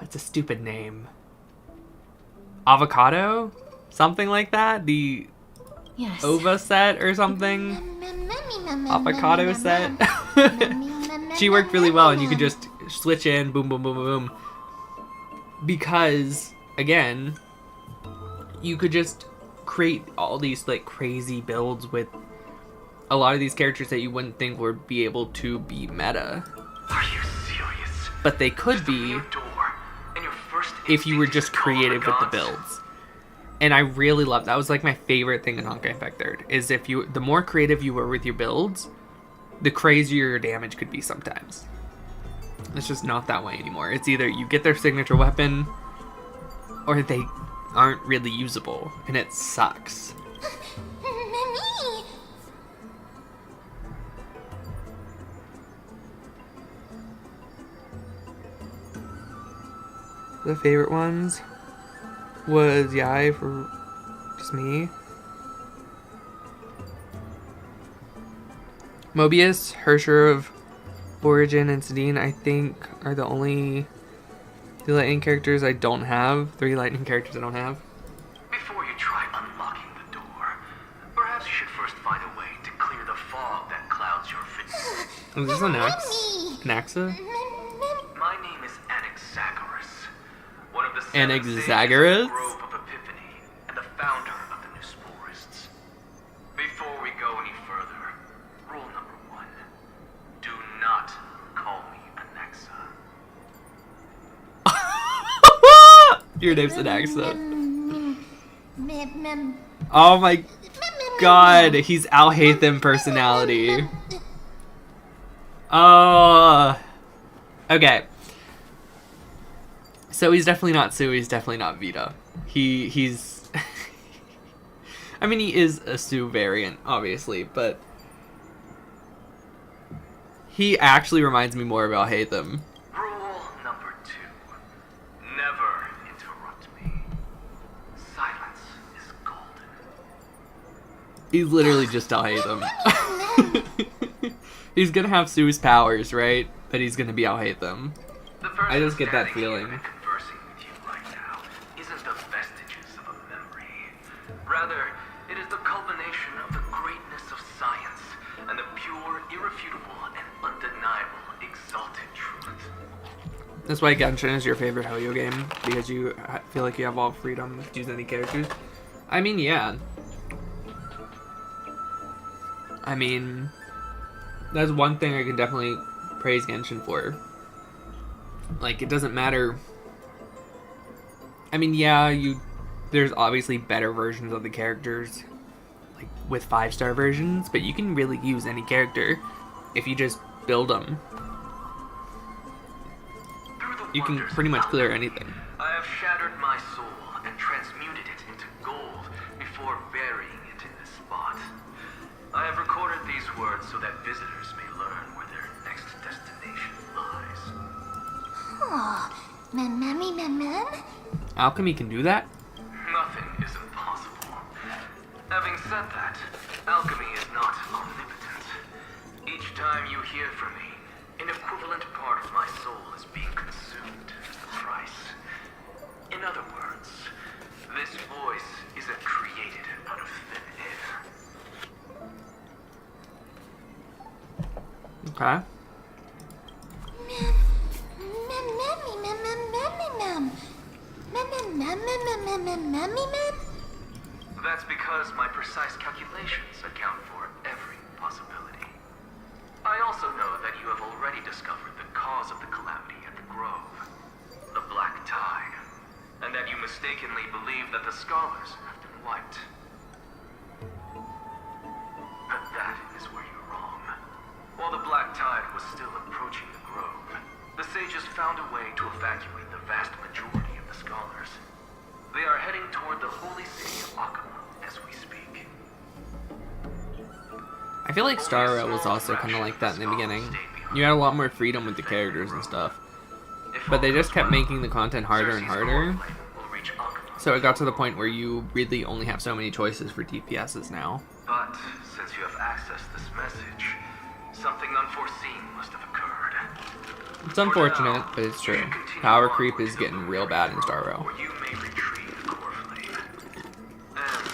it's a stupid name. Avocado? Something like that? The
Yes.
Ova set or something? Avocado set? She worked really well, and you could just switch in, boom, boom, boom, boom, boom. Because, again, you could just create all these like crazy builds with a lot of these characters that you wouldn't think would be able to be meta.
Are you serious?
But they could be if you were just creative with the builds. And I really love that. Was like my favorite thing in Honkai Impact 3rd is the more creative you were with your builds, the crazier your damage could be sometimes. It's just not that way anymore. It's either you get their signature weapon or they aren't really usable, and it sucks. the favorite ones was Yai for just me. Mobius, Hersher of Origin, and Sedine, I think, are the only 3 lightning characters I don't have. 3 lightning characters I don't have.
Before you try unlocking the door, perhaps you should first find a way to clear the fog that clouds your vision.
Is this an Anaxa?
My name is Anaxagoras, one of the 7 sages of the
Anaxagoras?
Grove of Epiphany, and the founder of the New Sporists. Before we go any further, rule number 1: do not call me Anaxa.
Your name's Anaxa. Oh my god, he's Al-Hatham personality. Oh. Okay. So he's definitely not Sue, he's definitely not Vita. He's... I mean, he is a Sue variant, obviously, but... he actually reminds me more of Al-Hatham.
Rule number 2: never interrupt me. Silence is golden.
He's literally just Al-Hatham. He's gonna have Sue's powers, right? But he's gonna be Al-Hatham. I just get that feeling.
Conversing with you right now isn't the vestiges of a memory. Rather, it is the culmination of the greatness of science and the pure, irrefutable, and undeniable exalted truth.
That's why Genshin is your favorite Helio game, because you feel like you have all freedom to use any characters. I mean, yeah. I mean, that's one thing I can definitely praise Genshin for. Like, it doesn't matter. I mean, yeah, there's obviously better versions of the characters, like with 5-star versions, but you can really use any character if you just build them. You can pretty much clear anything.
I have shattered my soul and transmuted it into gold before burying it in this spot. I have recorded these words so that visitors may learn where their next destination lies.
Alchemy can do that?
Nothing is impossible. Having said that, alchemy is not omnipotent. Each time you hear from me, an equivalent part of my soul is being consumed as the price. In other words, this voice isn't created out of thin air.
Okay.
That's because my precise calculations account for every possibility. I also know that you have already discovered the cause of the calamity at the Grove, the Black Tide, and that you mistakenly believe that the scholars have been wiped. But that is where you're wrong. While the Black Tide was still approaching the Grove, the sages found a way to evacuate the vast majority of the scholars. They are heading toward the holy city of Akama as we speak.
I feel like Star Rail was also kind of like that in the beginning. You had a lot more freedom with the characters and stuff. But they just kept making the content harder and harder. So it got to the point where you really only have so many choices for DPSs now.
But since you have accessed this message, something unforeseen must have occurred.
It's unfortunate, but it's true. Power creep is getting real bad in Star Rail.
You may retrieve core flame and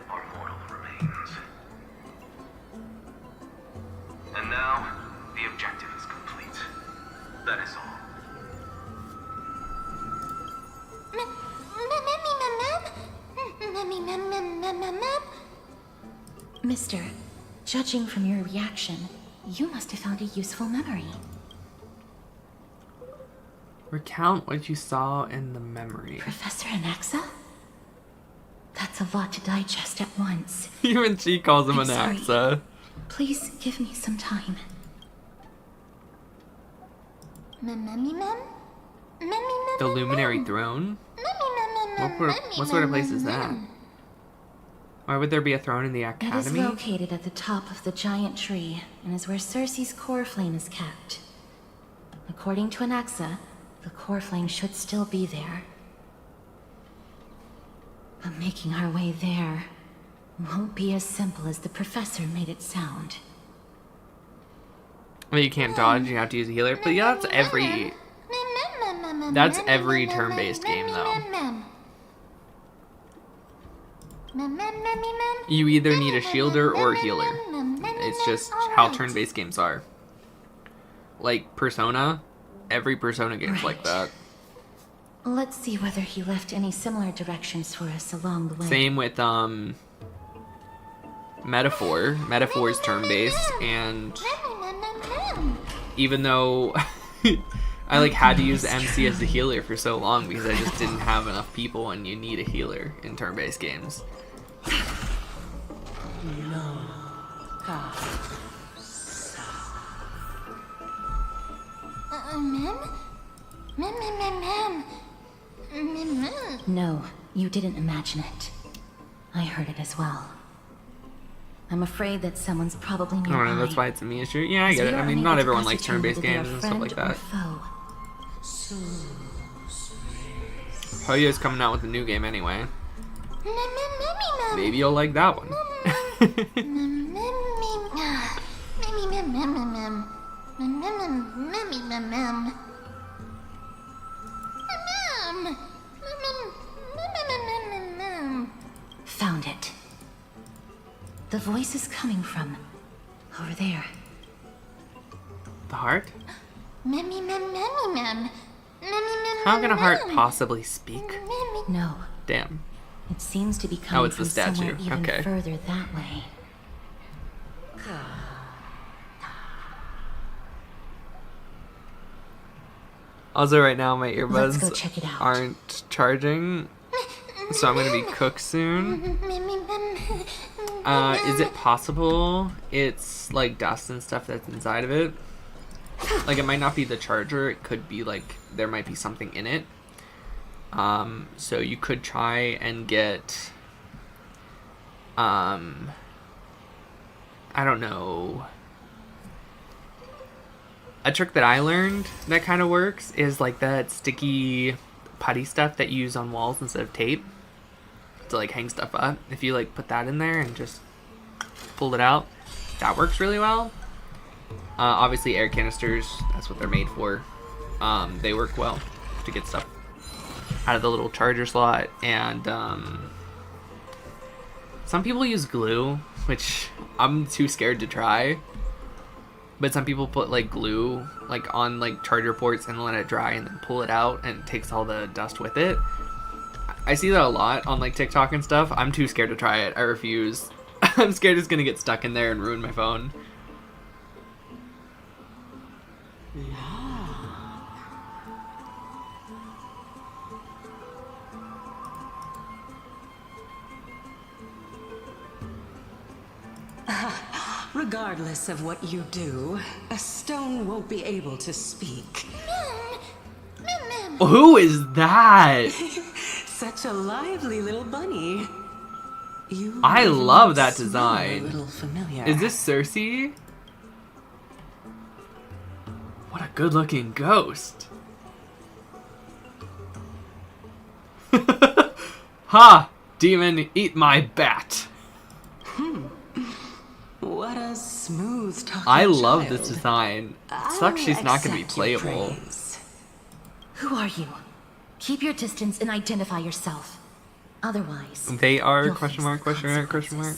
our mortal remains. And now, the objective is complete. That is all.
Mister, judging from your reaction, you must have found a useful memory.
Recount what you saw in the memory.
Professor Anaxa? That's a lot to digest at once.
Even she calls him
I'm sorry.
Anaxa.
Please give me some time.
The Luminary Throne? What sort of place is that? Why would there be a throne in the
It is
academy?
located at the top of the giant tree and is where Cersei's core flame is kept. According to Anaxa, The core flame should still be there. But making our way there won't be as simple as the professor made it sound.
Well, you can't dodge, you have to use a healer. But yeah, that's every turn-based game, though. You either need a shielder or a healer. It's just how turn-based games are. Like Persona, every Persona game's like that.
Let's see whether he left any similar directions for us along the way.
Same with Metaphor. Metaphor's turn-based, and even though I like had to use MC as the healer for so long because I just didn't have enough people, and you need a healer in turn-based games.
No, you didn't imagine it. I heard it as well. I'm afraid that someone's probably nearby.
I don't know, that's why it's a me issue. Yeah, I get it. I mean, not everyone likes turn-based games and stuff like that. Hoyo's coming out with a new game anyway. Maybe you'll like that one.
Found it. The voice is coming from over there.
The heart? How can a heart possibly speak?
No.
Damn.
It seems to be coming
it's the
from
statue.
somewhere even
Okay.
further that way.
Also, right now my
Let's go
earbuds
check it out.
aren't charging, so I'm gonna be cooked soon. Is it possible it's like dust and stuff that's inside of it? Like, it might not be the charger, it could be like there might be something in it. So you could try and get I don't know. A trick that I learned that kind of works is like that sticky putty stuff that you use on walls instead of tape to like hang stuff up. If you like put that in there and just pull it out, that works really well. Obviously air canisters, that's what they're made for. They work well to get stuff out of the little charger slot. And some people use glue, which I'm too scared to try. But some people put like glue like on like charger ports and let it dry and then pull it out, and it takes all the dust with it. I see that a lot on like TikTok and stuff. I'm too scared to try it. I refuse. I'm scared it's gonna get stuck in there and ruin my phone.
Regardless of what you do, a stone won't be able to speak.
Who is that?
Such a lively little bunny. You
I
even
love that
smell
design.
A little familiar.
Is this Cersei? What a good looking ghost. Ha! Demon, eat my bat.
What a smooth talking
I love
child.
this design. Sucks she's not going to be
accept your
playable.
praise.
Who are you? Keep your distance and identify yourself. Otherwise,
They are
you'll
question
face
mark,
the
question mark, question mark.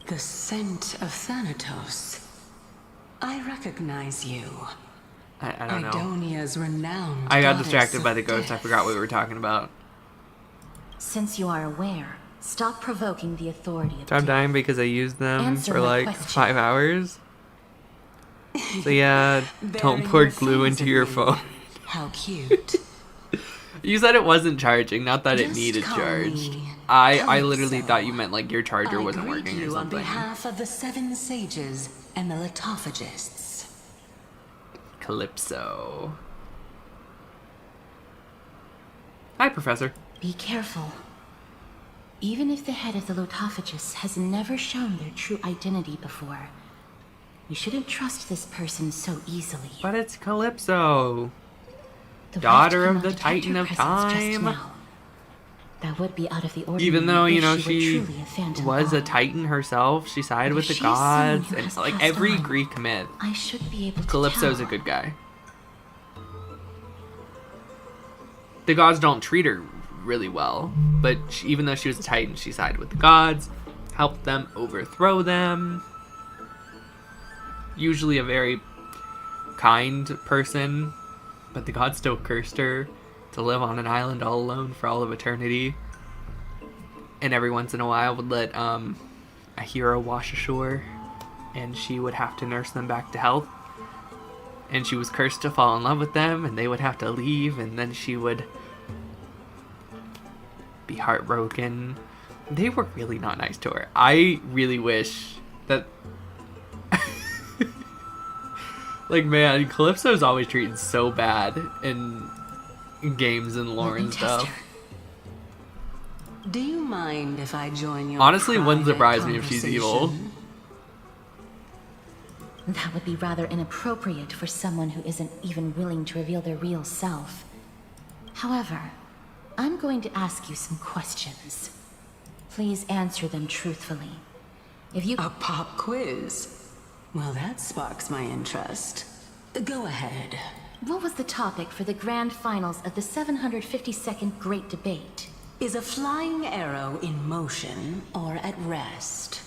The scent of Thanatos. I recognize you.
I don't know.
Idonia's renowned
I got
goddess
distracted by
of
the ghost. I
death.
forgot what we were talking about.
Since you are aware, stop provoking the authority of
So I'm
death.
dying because I used them
Answer
for
my
like
question.
5 hours. So yeah, don't
Bury
pour
your
glue
fangs
into
in
your
me.
phone.
How cute.
You said it wasn't charging, not that it
Just
needed
call
charged.
me
I literally
Calypso.
thought you meant like your charger
I
wasn't
greet
working or
you on
something.
behalf of the Seven Sages and the Litophagists.
Calypso. Hi, Professor.
Be careful. Even if the head of the Lotophagus has never shown their true identity before, you shouldn't trust this person so easily.
But it's Calypso.
The
daughter
right
of the
cannot detect
Titan
her
of
presence just
Time.
now. That would be out of the ordinary.
Even though, you
if
know,
she
she
were truly a phantom
was a
god.
Titan herself, she sided
But
with
if
the
she's someone
gods,
who
and
has
like
passed
every
on,
Greek myth,
I should be able to
Calypso's
tell.
a good guy. The gods don't treat her really well, but even though she was a Titan, she sided with the gods, helped them overthrow them. Usually a very kind person, but the gods still cursed her to live on an island all alone for all of eternity. And every once in a while would let a hero wash ashore, and she would have to nurse them back to health. And she was cursed to fall in love with them, and they would have to leave, and then she would be heartbroken. They were really not nice to her. I really wish that... like, man, Calypso's always treated so bad in games and lore and stuff.
Do you mind if I join your
Honestly, wouldn't
private
surprise me if she's evil.
conversation?
That would be rather inappropriate for someone who isn't even willing to reveal their real self. However, I'm going to ask you some questions. Please answer them truthfully. If you...
A pop quiz? Well, that sparks my interest. Go ahead.
What was the topic for the grand finals of the 752nd Great Debate?
Is a flying arrow in motion or at rest?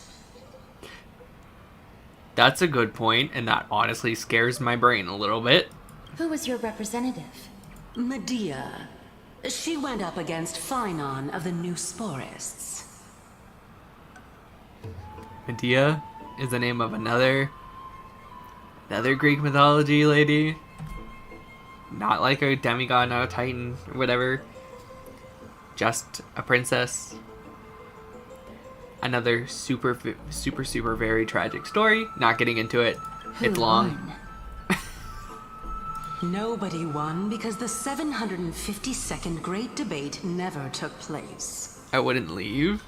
That's a good point, and that honestly scares my brain a little bit.
Who was your representative?
Medea. She went up against Phynon of the New Sporists.
Medea is the name of another Greek mythology lady. Not like a demigod, not a titan, or whatever. Just a princess. Another super very tragic story. Not getting into it. It's long.
Nobody won because the 752nd Great Debate never took place.
I wouldn't leave.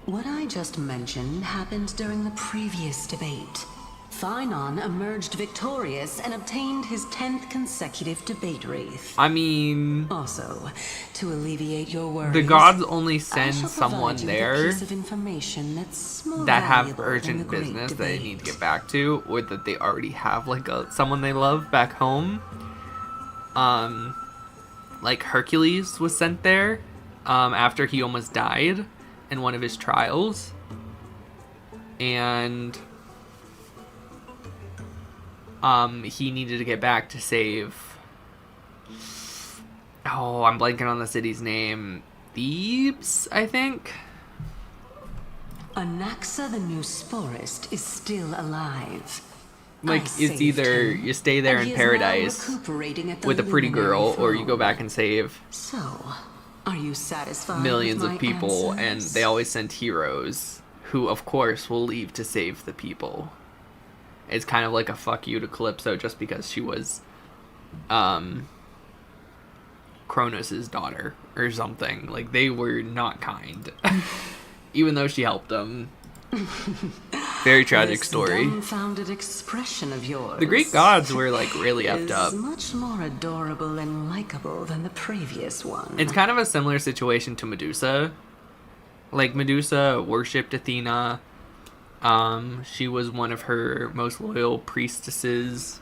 What I just mentioned happened during the previous debate. Phynon emerged victorious and obtained his 10th consecutive debate wreath.
I mean...
Also, to alleviate your worries,
the gods only send
I shall
someone
provide you with a
there
piece of information that's more
that have
valuable than
urgent
the Great
business that they
Debate.
need to get back to, or that they already have like someone they love back home. Like Hercules was sent there after he almost died in one of his trials, and he needed to get back to save... Oh, I'm blanking on the city's name. Thebes, I think?
Anaxa the New Sporist is still alive.
Like,
I
it's
saved
either
him,
you stay there
and
in
he is now
paradise
recuperating at the
with a pretty
luminary
girl, or you
throne.
go back and save
So, are you satisfied
millions
with
of
my
people, and
answers?
they always send heroes who, of course, will leave to save the people. It's kind of like a fuck you to Calypso just because she was Kronos' daughter or something. Like, they were not kind. Even though she helped them. Very tragic
This
story.
dumbfounded expression of yours.
The Greek gods were, like, really effed
is
up.
much more adorable and likable than the previous one.
It's kind of a similar situation to Medusa. Like, Medusa worshipped Athena. She was one of her most loyal priestesses.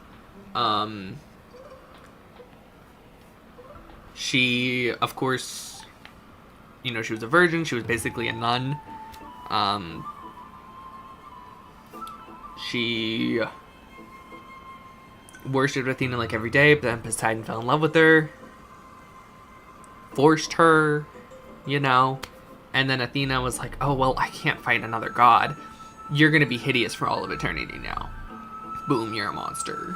She, of course, you know, she was a virgin. She was basically a nun. She worshipped Athena like every day, but then Poseidon fell in love with her. Forced her, you know. And then Athena was like, oh, well, I can't fight another god. You're gonna be hideous for all of eternity now. Boom, you're a monster.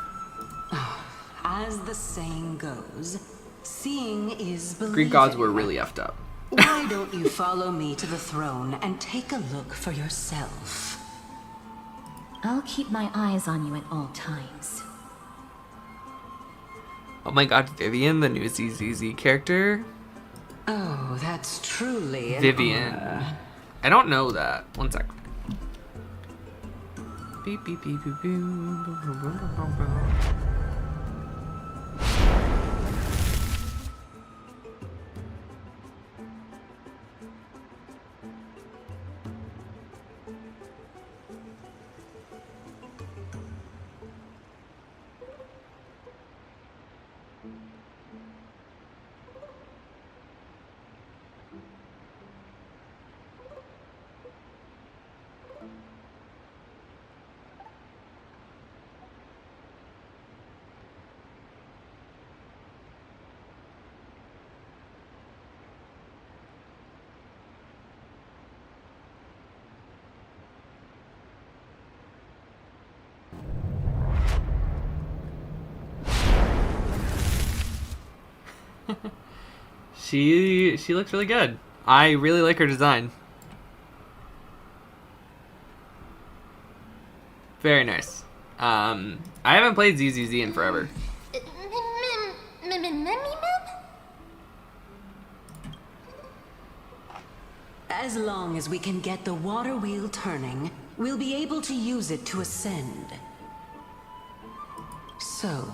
As the saying goes, seeing is believing.
Greek gods were really effed up.
Why don't you follow me to the throne and take a look for yourself?
I'll keep my eyes on you at all times.
Oh my god, Vivian, the new ZZZ character?
Oh, that's truly an
Vivian.
honor.
I don't know that. One sec. Beep, beep, beep, beep, beep. She looks really good. I really like her design. Very nice. I haven't played ZZZ in forever.
As long as we can get the water wheel turning, we'll be able to use it to ascend. So,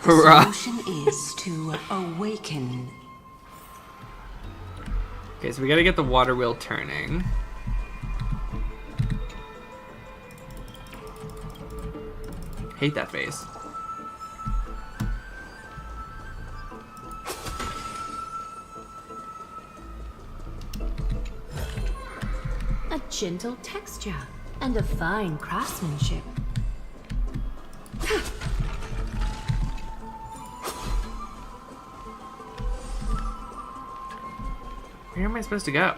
the solution is to awaken.
Okay, so we gotta get the water wheel turning. Hate that face.
A gentle texture and a fine craftsmanship.
Where am I supposed to go?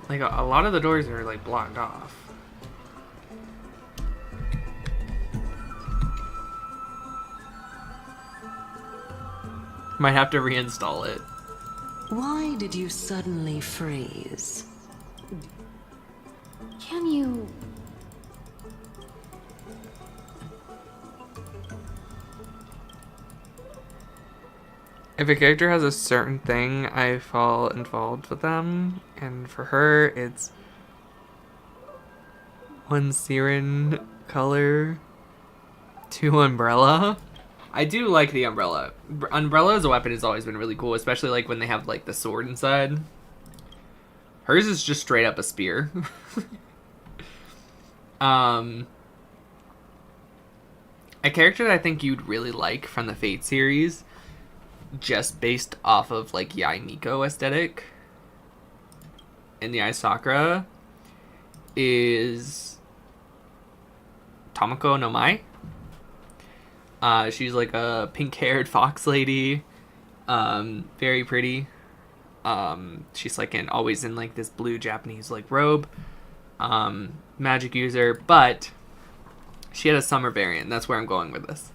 Like, a lot of the doors are, like, blocked off. Might have to reinstall it.
Why did you suddenly freeze?
Can you...
If a character has a certain thing, I fall involved with them. And for her, it's 1 Siren color, 2 umbrella. I do like the umbrella. Umbrella as a weapon has always been really cool, especially like when they have like the sword inside. Hers is just straight up a spear. A character that I think you'd really like from the Fate series, just based off of like Yae Miko aesthetic and Yae Sakura, is Tomoko no Mai. She's like a pink-haired fox lady, very pretty. She's like always in like this blue Japanese like robe, magic user, but she had a summer variant. That's where I'm going with this.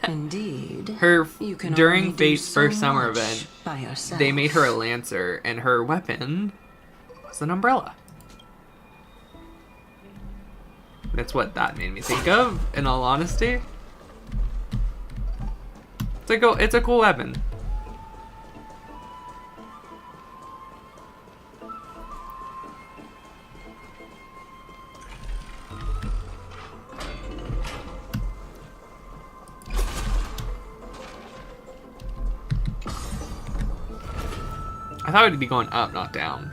Indeed.
Her
You can
during
only do
Fate's
so
first summer
much
event,
by yourself.
they made her a lancer, and her weapon was an umbrella. That's what that made me think of, in all honesty. It's a cool weapon. I thought it would be going up, not down.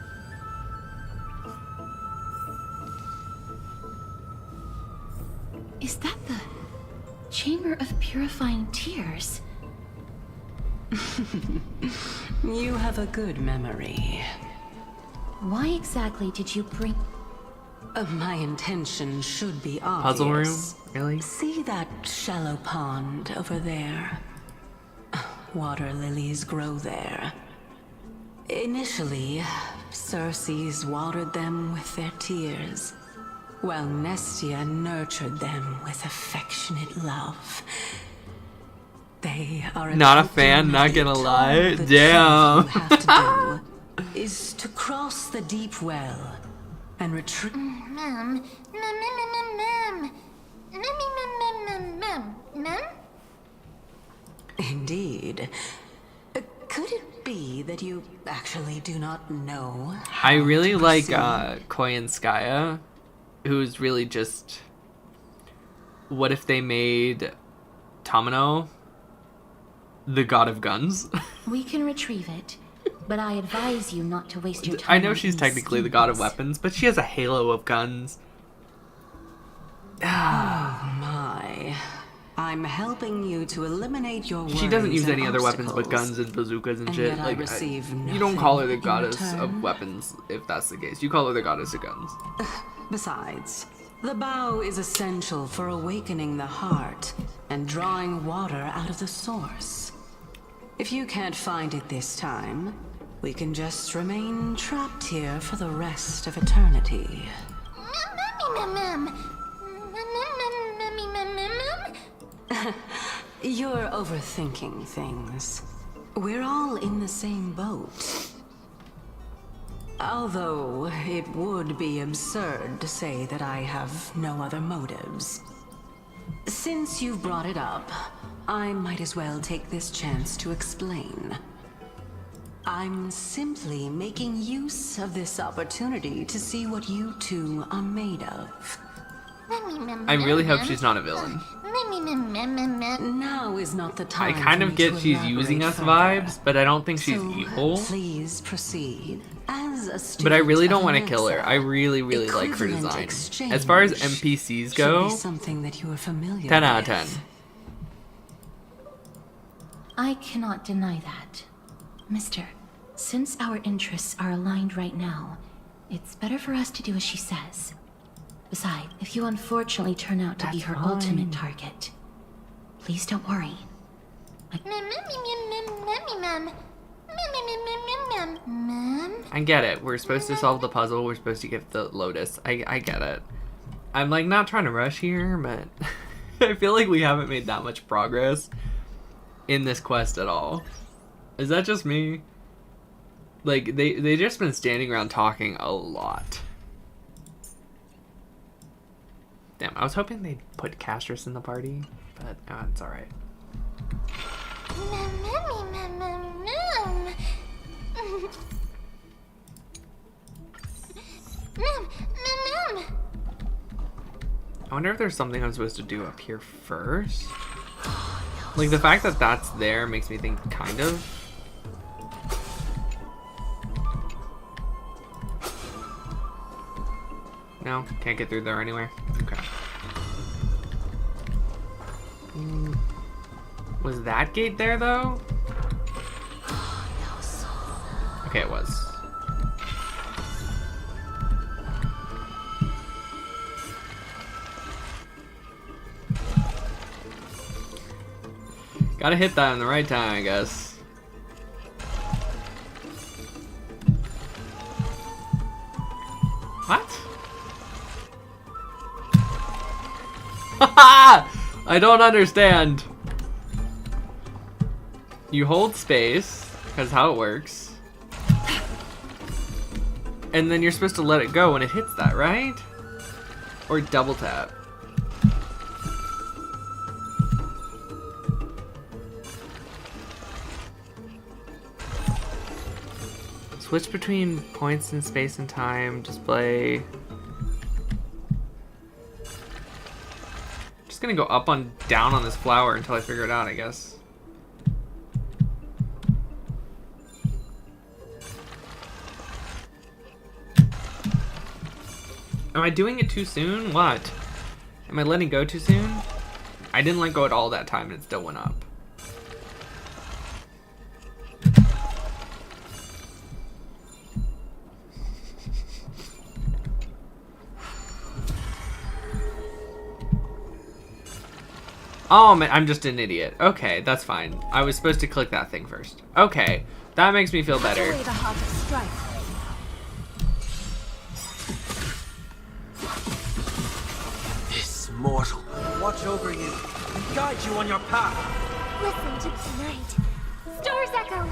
Is that the Chamber of Purifying Tears?
You have a good memory.
Why exactly did you bring...
My intention should be obvious.
Puzzle room? Really?
See that shallow pond over there? Water lilies grow there. Initially, Circes watered them with their tears, while Nestia nurtured them with affectionate love. They are
Not a fan, not gonna lie. Damn.
You have to do is to cross the deep well and retrieve. Indeed. Could it be that you actually do not know?
I really like Koyanskaya, who's really just... What if they made Tamino the god of guns?
We can retrieve it, but I advise you not to waste your time.
I know
on
she's
these
technically the god of
schemes.
weapons, but she has a halo of guns.
Oh my. I'm helping you to eliminate your worries.
She doesn't use
and
any other weapons but
obstacles.
guns and bazookas and
And
shit.
yet I
Like,
receive
you don't call her the
nothing in
goddess of
return.
weapons if that's the case. You call her the goddess of guns.
Besides, the bow is essential for awakening the heart and drawing water out of the source. If you can't find it this time, we can just remain trapped here for the rest of eternity. You're overthinking things. We're all in the same boat. Although, it would be absurd to say that I have no other motives. Since you've brought it up, I might as well take this chance to explain. I'm simply making use of this opportunity to see what you two are made of.
I really hope she's not a villain.
Now is not the time.
I kind of get she's using us vibes, but I don't think she's evil.
Please proceed. As a
But I really don't
student
want to
of
kill her. I really like her
equivalent
design.
exchange
As far as NPCs
should
go,
be something that you are familiar
10 out of
with.
10.
I cannot deny that. Mister, since our interests are aligned right now, it's better for us to do as she says. Besides, if you unfortunately turn out to be her ultimate target, please don't worry.
I get it. We're supposed to solve the puzzle. We're supposed to get the Lotus. I get it. I'm like not trying to rush here, but I feel like we haven't made that much progress in this quest at all. Is that just me? Like they just been standing around talking a lot. Damn, I was hoping they'd put Castris in the party, but it's alright. I wonder if there's something I'm supposed to do up here first? Like, the fact that that's there makes me think kind of. No? Can't get through there anyway? Okay. Was that gate there, though? Okay, it was. Gotta hit that in the right time, I guess. What? I don't understand. You hold space, because how it works. And then you're supposed to let it go when it hits that, right? Or double tap. Switch between points in space and time, display. Just gonna go up on down on this flower until I figure it out, I guess. Am I doing it too soon? What? Am I letting go too soon? I didn't let go at all that time and it still went up. Oh man, I'm just an idiot. Okay, that's fine. I was supposed to click that thing first. Okay, that makes me feel better.
The heart of strife.
This mortal will watch over you and guide you on your path.
Listen to tonight. Stars echo.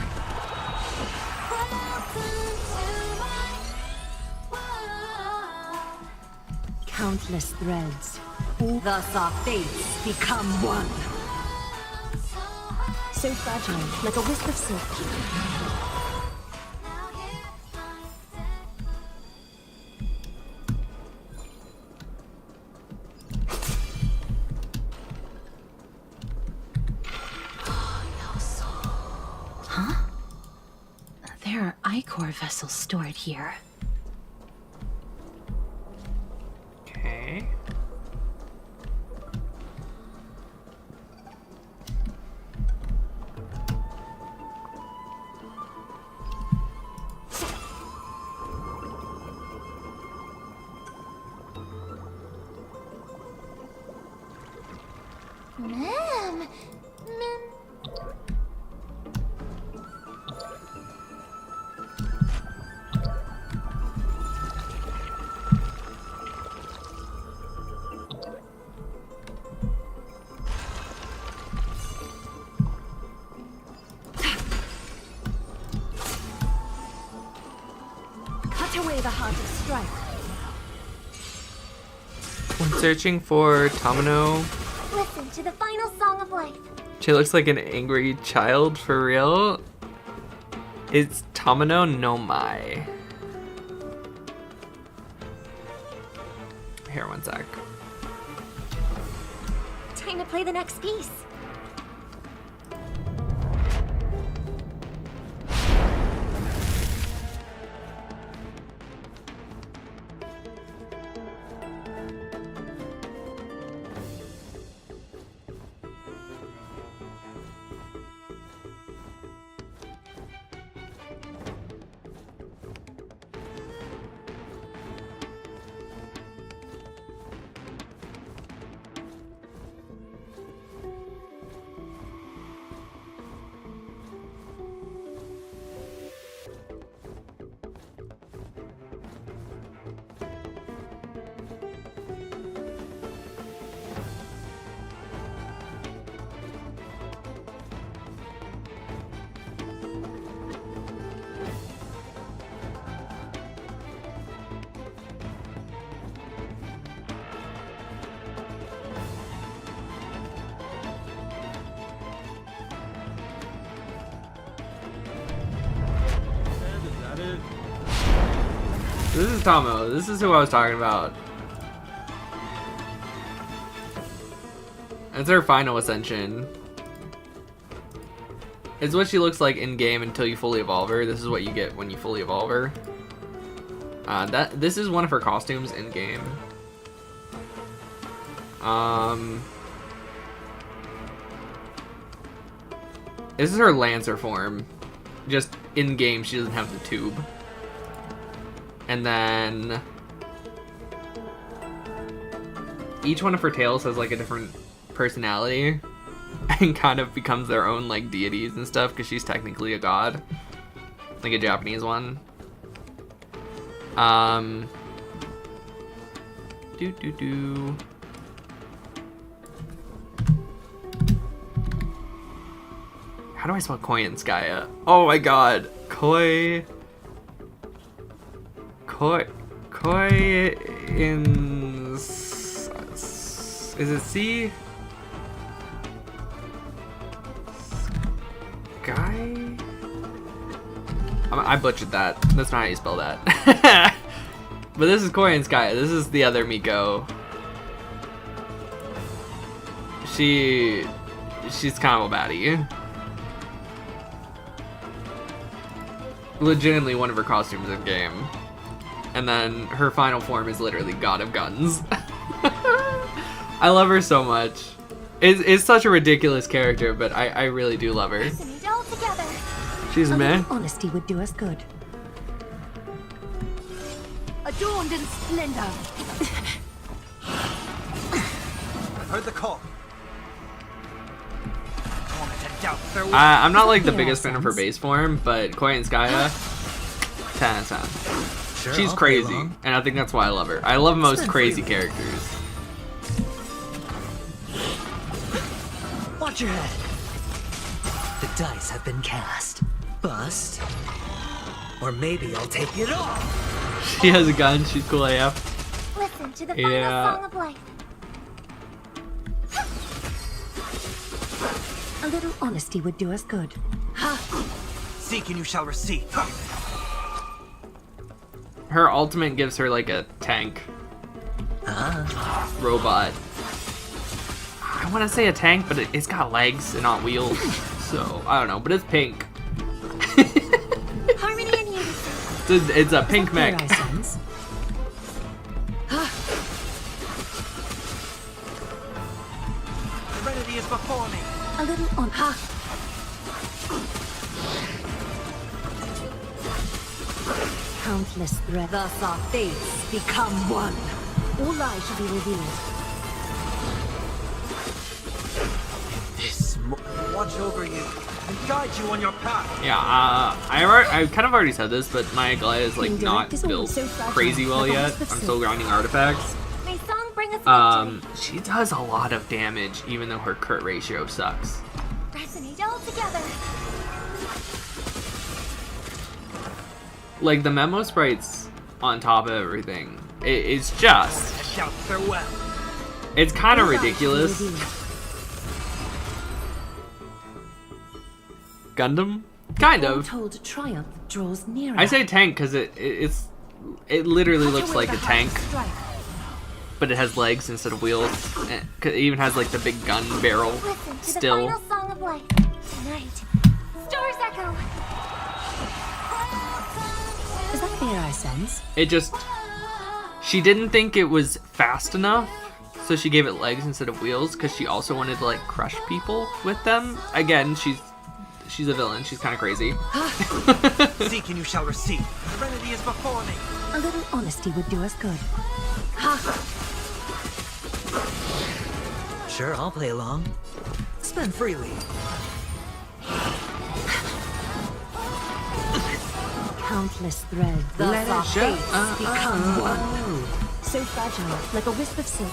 Countless threads. Thus our fates become one. So fragile, like a wisp of silk.
Huh? There are Ichor vessels stored here.
Okay.
Ma'am.
Cut away the heart of strife.
I'm searching for Tamino.
Listen to the final song of life.
She looks like an angry child for real. It's Tamino no Mai. Here, one sec.
Time to play the next piece.
This is Tomo. This is who I was talking about. It's her final ascension. It's what she looks like in game until you fully evolve her. This is what you get when you fully evolve her. This is one of her costumes in game. This is her Lancer form. Just in game, she doesn't have the tube. And then each one of her tails has like a different personality and kind of becomes their own like deities and stuff because she's technically a god, like a Japanese one. How do I spell Koyanskaya? Oh my god, is it C? Sky? I butchered that. That's not how you spell that. But this is Koyanskaya. This is the other Miko. She's kind of a baddie. Legitimately one of her costumes in game. And then her final form is literally God of Guns. I love her so much. It's such a ridiculous character, but I really do love her. She's a man.
Honesty would do us good. Adorned in splendor.
I've heard the call.
I'm not like the biggest fan of her base form, but Koyanskaya, 10 out of 10.
Sure,
She's
I'll play
crazy,
along.
and I think that's why I love her. I love most crazy characters.
Watch your head. The dice have been cast. Bust. Or maybe I'll take it off.
She has a gun, she's cool AF.
Listen to the final song of life.
A little honesty would do us good.
Seek and you shall receive.
Her ultimate gives her like a tank. Robot. I want to say a tank, but it's got legs and not wheels. So, I don't know, but it's pink.
Harmony and unison.
It's a pink mech.
Serenity is before me.
A little on. Countless threats. Thus our fates become one. All lies shall be revealed.
This watch over you and guide you on your path.
Yeah, I kind of already said this, but my Aglaia is like not built crazy well yet. I'm still grinding artifacts.
May song bring us victory.
She does a lot of damage, even though her crit ratio sucks.
Resonate all together.
Like the memo sprites on top of everything. It's just...
Shout farewell.
It's kind of ridiculous. Gundam? Kind of.
Told triumph draws nearer.
I say tank because it literally looks like a tank, but it has legs instead of wheels. It even has like the big gun barrel still.
The final song of life. Tonight. Stars echo.
Is that fear I sense?
It just... She didn't think it was fast enough, so she gave it legs instead of wheels because she also wanted to like crush people with them. Again, she's a villain. She's kind of crazy.
Seek and you shall receive. The remedy is before me.
A little honesty would do us good.
Sure, I'll play along. Spend freely.
Countless threads, thus our fates become one. So fragile, like a wisp of silk.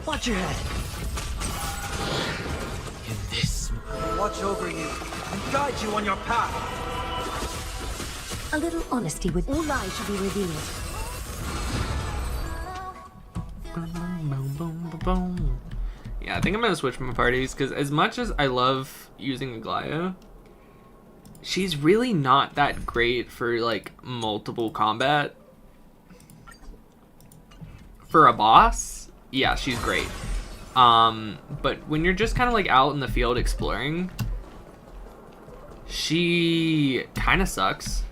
Watch your head.
In this, watch over you and guide you on your path.
A little honesty with all lies should be revealed.
Yeah, I think I'm gonna switch my parties because as much as I love using Aglaia, she's really not that great for like multiple combat. For a boss, yeah, she's great. But when you're just kind of like out in the field exploring, she kind of sucks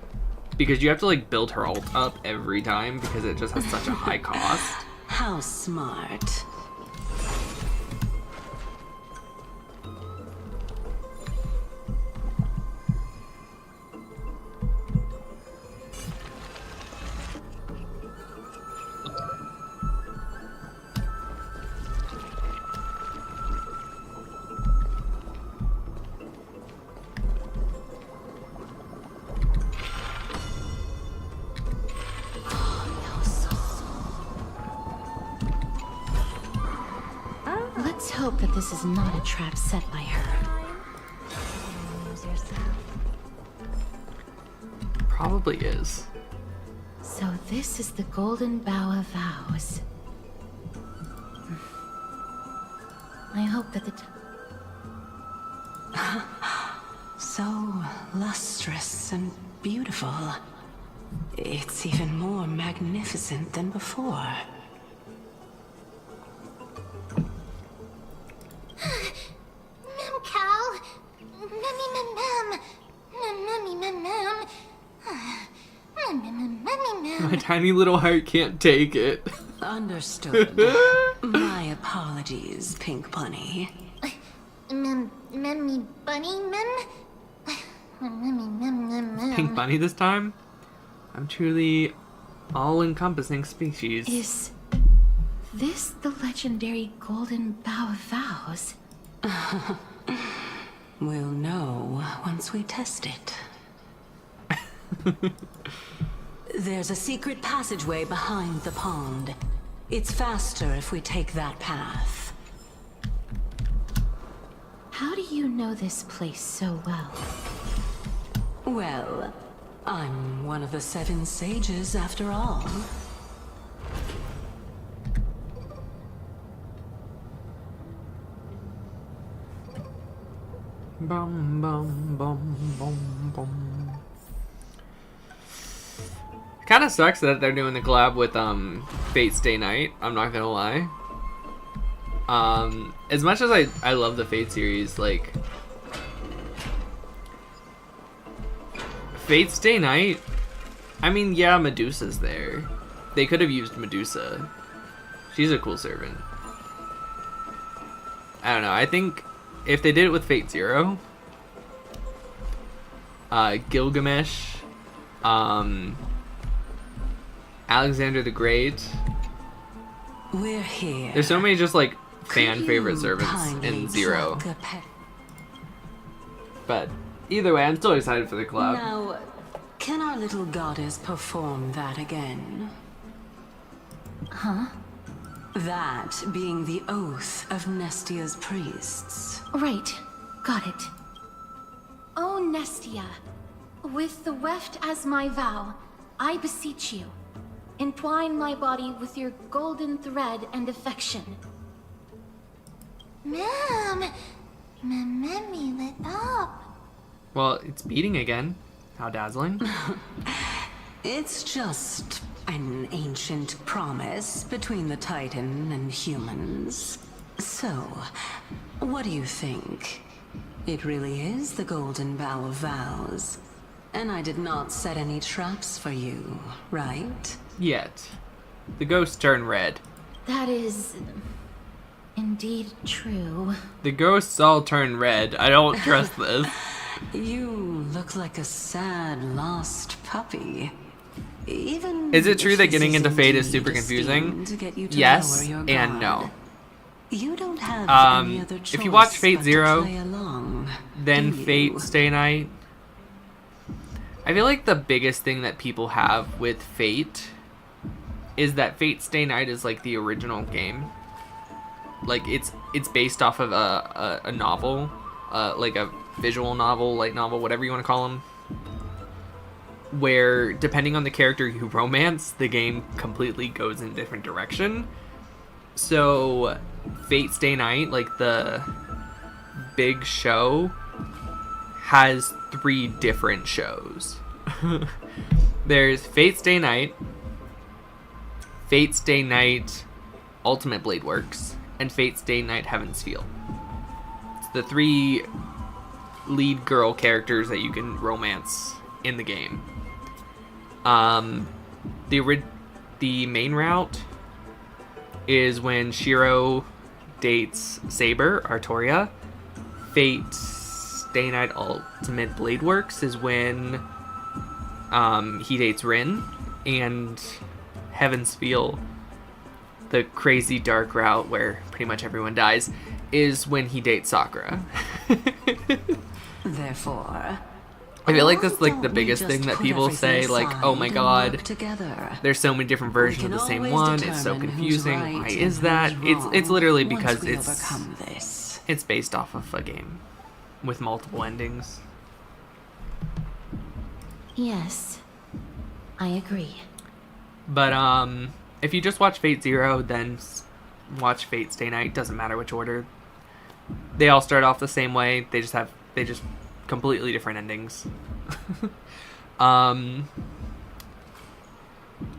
because you have to like build her ult up every time because it just has such a high cost.
How smart.
Let's hope that this is not a trap set by her.
Probably is.
So this is the Golden Bough of Vows. I hope that the...
So lustrous and beautiful. It's even more magnificent than before.
Cal.
My tiny little heart can't take it.
Understood. My apologies, Pink Bunny.
Memmy bunny
Pink bunny this time? I'm truly all-encompassing species.
Is this the legendary Golden Bough of Vows?
We'll know once we test it. There's a secret passageway behind the pond. It's faster if we take that path.
How do you know this place so well?
Well, I'm one of the 7 sages after all.
Bum, bum, bum, bum, bum. Kind of sucks that they're doing the collab with Fate Stay Night. I'm not gonna lie. As much as I love the Fate series, like Fate Stay Night. I mean, yeah, Medusa's there. They could have used Medusa. She's a cool servant. I don't know. I think if they did it with Fate Zero, Gilgamesh, Alexander the Great.
We're here.
There's so many just like fan favorite servants in Zero. But either way, I'm still excited for the collab.
Now, can our little goddess perform that again?
Huh?
That being the oath of Nestia's priests.
Right. Got it. Oh, Nestia. With the weft as my vow, I beseech you, entwine my body with your golden thread and affection.
Mom! Mammy lit up.
Well, it's beating again. How dazzling.
It's just an ancient promise between the Titan and humans. So, what do you think? It really is the Golden Bough of Vows. And I did not set any traps for you, right?
Yet. The ghosts turn red.
That is indeed true.
The ghosts all turn red. I don't trust this.
You look like a sad, lost puppy. Even
is it true
if
that
this
getting into Fate is
indeed
super
a
confusing?
scheme to get you to
Yes
lower your
and
guard,
no.
You don't have any other choice
if you watch Fate
but to
Zero,
play along,
then
do you?
Fate Stay Night. I feel like the biggest thing that people have with Fate is that Fate Stay Night is like the original game. Like it's based off of a novel, like a visual novel, light novel, whatever you want to call them. Where depending on the character you romance, the game completely goes in a different direction. So Fate Stay Night, like the big show, has 3 different shows. There's Fate Stay Night, Fate Stay Night Ultimate Blade Works, and Fate Stay Night Heaven's Feel. It's the 3 lead girl characters that you can romance in the game. The main route is when Shiro dates Saber, Artoria. Fate Stay Night Ultimate Blade Works is when he dates Rin, and Heaven's Feel, the crazy dark route where pretty much everyone dies, is when he dates Sakura.
Therefore,
I feel like that's like the biggest thing that people say, like, oh my god, there's so many different versions of the same one, it's so confusing, why is that? It's literally because it's based off of a game with multiple endings.
Yes, I agree.
But if you just watch Fate Zero, then watch Fate Stay Night, doesn't matter which order. They all start off the same way, they just completely different endings. And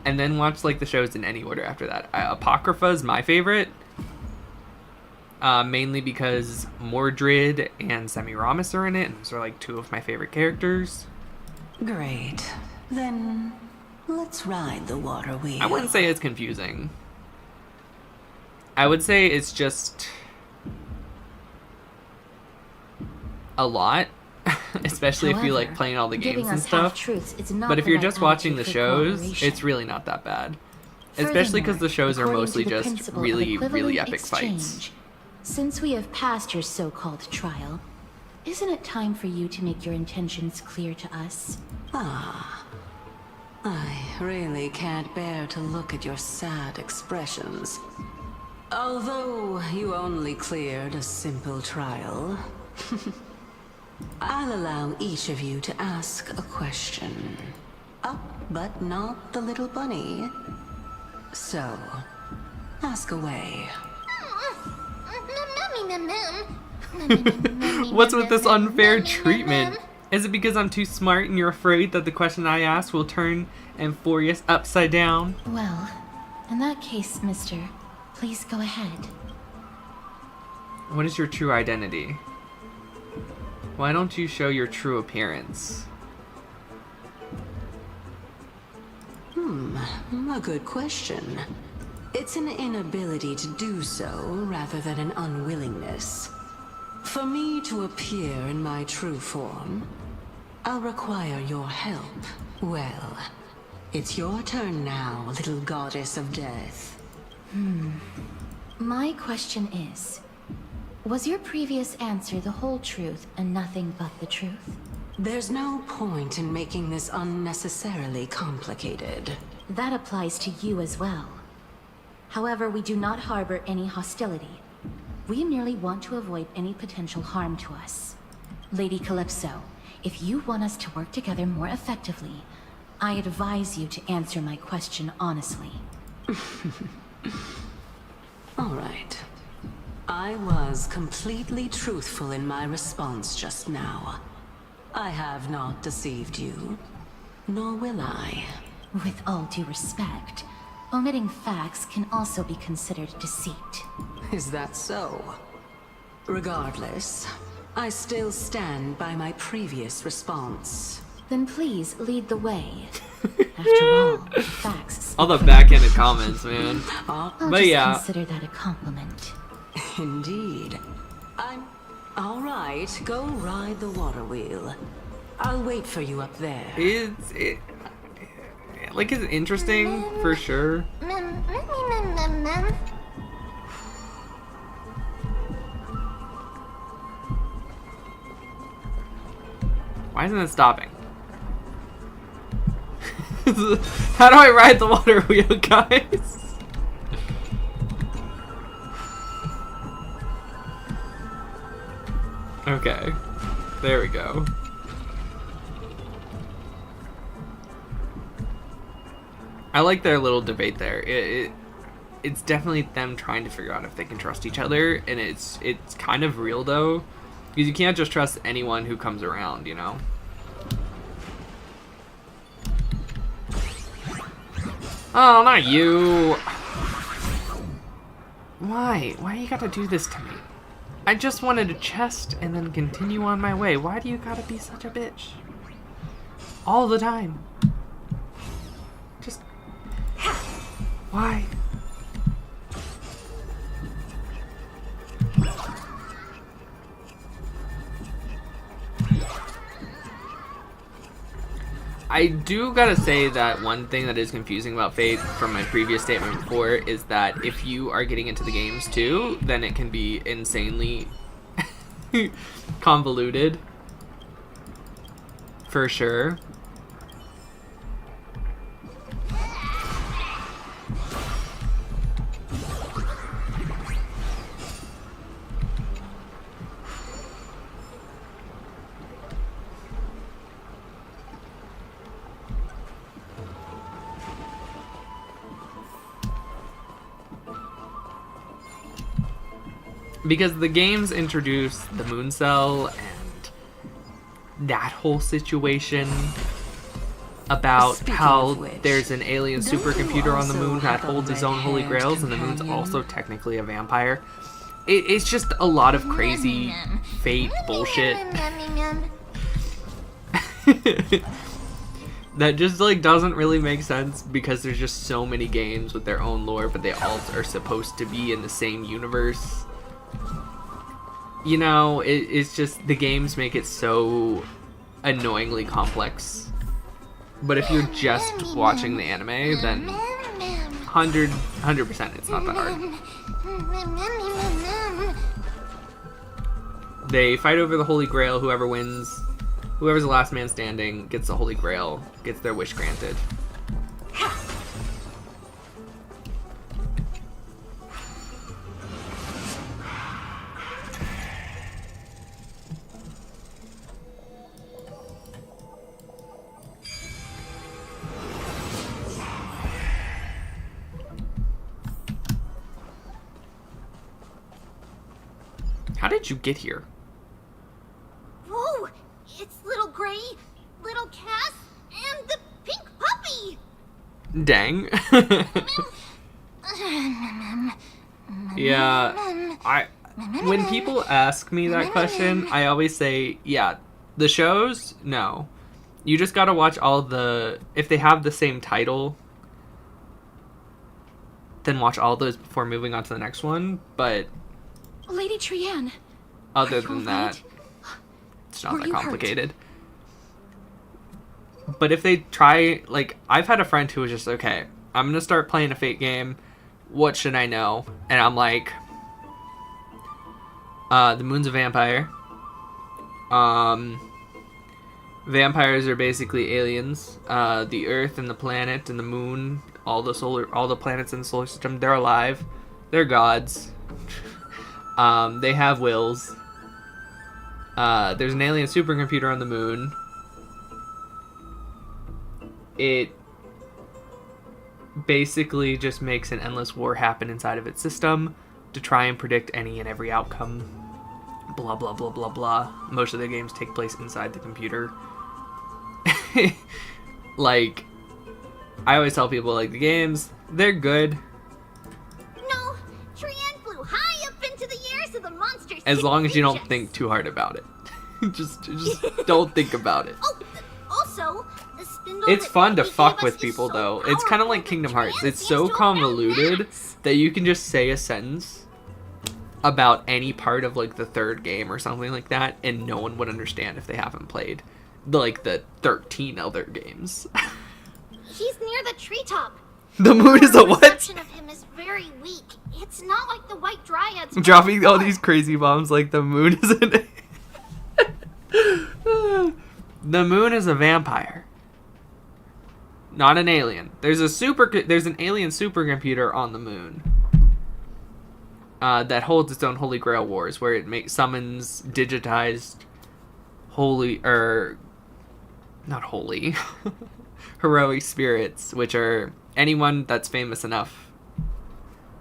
then watch like the shows in any order after that. Apocrypha is my favorite, mainly because Mordred and Semiramis are in it, and those are like 2 of my favorite characters.
Great. Then let's ride the water wheel.
I wouldn't say it's confusing. I would say it's just a lot. Especially if you like playing all the games and stuff. But if you're just watching the shows, it's really not that bad. Especially because the shows are mostly just really, really epic fights.
Since we have passed your so-called trial, isn't it time for you to make your intentions clear to us?
Ah, I really can't bear to look at your sad expressions. Although you only cleared a simple trial, I'll allow each of you to ask a question. Up, but not the little bunny. So, ask away.
What's with this unfair treatment? Is it because I'm too smart and you're afraid that the question I ask will turn Amphorius upside down?
Well, in that case, mister, please go ahead.
What is your true identity? Why don't you show your true appearance?
A good question. It's an inability to do so rather than an unwillingness. For me to appear in my true form, I'll require your help. Well, it's your turn now, little goddess of death.
My question is, was your previous answer the whole truth and nothing but the truth?
There's no point in making this unnecessarily complicated.
That applies to you as well. However, we do not harbor any hostility. We merely want to avoid any potential harm to us. Lady Calypso, if you want us to work together more effectively, I advise you to answer my question honestly.
All right. I was completely truthful in my response just now. I have not deceived you, nor will I.
With all due respect, omitting facts can also be considered deceit.
Is that so? Regardless, I still stand by my previous response.
Then please lead the way. After all, facts.
All the backhanded comments, man.
I'll
But
just
yeah.
consider that a compliment.
Indeed. I'm... All right, go ride the water wheel. I'll wait for you up there.
It's interesting for sure. Why isn't it stopping? How do I ride the water wheel, guys? Okay, there we go. I like their little debate there. It's definitely them trying to figure out if they can trust each other, and it's kind of real though, because you can't just trust anyone who comes around, you know. Oh, not you! Why? Why you gotta do this to me? I just wanted a chest and then continue on my way. Why do you gotta be such a bitch? All the time. Just... Why? I do gotta say that one thing that is confusing about Fate from my previous statement before is that if you are getting into the games too, then it can be insanely convoluted. For sure. Because the games introduce the moon cell and that whole situation about how there's an alien supercomputer on the moon that holds his own holy grails, and the moon's also technically a vampire. It's just a lot of crazy Fate bullshit that just like doesn't really make sense, because there's just so many games with their own lore, but they all are supposed to be in the same universe. You know, it's just the games make it so annoyingly complex. But if you're just watching the anime, then 100% it's not that hard. They fight over the Holy Grail. Whoever wins, whoever's the last man standing gets the Holy Grail, gets their wish granted. How did you get here?
Whoa! It's Little Gray, Little Cass, and the pink puppy!
Dang. Yeah, when people ask me that question, I always say, yeah, the shows, no. You just gotta watch all the, if they have the same title, then watch all those before moving on to the next one, but
Lady Trianne.
other than that, it's not that complicated. But if they try, like, I've had a friend who was just, okay, I'm gonna start playing a Fate game, what should I know? And I'm like, the moon's a vampire. Vampires are basically aliens. The Earth and the planet and the moon, all the planets in the solar system, they're alive. They're gods. They have wills. There's an alien supercomputer on the moon. It basically just makes an endless war happen inside of its system to try and predict any and every outcome. Blah, blah, blah, blah, blah. Most of the games take place inside the computer. Like, I always tell people, like, the games, they're good.
No, Trian flew high up into the air so the monsters
As
couldn't
long as you
reach
don't
us.
think too hard about it. just don't think about it.
Oh, also, the spindle
It's
that
fun to
Daddy
fuck
gave
with
us is
people,
so
though. It's kind of like Kingdom Hearts. It's so convoluted that you can just say a sentence about any part of, like, the third game or something like that, and no one would understand if they haven't played, like, the 13 other games.
He's near the treetop.
The moon is a
Our
what?
perception of him is very weak. It's not like the white dryads.
Dropping all these crazy bombs like the moon is an... The moon is a vampire. Not an alien. There's an alien supercomputer on the moon. That holds its own Holy Grail Wars, where it summons digitized heroic spirits, which are anyone that's famous enough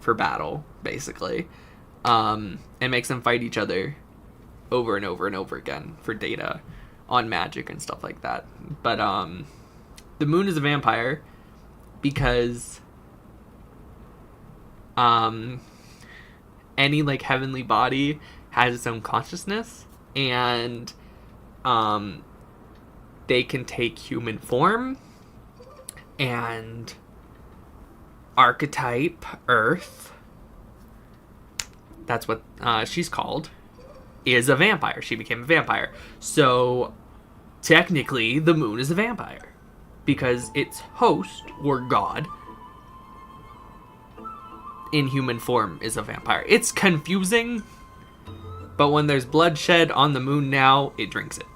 for battle, basically, and makes them fight each other over and over and over again for data on magic and stuff like that. But the moon is a vampire because any, like, heavenly body has its own consciousness, and they can take human form, and archetype Earth, that's what she's called, is a vampire. She became a vampire. So technically the moon is a vampire because its host, or god, in human form is a vampire. It's confusing, but when there's bloodshed on the moon now, it drinks it.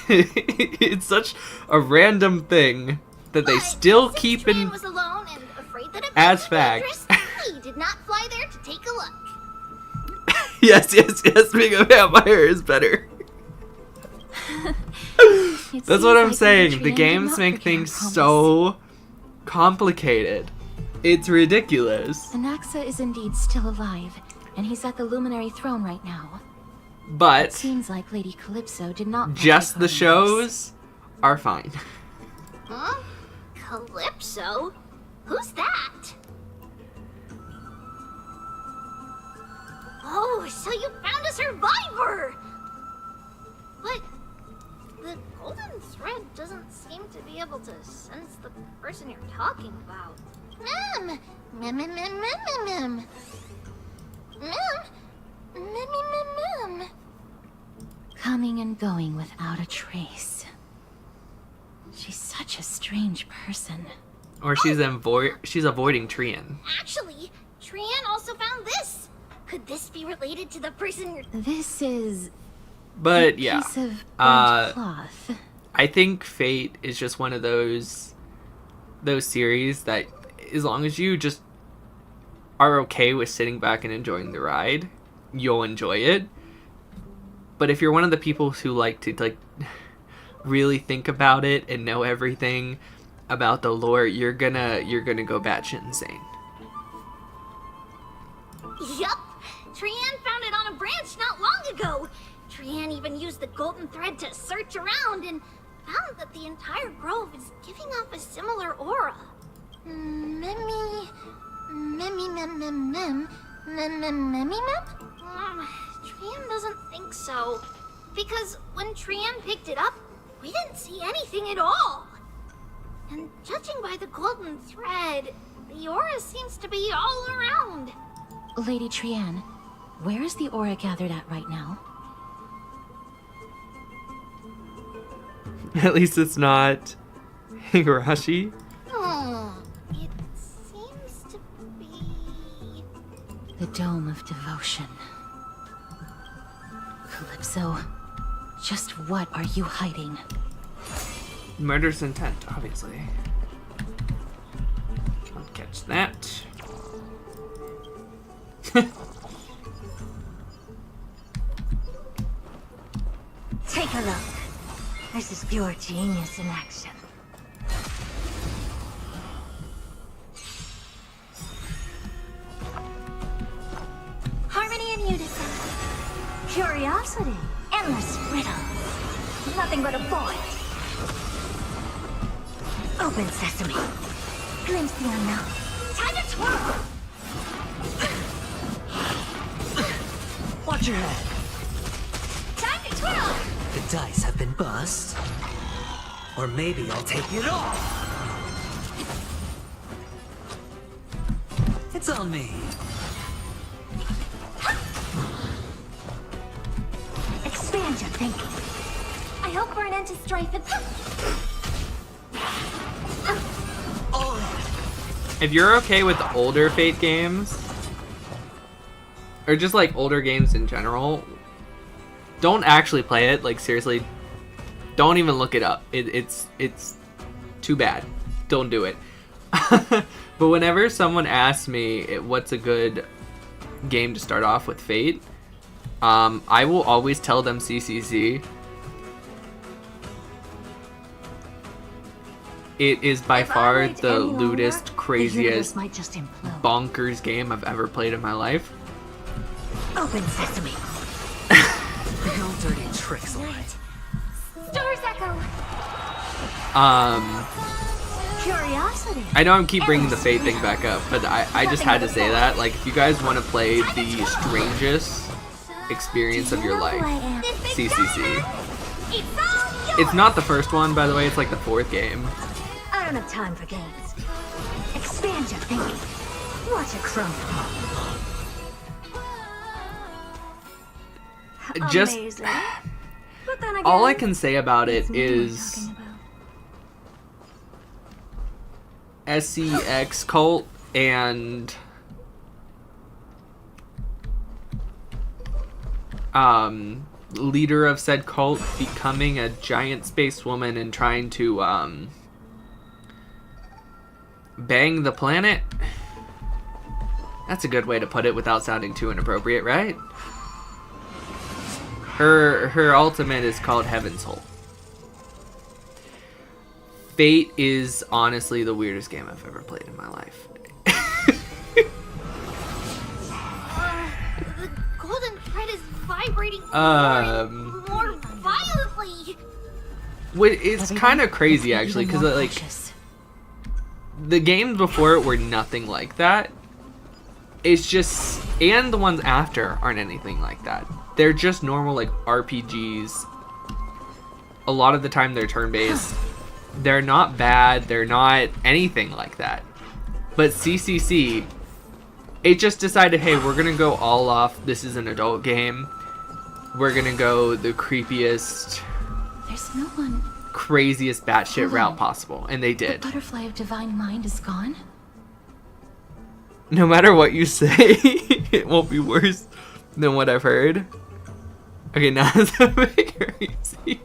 It's such a random thing that they still keep in
was alone and afraid that it
as
might be
facts.
dangerous. He did not fly there to take a look.
Yes, being a vampire is better. That's what I'm saying. The games make things so complicated. It's ridiculous.
Anaxa is indeed still alive, and he's at the Luminary Throne right now.
But
It seems like Lady Calypso did not...
just the shows are fine.
Huh? Calypso? Who's that? Oh, so you found a survivor! But the golden thread doesn't seem to be able to sense the person you're talking about. Mem! Mem, mem, mem, mem, mem, mem. Mem? Mem, mem.
Coming and going without a trace. She's such a strange person.
Or she's avoiding Trian.
Actually, Trian also found this. Could this be related to the person you're...
This is...
But
a
yeah,
piece of burnt cloth.
I think Fate is just one of those series that, as long as you just are okay with sitting back and enjoying the ride, you'll enjoy it. But if you're one of the people who like to really think about it and know everything about the lore, you're gonna go batshit insane.
Yup! Trian found it on a branch not long ago. Trian even used the golden thread to search around and found that the entire grove is giving off a similar aura. Memmy... Memmy mem mem mem... Mem mem memmy mem? Trian doesn't think so. Because when Trian picked it up, we didn't see anything at all. And judging by the golden thread, the aura seems to be all around.
Lady Trian, where is the aura gathered at right now?
At least it's not Higurashi.
It seems to be...
The Dome of Devotion. Calypso, just what are you hiding?
Murder's intent, obviously. I'll catch that.
Take a look. This is pure genius in action. Harmony and unison. Curiosity. Endless riddles. Nothing but a void. Open sesame. Glimpse the unknown. Time to twirl!
Watch your head.
Time to twirl!
The dice have been bust. Or maybe I'll take it off. It's on me.
Expand your thinking. I hope for an end to strife and...
If you're okay with older Fate games, or just like older games in general, don't actually play it. Like seriously, don't even look it up. It's too bad. Don't do it. But whenever someone asks me what's a good game to start off with Fate, I will always tell them CCC. It is by far the lewdest, craziest, bonkers game I've ever played in my life.
Open sesame.
No dirty tricks,
Right. Stars echo. Curiosity.
I know I keep bringing the Fate thing back up, but I just had to say that. Like, if you guys want to play the strangest experience of your life, CCC. It's not the first one, by the way. It's like the 4th game.
I don't have time for games. Expand your thinking. Watch it crumble.
Just
Amazing. But then again,
all I can say about it is SCX cult and leader of said cult becoming a giant space woman and trying to bang the planet. That's a good way to put it without sounding too inappropriate, right? Her ultimate is called Heaven's Hole. Fate is honestly the weirdest game I've ever played in my life.
The golden thread is vibrating more violently.
It's kind of crazy actually, because like the games before it were nothing like that. It's just, and the ones after aren't anything like that. They're just normal like RPGs. A lot of the time they're turn-based. They're not bad. They're not anything like that. But CCC, it just decided, hey, we're gonna go all off. This is an adult game. We're gonna go the creepiest,
There's no one.
craziest batshit route possible, and they
The
did.
butterfly of divine mind is gone?
No matter what you say, it won't be worse than what I've heard. Okay, now it's a bit crazy.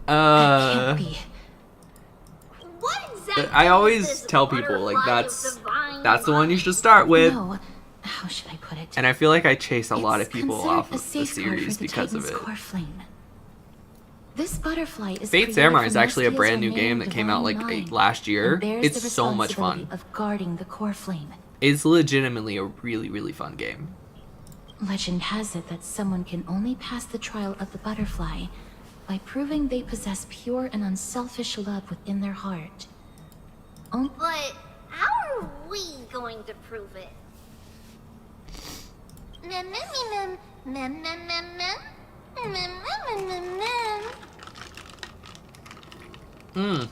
Can't be.
What exactly
I always tell people like that's the one you should start with.
No. How should I put it?
And I feel like I chase a lot of people
Considered
off
a
of the
safeguard
series
for the
because of
Titan's
it.
core flame. This butterfly is
Fate
created
Samurai
from
is actually a
Nestia's
brand new
remaining
game that came out like
divine mind,
last year.
and bears the
It's so much fun.
responsibility of guarding the core flame.
It's legitimately a really, really fun game.
Legend has it that someone can only pass the trial of the butterfly by proving they possess pure and unselfish love within their heart.
But how are we going to prove it? Mem mem mem mem mem mem mem mem mem mem mem.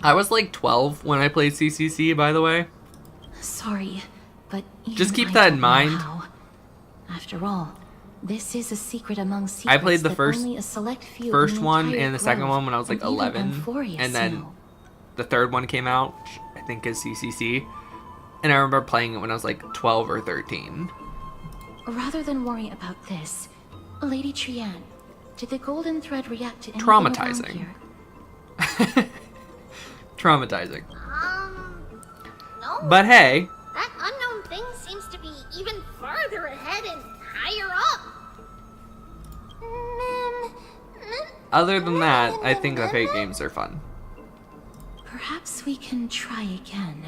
I was like 12 when I played CCC, by the way.
Sorry, but
Just
even
keep
I
that
don't
in
know
mind.
how. After all, this is a secret among secrets
I played the
that
first
only a select few in
first
the
one
entire
and the second
grove
one when I was like
and even
11,
Amphorius
and then
know.
the third one came out, which I think is CCC, and I remember playing it when I was like 12 or 13.
Rather than worry about this, Lady Trian, did the golden thread react to anything
Traumatizing.
around here?
Traumatizing.
No.
But hey,
That unknown thing seems to be even farther ahead and higher up.
other than that, I think the Fate games are fun.
Perhaps we can try again.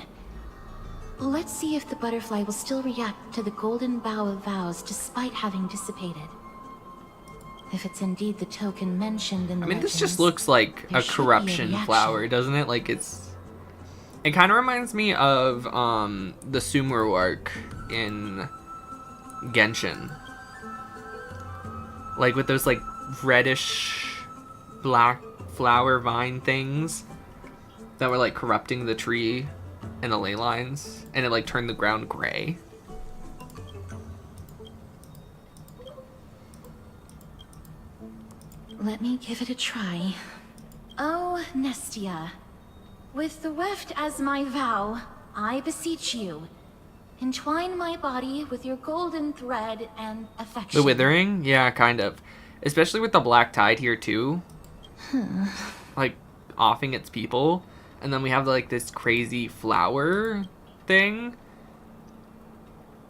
Let's see if the butterfly will still react to the golden bough of vows despite having dissipated. If it's indeed the token mentioned in the
I mean, this just
legends,
looks like
there
a
should be a
corruption
reaction.
flower, doesn't it? Like it kind of reminds me of the Sumeru arc in Genshin. Like with those like reddish black flower vine things that were like corrupting the tree and the ley lines, and it like turned the ground gray.
Let me give it a try. Oh, Nestia. With the weft as my vow, I beseech you, entwine my body with your golden thread and affection.
The Withering? Yeah, kind of. Especially with the Black Tide here too. Like, offing its people. And then we have like this crazy flower thing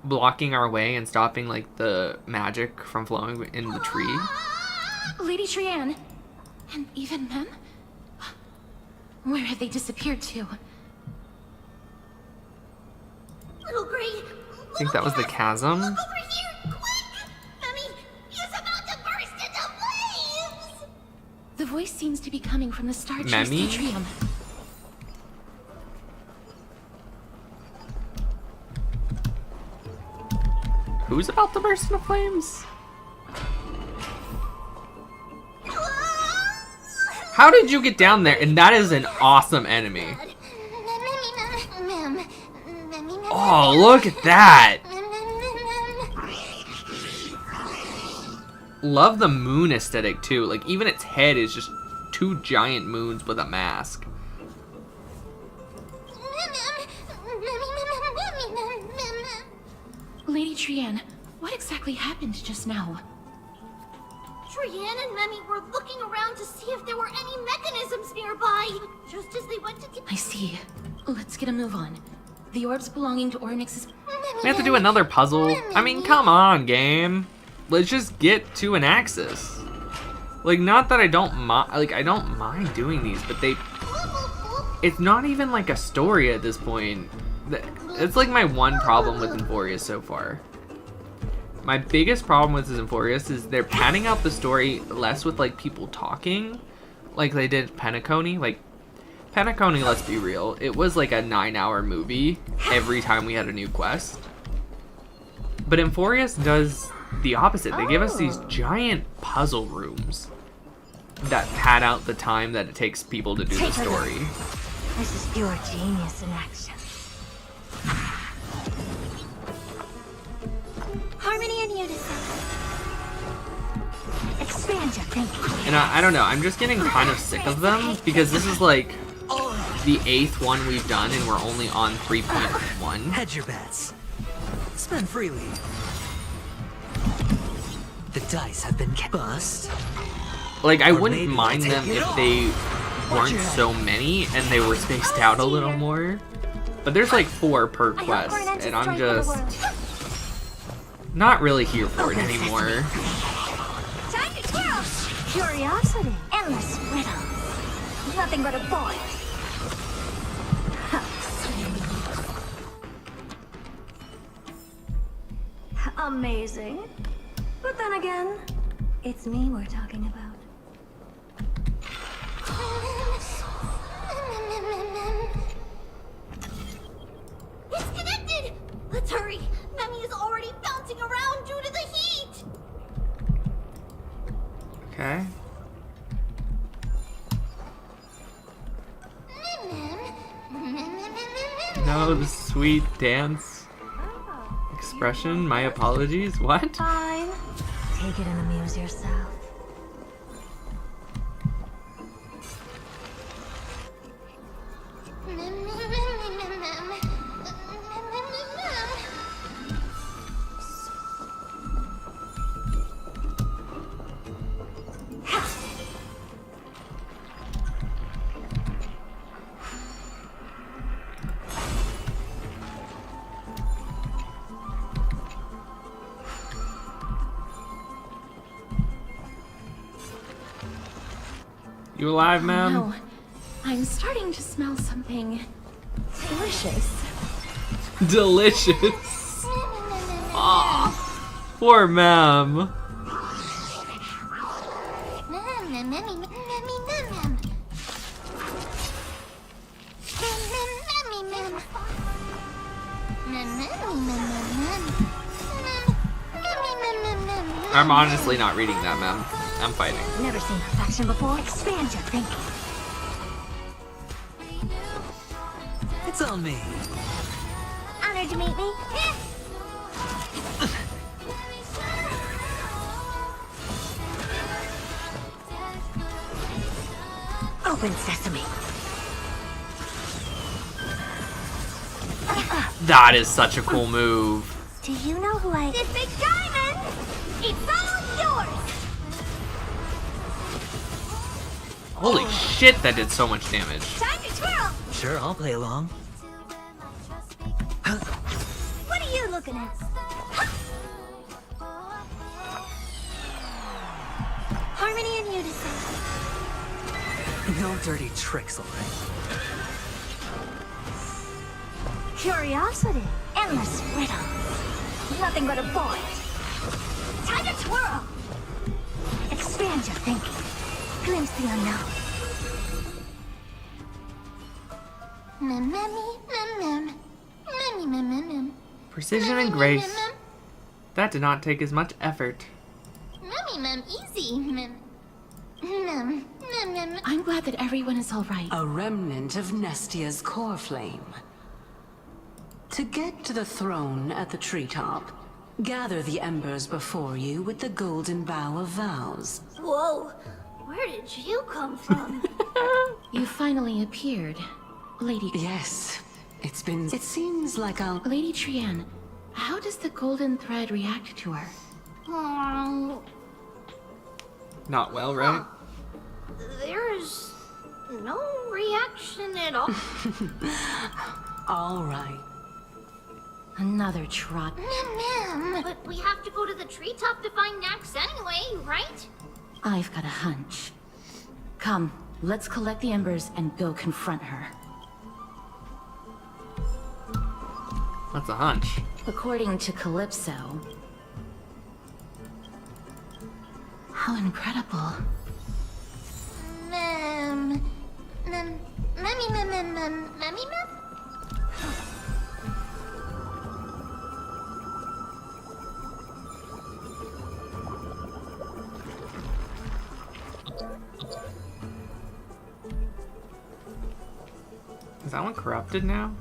blocking our way and stopping like the magic from flowing in the tree.
Lady Trianne, and even Mem? Where have they disappeared to?
Little Gray,
I think that was the chasm.
look over here, quick! Memmy, he's about to burst into flames!
The voice seems to be coming from the Star Chase
Memmy?
atrium.
Who's about to burst into flames? How did you get down there? And that is an awesome enemy. Oh, look at that! Love the moon aesthetic too. Like even its head is just two giant moons with a mask.
Lady Trianne, what exactly happened just now?
Trianne and Memmy were looking around to see if there were any mechanisms nearby, just as they went to...
I see. Let's get a move on. The orbs belonging to Ornyx's...
We have to do another puzzle? I mean, come on, game. Let's just get to an axis. Like, not that I don't mind... Like, I don't mind doing these, but they... It's not even like a story at this point. It's like my one problem with Inforius so far. My biggest problem with Inforius is they're panning out the story less with like people talking, like they did Penacony. Like Penacony, let's be real, it was like a 9-hour movie every time we had a new quest. But Inforius does the opposite. They give us these giant puzzle rooms that pad out the time that it takes people to do the story.
This is pure genius in action.
Harmony and unison.
Expand your thinking.
And I don't know, I'm just getting kind of sick of them because this is like the 8th one we've done and we're only on 3.1.
Hedge your bets. Spend freely. The dice have been bust.
Like, I
Or
wouldn't
maybe
mind
I'll
them
take it
if
off.
they
Watch
weren't
your
so many and they were spaced out a little more. But there's like 4 per quest, and I'm just not really here for it anymore.
Time to twirl!
Curiosity. Endless riddles. Nothing but a boy. Amazing. But then again, it's me we're talking about.
It's connected! Let's hurry! Memmy is already bouncing around due to the heat!
Okay. No, the sweet dance expression. My apologies. What?
Fine. Take it and amuse yourself.
You alive, ma'am?
No. I'm starting to smell something delicious.
Delicious. Aw, poor ma'am. I'm honestly not reading that, ma'am. I'm fighting.
Never seen perfection before. Expand your thinking.
It's on me.
Honored to meet me. Open sesame.
That is such a cool move.
Do you know who I... This big diamond! It's all yours!
Holy shit, that did so much damage.
Time to twirl!
Sure, I'll play along.
What are you looking at? Harmony and unison.
No dirty tricks, alright?
Curiosity. Endless riddles. Nothing but a void. Time to twirl! Expand your thinking. Glimpse the unknown.
Precision and grace. That did not take as much effort.
Easy.
I'm glad that everyone is all right.
A remnant of Nestia's core flame. To get to the throne at the treetop, gather the embers before you with the golden bough of vows.
Whoa, where did you come from?
You finally appeared, Lady...
Yes, it seems like a...
Lady Trianne, how does the golden thread react to her?
Not well, right?
There's no reaction at all.
All right.
Another trot.
But we have to go to the treetop to find Nax anyway, right?
I've got a hunch. Come, let's collect the embers and go confront her.
What's a hunch?
According to Calypso... How incredible.
Is that one corrupted now?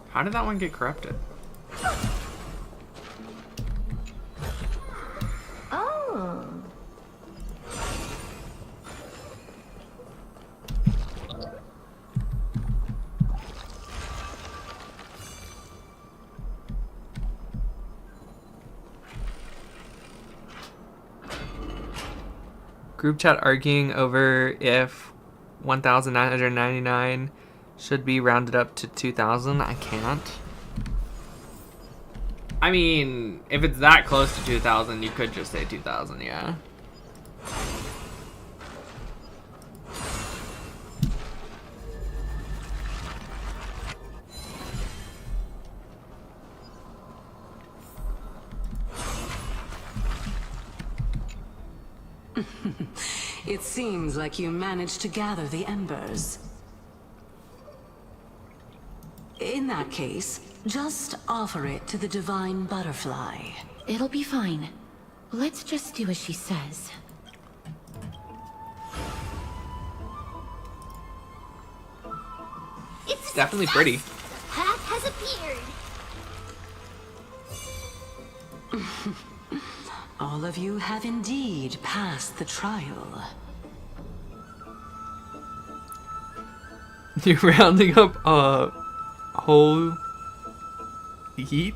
How did that one get corrupted?
Oh.
Group chat arguing over if 1,999 should be rounded up to 2,000. I can't. I mean, if it's that close to 2,000, you could just say 2,000, yeah.
It seems like you managed to gather the embers. In that case, just offer it to the divine butterfly.
It'll be fine. Let's just do as she says.
It's definitely pretty.
Path has appeared.
All of you have indeed passed the trial.
You're rounding up whole heat?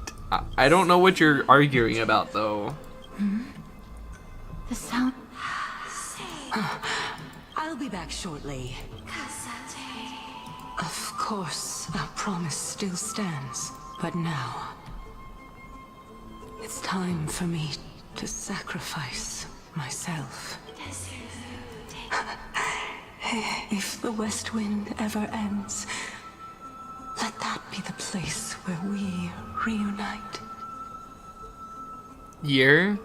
I don't know what you're arguing about, though.
Hmm? The sound...
I'll be back shortly. Of course, our promise still stands. But now... it's time for me to sacrifice myself. If the West Wind ever ends, let that be the place where we reunite.
Year?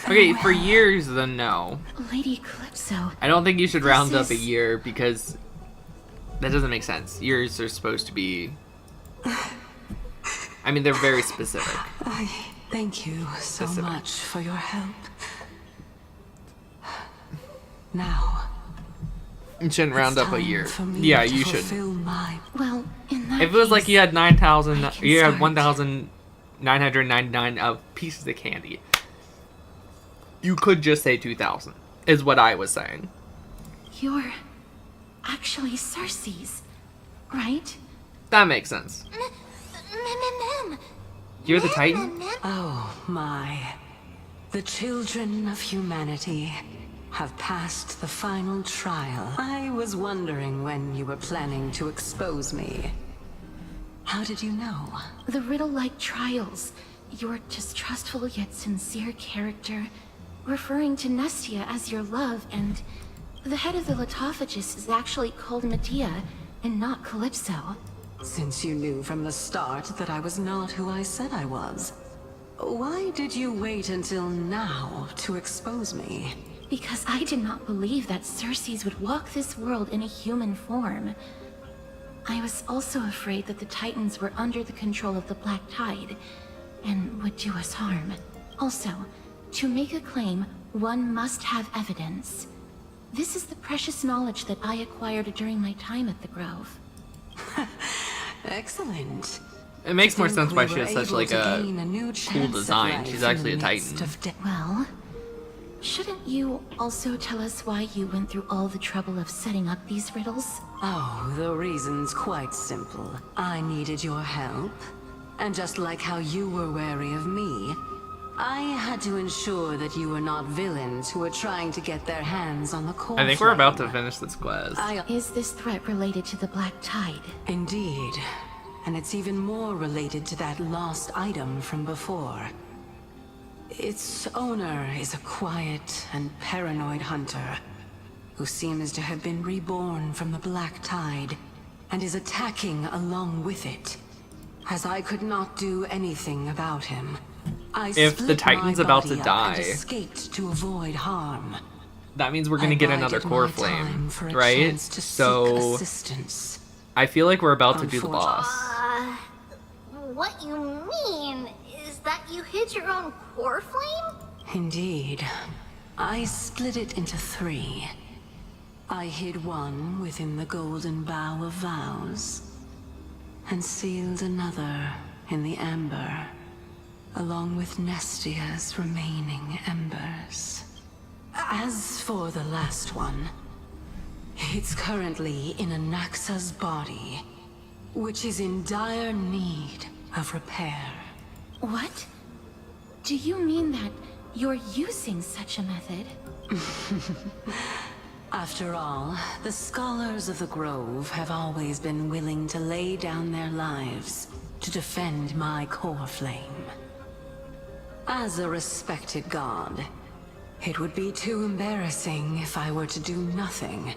Okay, for years, then no.
Lady Calypso.
I don't think you should round up a
is-
year because that doesn't make sense. Years are supposed to be... I mean, they're very specific.
I thank you so
Specific.
much for your help. Now,
You shouldn't round
it's
up a
time
year.
for me
Yeah,
to
you should.
fulfill my...
Well, in that
If it was like
case,
you had 9,000,
I can
you had
start.
1,999 of pieces of candy, you could just say 2,000, is what I was saying.
You're actually Cersei's, right?
That makes sense. You're the Titan?
Oh my. The children of humanity have passed the final trial. I was wondering when you were planning to expose me. How did you know?
The riddle-like trials. Your distrustful yet sincere character, referring to Nestia as your love, and the head of the Litophagus is actually called Medea and not Calypso.
Since you knew from the start that I was not who I said I was, why did you wait until now to expose me?
Because I did not believe that Cersei's would walk this world in a human form. I was also afraid that the Titans were under the control of the Black Tide and would do us harm. Also, to make a claim, one must have evidence. This is the precious knowledge that I acquired during my time at the Grove.
Excellent.
It makes more sense why she has
We
such
were
like
able to
a
gain a new
cool
chance at
design.
life
She's
in
actually a
the midst
Titan.
of death.
Well, shouldn't you also tell us why you went through all the trouble of setting up these riddles?
Oh, the reason's quite simple. I needed your help, and just like how you were wary of me, I had to ensure that you were not villains who were trying to get their hands on the core.
I think we're about to finish this quest.
Is this threat related to the Black Tide?
Indeed. And it's even more related to that lost item from before. Its owner is a quiet and paranoid hunter who seems to have been reborn from the Black Tide and is attacking along with it. As I could not do anything about him, I
If the
split
Titan's
my
about to
body up
die,
and escaped to avoid harm.
that means we're gonna
I
get another
bided
core
my
flame,
time for a
right?
chance to seek
So
assistance.
I feel like we're about to do the boss.
What you mean is that you hid your own core flame?
Indeed. I split it into 3. I hid one within the golden bough of vows, and sealed another in the amber, along with Nestia's remaining embers. As for the last one, it's currently in Anaxa's body, which is in dire need of repair.
What? Do you mean that you're using such a method?
After all, the scholars of the Grove have always been willing to lay down their lives to defend my core flame. As a respected god, it would be too embarrassing if I were to do nothing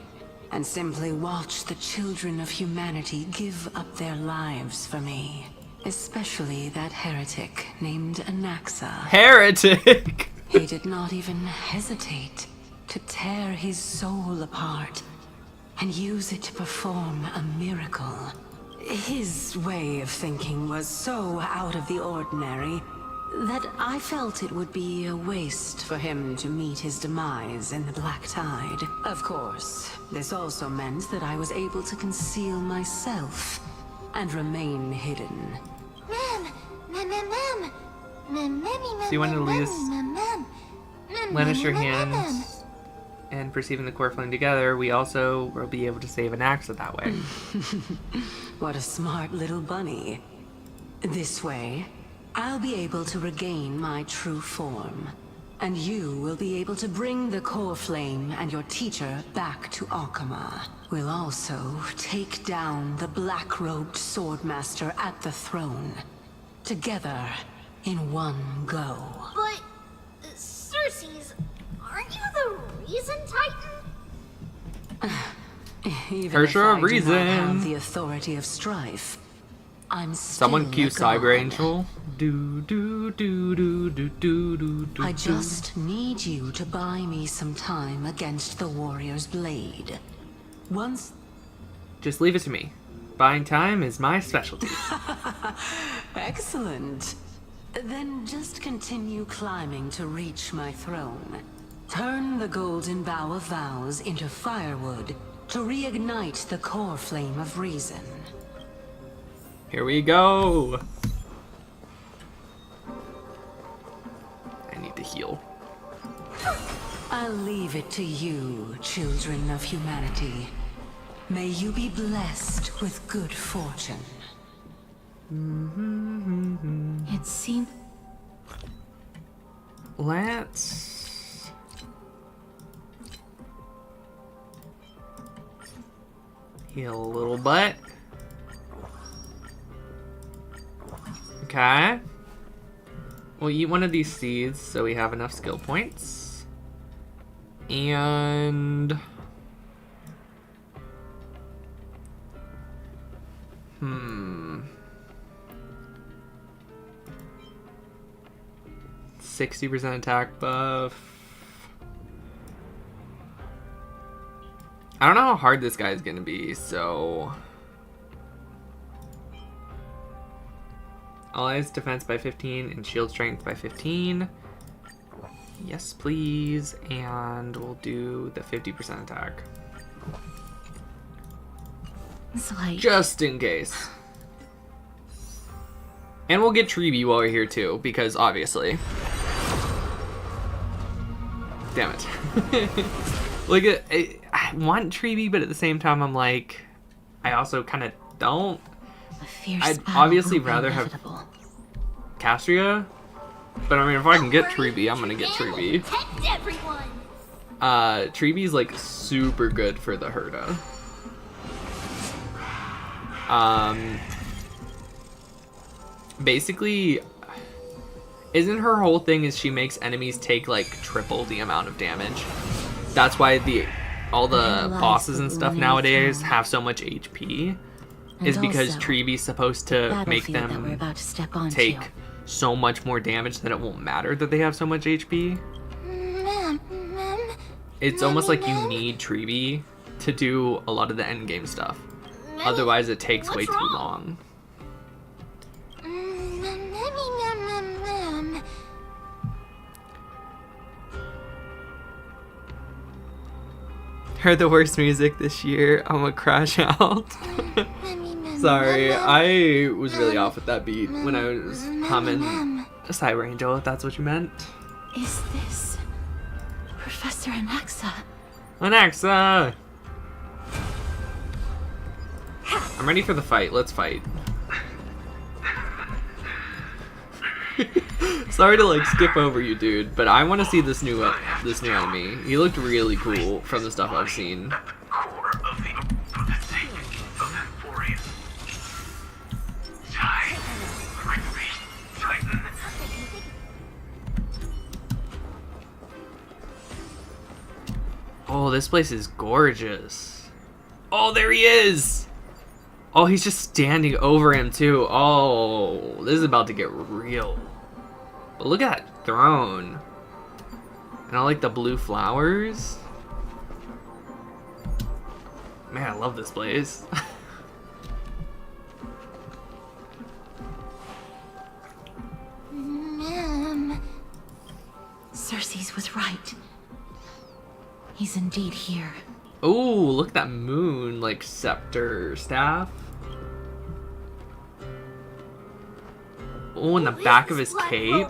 and simply watch the children of humanity give up their lives for me. Especially that heretic named Anaxa.
Heretic!
He did not even hesitate to tear his soul apart and use it to perform a miracle. His way of thinking was so out of the ordinary that I felt it would be a waste for him to meet his demise in the Black Tide. Of course, this also meant that I was able to conceal myself and remain hidden.
So you want to lose lend us your hands and perceiving the core flame together, we also will be able to save Anaxa that way.
What a smart little bunny. This way, I'll be able to regain my true form. And you will be able to bring the core flame and your teacher back to Arkama. We'll also take down the black-robed swordmaster at the throne. Together, in one go.
But, Cersei's, aren't you the reason, Titan?
Even
Kershaw
if
of
I do not have
Reason.
the authority of strife, I'm
Someone
still
cue
a
Cyber
god.
Angel. Do do do do do do do do.
I just need you to buy me some time against the warrior's blade. Once
Just leave it to me. Buying time is my specialty.
Excellent. Then just continue climbing to reach my throne. Turn the golden bough of vows into firewood to reignite the core flame of reason.
Here we go. I need to heal.
I'll leave it to you, children of humanity. May you be blessed with good fortune.
It seems...
Let's... heal a little bit. Okay. We'll eat one of these seeds so we have enough skill points. And... 60% attack buff. I don't know how hard this guy is gonna be, so... Allies defense by 15 and shield strength by 15. Yes, please. And we'll do the 50% attack.
It's like...
just in case. And we'll get Treeby while we're here too, because obviously. Damn it. Like, I want Treeby, but at the same time I'm like, I also kind of don't. I'd obviously rather have Castria, but I mean, if I can get Treeby, I'm gonna get Treeby. Treeby's like super good for the Herda. Basically, isn't her whole thing is she makes enemies take like triple the amount of damage? That's why all the bosses and stuff nowadays have so much HP. Is because Treeby's supposed to make them take so much more damage that it won't matter that they have so much HP. It's almost like you need Treeby to do a lot of the endgame stuff. Otherwise it takes way too long. Heard the worst music this year. I'm gonna crash out. Sorry, I was really off with that beat when I was humming Cyber Angel, if that's what you meant.
Is this Professor Anaxa?
Anaxa! I'm ready for the fight. Let's fight. Sorry to like skip over you, dude, but I want to see this new enemy. He looked really cool from the stuff I've seen. Oh, this place is gorgeous. Oh, there he is! Oh, he's just standing over him, too. Oh, this is about to get real. But look at that throne. And I like the blue flowers. Man, I love this place.
Cersei's was right. He's indeed here.
Oh, look at that moon, like, scepter staff. Oh, in the back of his cape.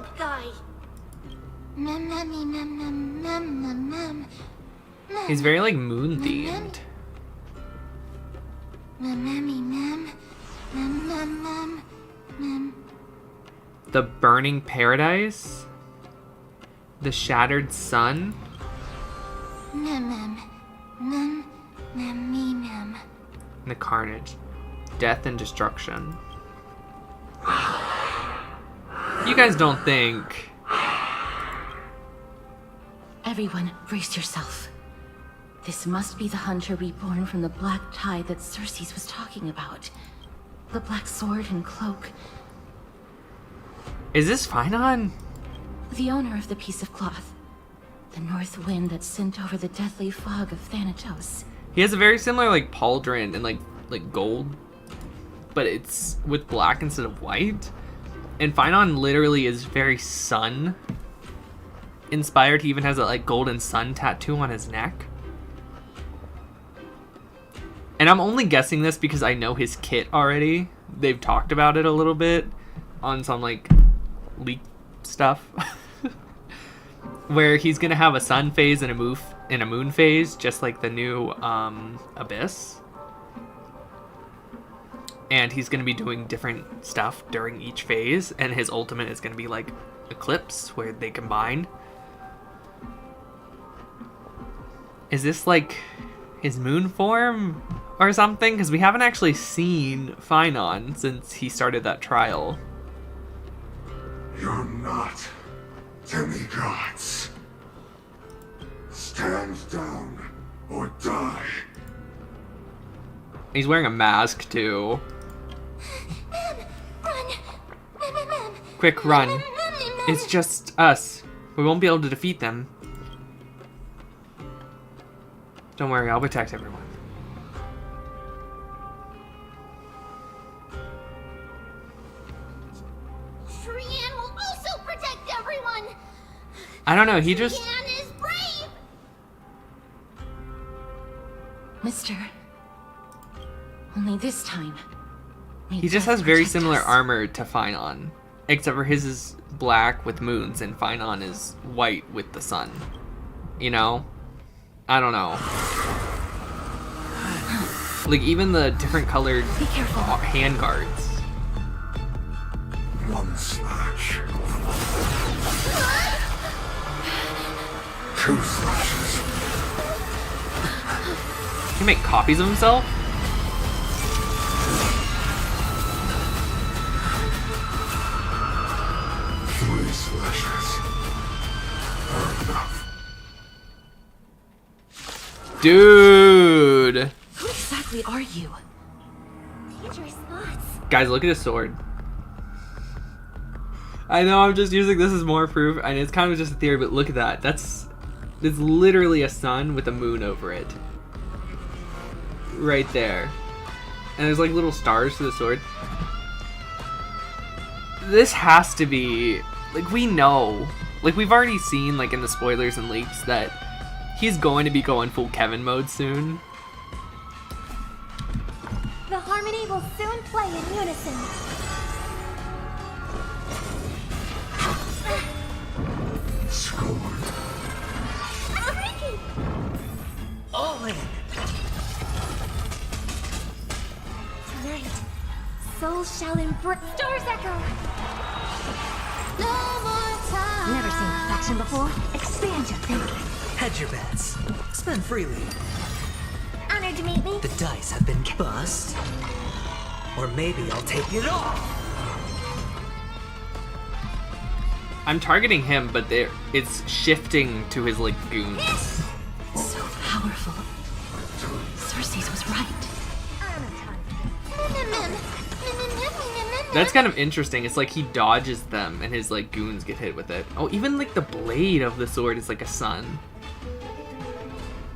He's very, like, moon themed. The burning paradise. The shattered sun. And the carnage. Death and destruction. You guys don't think...
Everyone, brace yourself. This must be the hunter reborn from the black tide that Circe was talking about. The black sword and cloak.
Is this Finon?
The owner of the piece of cloth. The north wind that sent over the deathly fog of Thanatos.
He has a very similar like pauldron and like gold, but it's with black instead of white. And Finon literally is very sun inspired. He even has a like golden sun tattoo on his neck. And I'm only guessing this because I know his kit already. They've talked about it a little bit on some like leak stuff. Where he's gonna have a sun phase and a moon phase, just like the new Abyss. And he's gonna be doing different stuff during each phase, and his ultimate is gonna be like Eclipse, where they combine. Is this like his moon form or something? Because we haven't actually seen Finon since he started that trial.
You're not demigods. Stand down or die.
He's wearing a mask too. Quick, run. It's just us. We won't be able to defeat them. Don't worry, I'll protect everyone.
Shrian will also protect everyone.
I don't know, he just...
Shrian is brave.
Mister. Only this time.
He just has very similar armor to Finon. Except for his is black with moons and Finon is white with the sun. You know? I don't know. Like even the different colored hand guards.
One slash. Two slashes.
Can he make copies of himself?
Three slashes are enough.
Dude!
Who exactly are you?
Dangerous thoughts.
Guys, look at his sword. I know I'm just using this as more proof, and it's kind of just a theory, but look at that. It's literally a sun with a moon over it. Right there. And there's like little stars to the sword. This has to be, like, we know. Like, we've already seen, like, in the spoilers and leaks that he's going to be going full Kevin mode soon.
The harmony will soon play in unison.
Scored.
All in.
Tonight, souls shall embrace. Stars echo. No more time.
Never seen perfection before? Expand your thinking.
Hedge your bets. Spend freely.
Honored to meet me.
The dice have been bust. Or maybe I'll take it all.
I'm targeting him, but it's shifting to his, like, goons.
So powerful. Circe was right.
That's kind of interesting. It's like he dodges them and his like goons get hit with it. Oh, even like the blade of the sword is like a sun.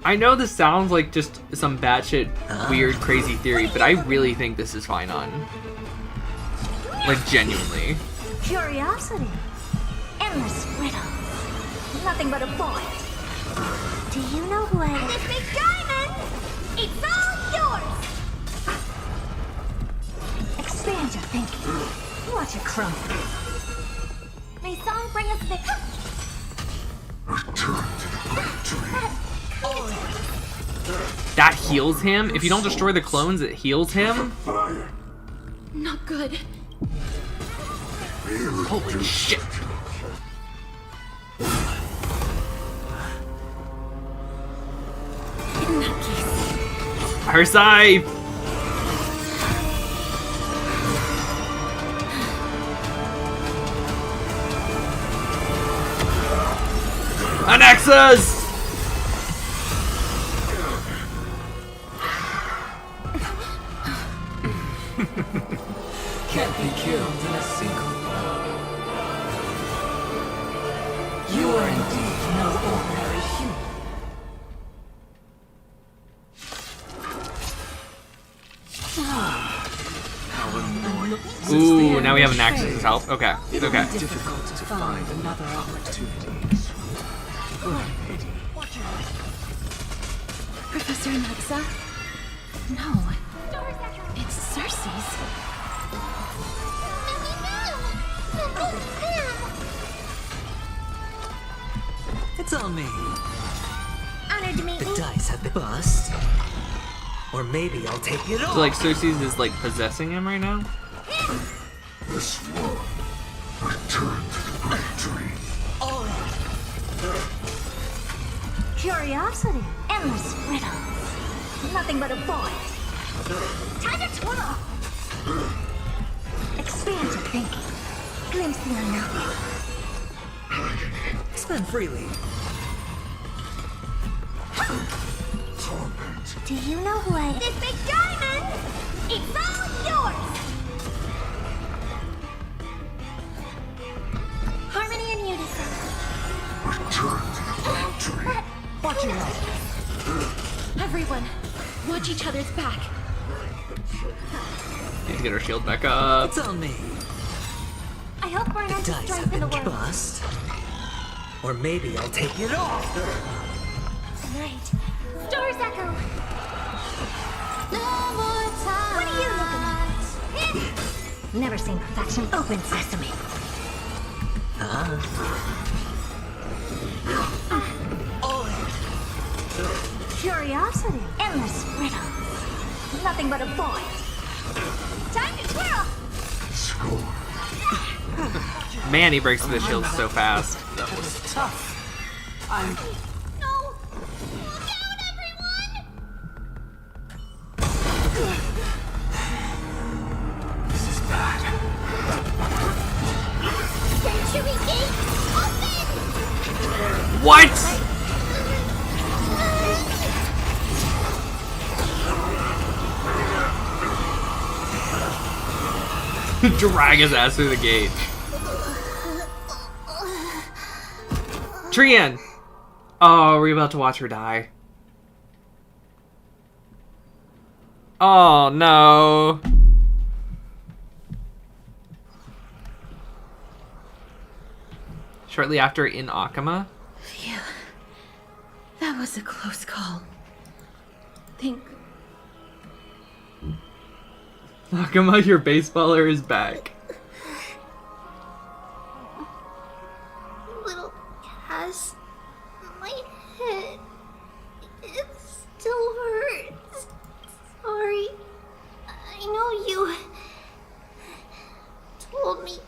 I know this sounds like just some batshit weird crazy theory, but I really think this is Finon. Like genuinely.
Curiosity. Endless riddles. Nothing but a point. Do you know who I am? This big diamond! It's all yours!
Expand your thinking. Watch it crumble.
May song bring us victory.
Return to the victory.
That heals him? If you don't destroy the clones, it heals him?
Not good.
Holy shit.
In that case.
Her scythe! Annexus!
Can't be killed in a single blow. You are indeed no ordinary human.
How annoying.
Ooh, now we have an access to help. Okay, okay.
Difficult to find another opportunity.
Professor Alexa? No. It's Cersei's.
It's on me.
Honored to meet
The
you.
dice have been bust. Or maybe I'll take it all.
So like Cersei's is like possessing him right now?
This one returned to the great dream.
Curiosity, endless riddles. Nothing but a void. Time to twirl. Expand your thinking. Glimpse the unknown.
Spend freely.
Do you know who I am? This big diamond! It's all yours! Harmony and unison.
Return to the great dream.
Watch your light. Everyone, watch each other's back.
Need to get her shield back up.
It's on me.
I hope we're not
The
to
dice have
strengthen the
been
world.
bust. Or maybe I'll take it all.
Tonight, stars echo. No more time. What are you looking at? Never seen perfection. Open sesame. Curiosity, endless riddles. Nothing but a void. Time to twirl.
Man, he breaks through the shield so fast.
That was tough. I'm...
No! Look out, everyone!
This is bad.
Century Gate, open!
What? Drag his ass through the gate. Trian! Oh, we're about to watch her die. Oh no. Shortly after in Akama.
Phew. That was a close call. Think.
Akama, your baseballer is back.
Little Cass, my head, it still hurts. Sorry. I know you told me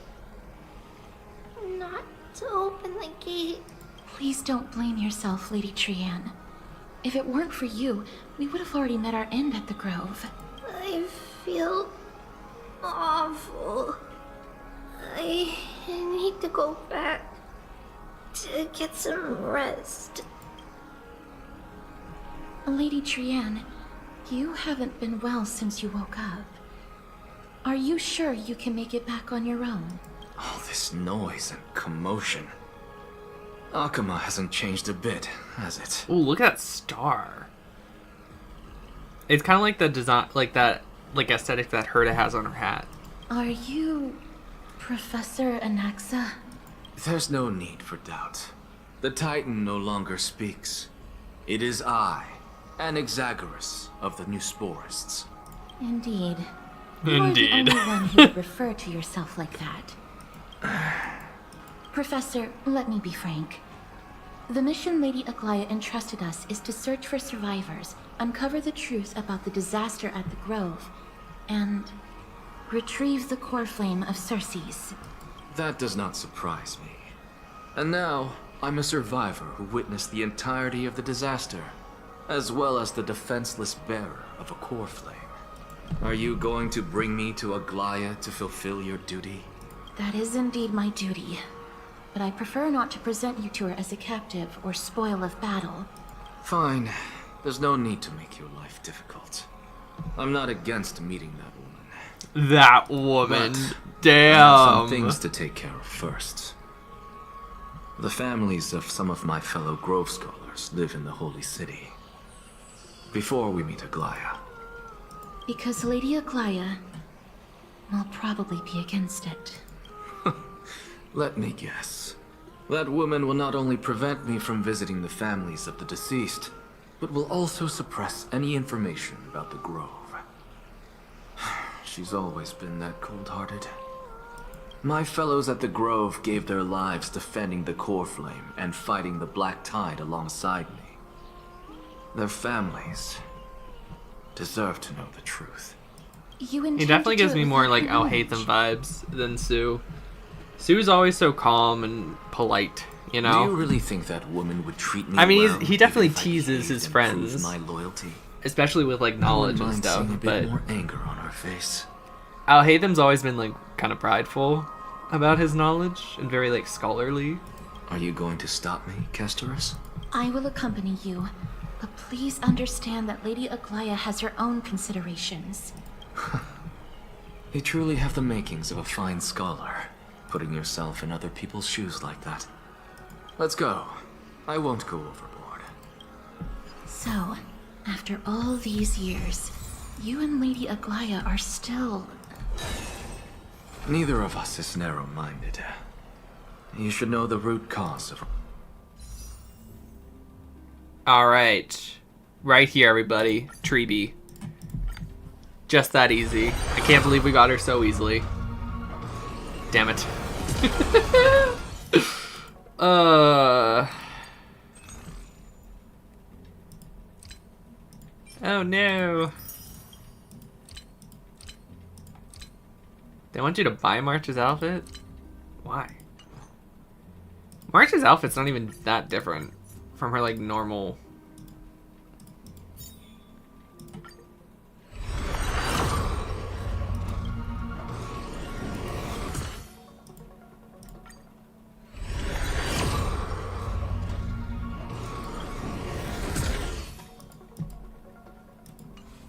not to open the gate.
Please don't blame yourself, Lady Trian. If it weren't for you, we would have already met our end at the Grove.
I feel awful. I need to go back to get some rest.
Lady Trian, you haven't been well since you woke up. Are you sure you can make it back on your own?
All this noise and commotion. Akama hasn't changed a bit, has it?
Ooh, look at that star. It's kind of like the design, like that, like aesthetic that Herta has on her hat.
Are you Professor Anaxa?
There's no need for doubt. The Titan no longer speaks. It is I, Anaxagoras of the New Sporists.
Indeed.
Indeed.
You're the only one who would refer to yourself like that. Professor, let me be frank. The mission Lady Aglaya entrusted us is to search for survivors, uncover the truth about the disaster at the Grove, and retrieve the core flame of Cersei's.
That does not surprise me. And now, I'm a survivor who witnessed the entirety of the disaster, as well as the defenseless bearer of a core flame. Are you going to bring me to Aglaya to fulfill your duty?
That is indeed my duty. But I prefer not to present you to her as a captive or spoil of battle.
Fine. There's no need to make your life difficult. I'm not against meeting that woman.
That woman.
But I have some
Damn.
things to take care of first. The families of some of my fellow Grove Scholars live in the Holy City. Before we meet Aglaya.
Because Lady Aglaya will probably be against it.
Let me guess. That woman will not only prevent me from visiting the families of the deceased, but will also suppress any information about the Grove. She's always been that cold-hearted. My fellows at the Grove gave their lives defending the Core Flame and fighting the Black Tide alongside me. Their families deserve to know the truth.
You
He definitely gives me more like I'll hate them vibes than Sue. Sue's always so calm and polite, you know?
Do you really think that woman would treat me
I mean,
well
he definitely teases his friends.
my loyalty?
Especially with like knowledge and stuff,
A bit
but
more anger on her face.
Al-Haytham's always been like kind of prideful about his knowledge and very like scholarly.
Are you going to stop me, Castorus?
I will accompany you, but please understand that Lady Aglaya has her own considerations.
You truly have the makings of a fine scholar, putting yourself in other people's shoes like that. Let's go. I won't go overboard.
So, after all these years, you and Lady Aglaya are still...
Neither of us is narrow-minded. You should know the root cause of...
Alright. Right here, everybody. Treeby. Just that easy. I can't believe we got her so easily. Damn it. Oh no. They want you to buy March's outfit? Why? March's outfit's not even that different from her like normal.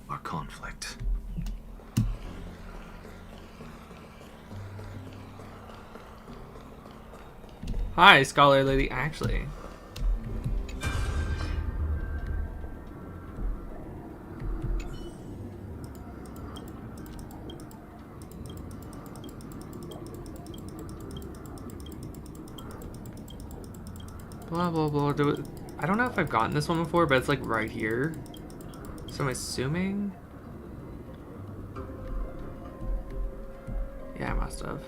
Our conflict.
Hi, Scholar Lady. Actually. Blah, blah, blah. I don't know if I've gotten this one before, but it's like right here. So I'm assuming... Yeah, I must have.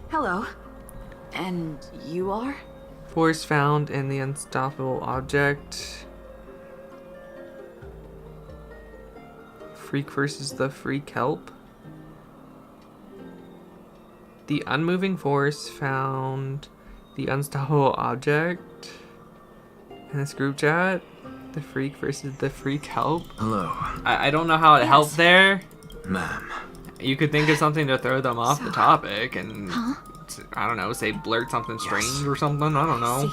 Hello. And you are?
Force found in the unstoppable object. Freak versus the freak help. The unmoving force found the unstoppable object in this group chat. The freak versus the freak help.
Hello.
I don't know how it helped there.
Ma'am.
You could think of something to throw them off the topic and, I don't know, say blurt something strange or something. I don't know.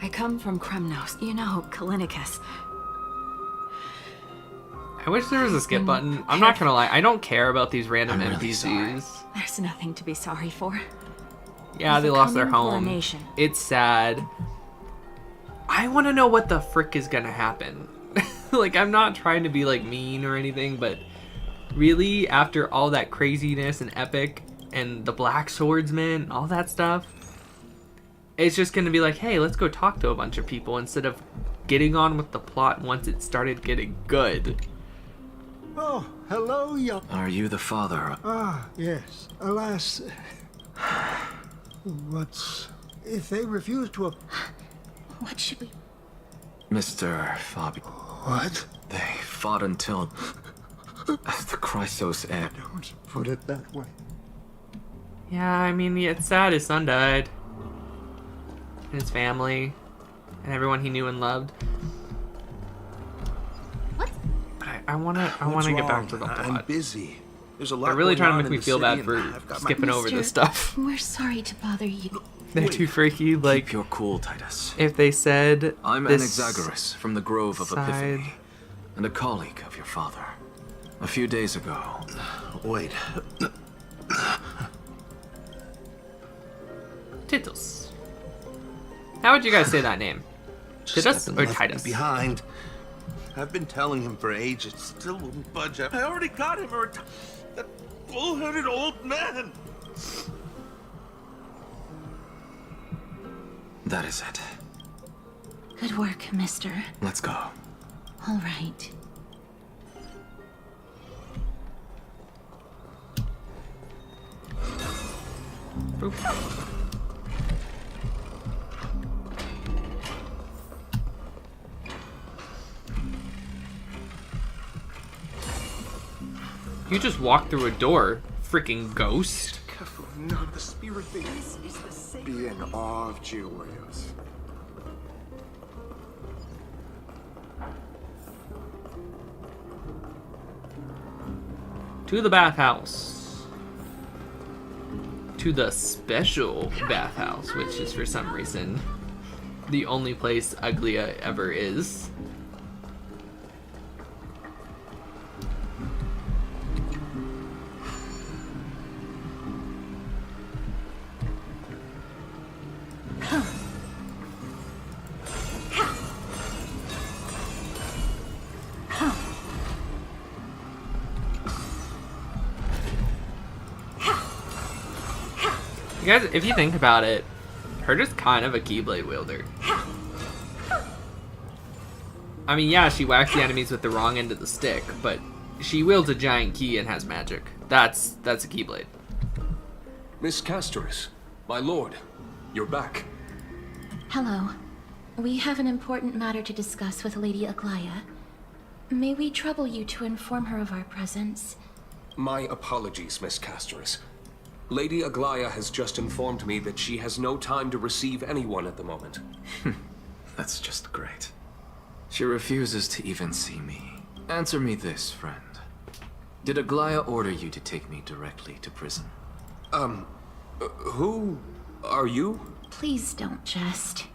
I come from Kremnos. You know, Kalinicus.
I wish there was a skip button. I'm not gonna lie, I don't care about these random NPCs.
There's nothing to be sorry for.
Yeah, they lost their home.
Coronation.
It's sad. I want to know what the frick is gonna happen. Like, I'm not trying to be like mean or anything, but really, after all that craziness and epic and the Black Swordsman, all that stuff, it's just gonna be like, hey, let's go talk to a bunch of people instead of getting on with the plot once it started getting good.
Oh, hello, young...
Are you the father?
Ah, yes. Alas... What's... If they refuse to...
What should we...
Mr. Fabi.
What?
They fought until... the Chrysos end.
Don't put it that way.
Yeah, I mean, it's sad his son died. And his family. And everyone he knew and loved. But I wanna get back to the plot.
I'm busy. There's a lot
They're really
going
trying to
on
make
in
me
the
feel
city,
bad for
and I've got my-
skipping over this stuff.
We're sorry to bother you.
They're too freaky. Like,
keep your cool, Titus.
if they said
I'm
this
Anaxagoras from the Grove of
side-
Epiphany, and a colleague of your father. A few days ago.
Wait.
Titus. How would you guys say that name? Titus
Steppin'
or
left me
Titus?
behind. I've been telling him for ages, still wouldn't budge. I already got him that bull-headed old man.
That is it.
Good work, mister.
Let's go.
All right.
Boop. You just walked through a door, freaking ghost.
Careful, not the spirit things. Be in awe of Jew warriors.
To the bathhouse. To the special bathhouse, which is for some reason the only place Aglia ever is. You guys, if you think about it, her just kind of a Keyblade wielder. I mean, yeah, she whacks the enemies with the wrong end of the stick, but she wields a giant key and has magic. That's a Keyblade.
Miss Castoris, my lord, you're back.
Hello. We have an important matter to discuss with Lady Aglaia. May we trouble you to inform her of our presence?
My apologies, Miss Castoris. Lady Aglaia has just informed me that she has no time to receive anyone at the moment.
That's just great. She refuses to even see me. Answer me this, friend. Did Aglaia order you to take me directly to prison?
Who are you?
Please don't jest.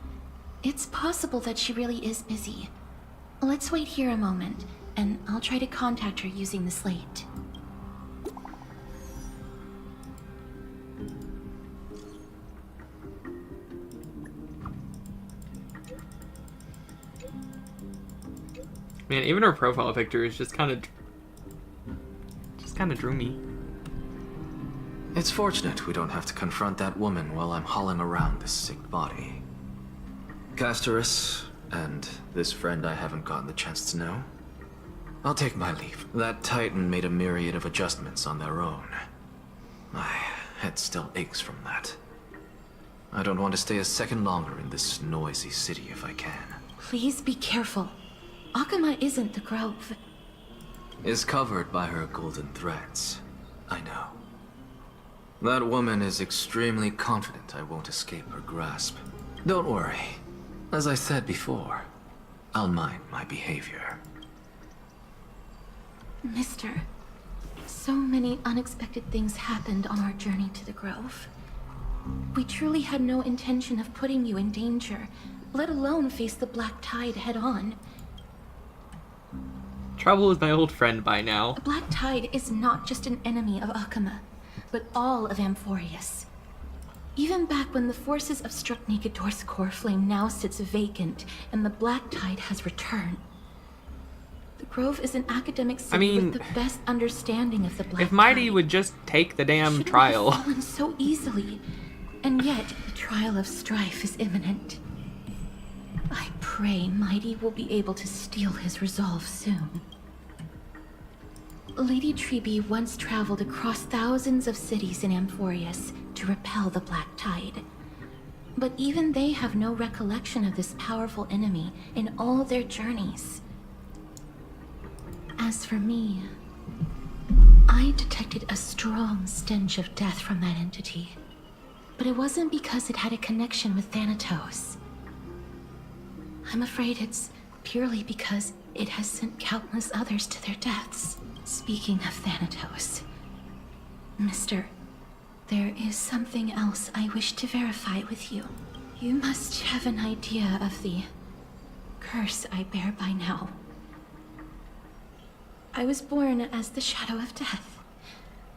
It's possible that she really is busy. Let's wait here a moment, and I'll try to contact her using the slate.
Man, even her profile picture is just kind of drew me.
It's fortunate we don't have to confront that woman while I'm hauling around this sick body. Castoris, and this friend I haven't gotten the chance to know, I'll take my leave. That Titan made a myriad of adjustments on their own. My head still aches from that. I don't want to stay a second longer in this noisy city if I can.
Please be careful. Akama isn't the Grove.
Is covered by her golden threads. I know. That woman is extremely confident I won't escape her grasp. Don't worry. As I said before, I'll mind my behavior.
Mister, so many unexpected things happened on our journey to the Grove. We truly had no intention of putting you in danger, let alone face the Black Tide head-on.
Trouble is my old friend by now.
The Black Tide is not just an enemy of Akama, but all of Amphorius. Even back when the forces of struck Nikedor's core flame now sits vacant, and the Black Tide has returned. The Grove is an academic city with the best understanding of the Black Tide.
If Mighty would just take the damn trial.
Have fallen so easily, and yet the trial of strife is imminent. I pray Mighty will be able to steal his resolve soon. Lady Treeby once traveled across thousands of cities in Amphorius to repel the Black Tide. But even they have no recollection of this powerful enemy in all their journeys. As for me, I detected a strong stench of death from that entity. But it wasn't because it had a connection with Thanatos. I'm afraid it's purely because it has sent countless others to their deaths. Speaking of Thanatos, Mister, There is something else I wish to verify with you. You must have an idea of the curse I bear by now. I was born as the shadow of death,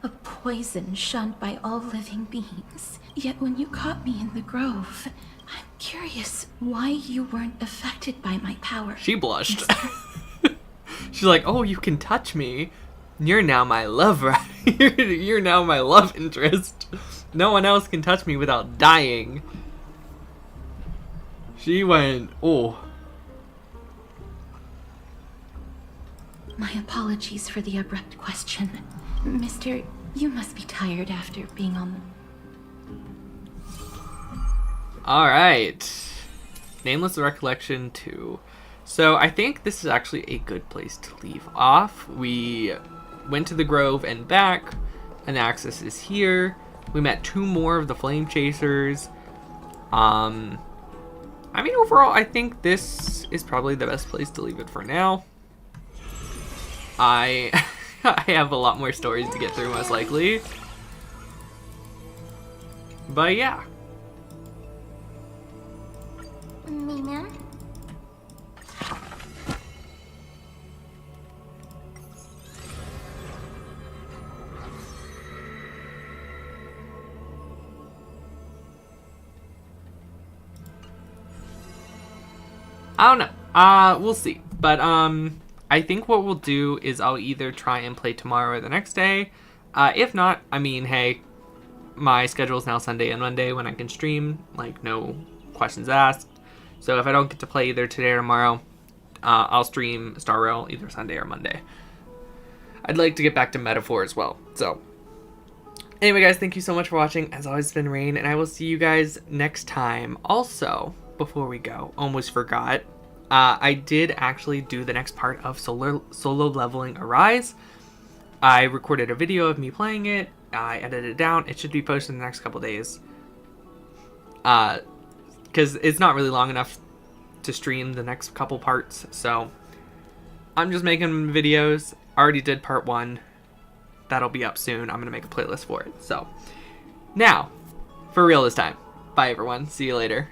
a poison shunned by all living beings. Yet when you caught me in the grove, I'm curious why you weren't affected by my power.
She blushed. She's like, oh, you can touch me. You're now my lover. You're now my love interest. No one else can touch me without dying. She went, oh.
My apologies for the abrupt question. Mister, you must be tired after being on...
Alright. Nameless Recollection 2. So I think this is actually a good place to leave off. We went to the Grove and back. Anaxis is here. We met 2 more of the Flame Chasers. I mean, overall, I think this is probably the best place to leave it for now. I have a lot more stories to get through, most likely. But yeah.
Mina?
I don't know. We'll see. But, I think what we'll do is I'll either try and play tomorrow or the next day. If not, I mean, hey, my schedule is now Sunday and Monday when I can stream, like, no questions asked. So if I don't get to play either today or tomorrow, I'll stream Star Rail either Sunday or Monday. I'd like to get back to Metaphor as well. So, anyway, guys, thank you so much for watching. As always, it's been Rain, and I will see you guys next time. Also, before we go, almost forgot, I did actually do the next part of Solo Leveling Arise. I recorded a video of me playing it. I edited it down. It should be posted in the next couple days. Because it's not really long enough to stream the next couple parts. So I'm just making videos. Already did part 1. That'll be up soon. I'm going to make a playlist for it. So now, for real this time. Bye, everyone. See you later.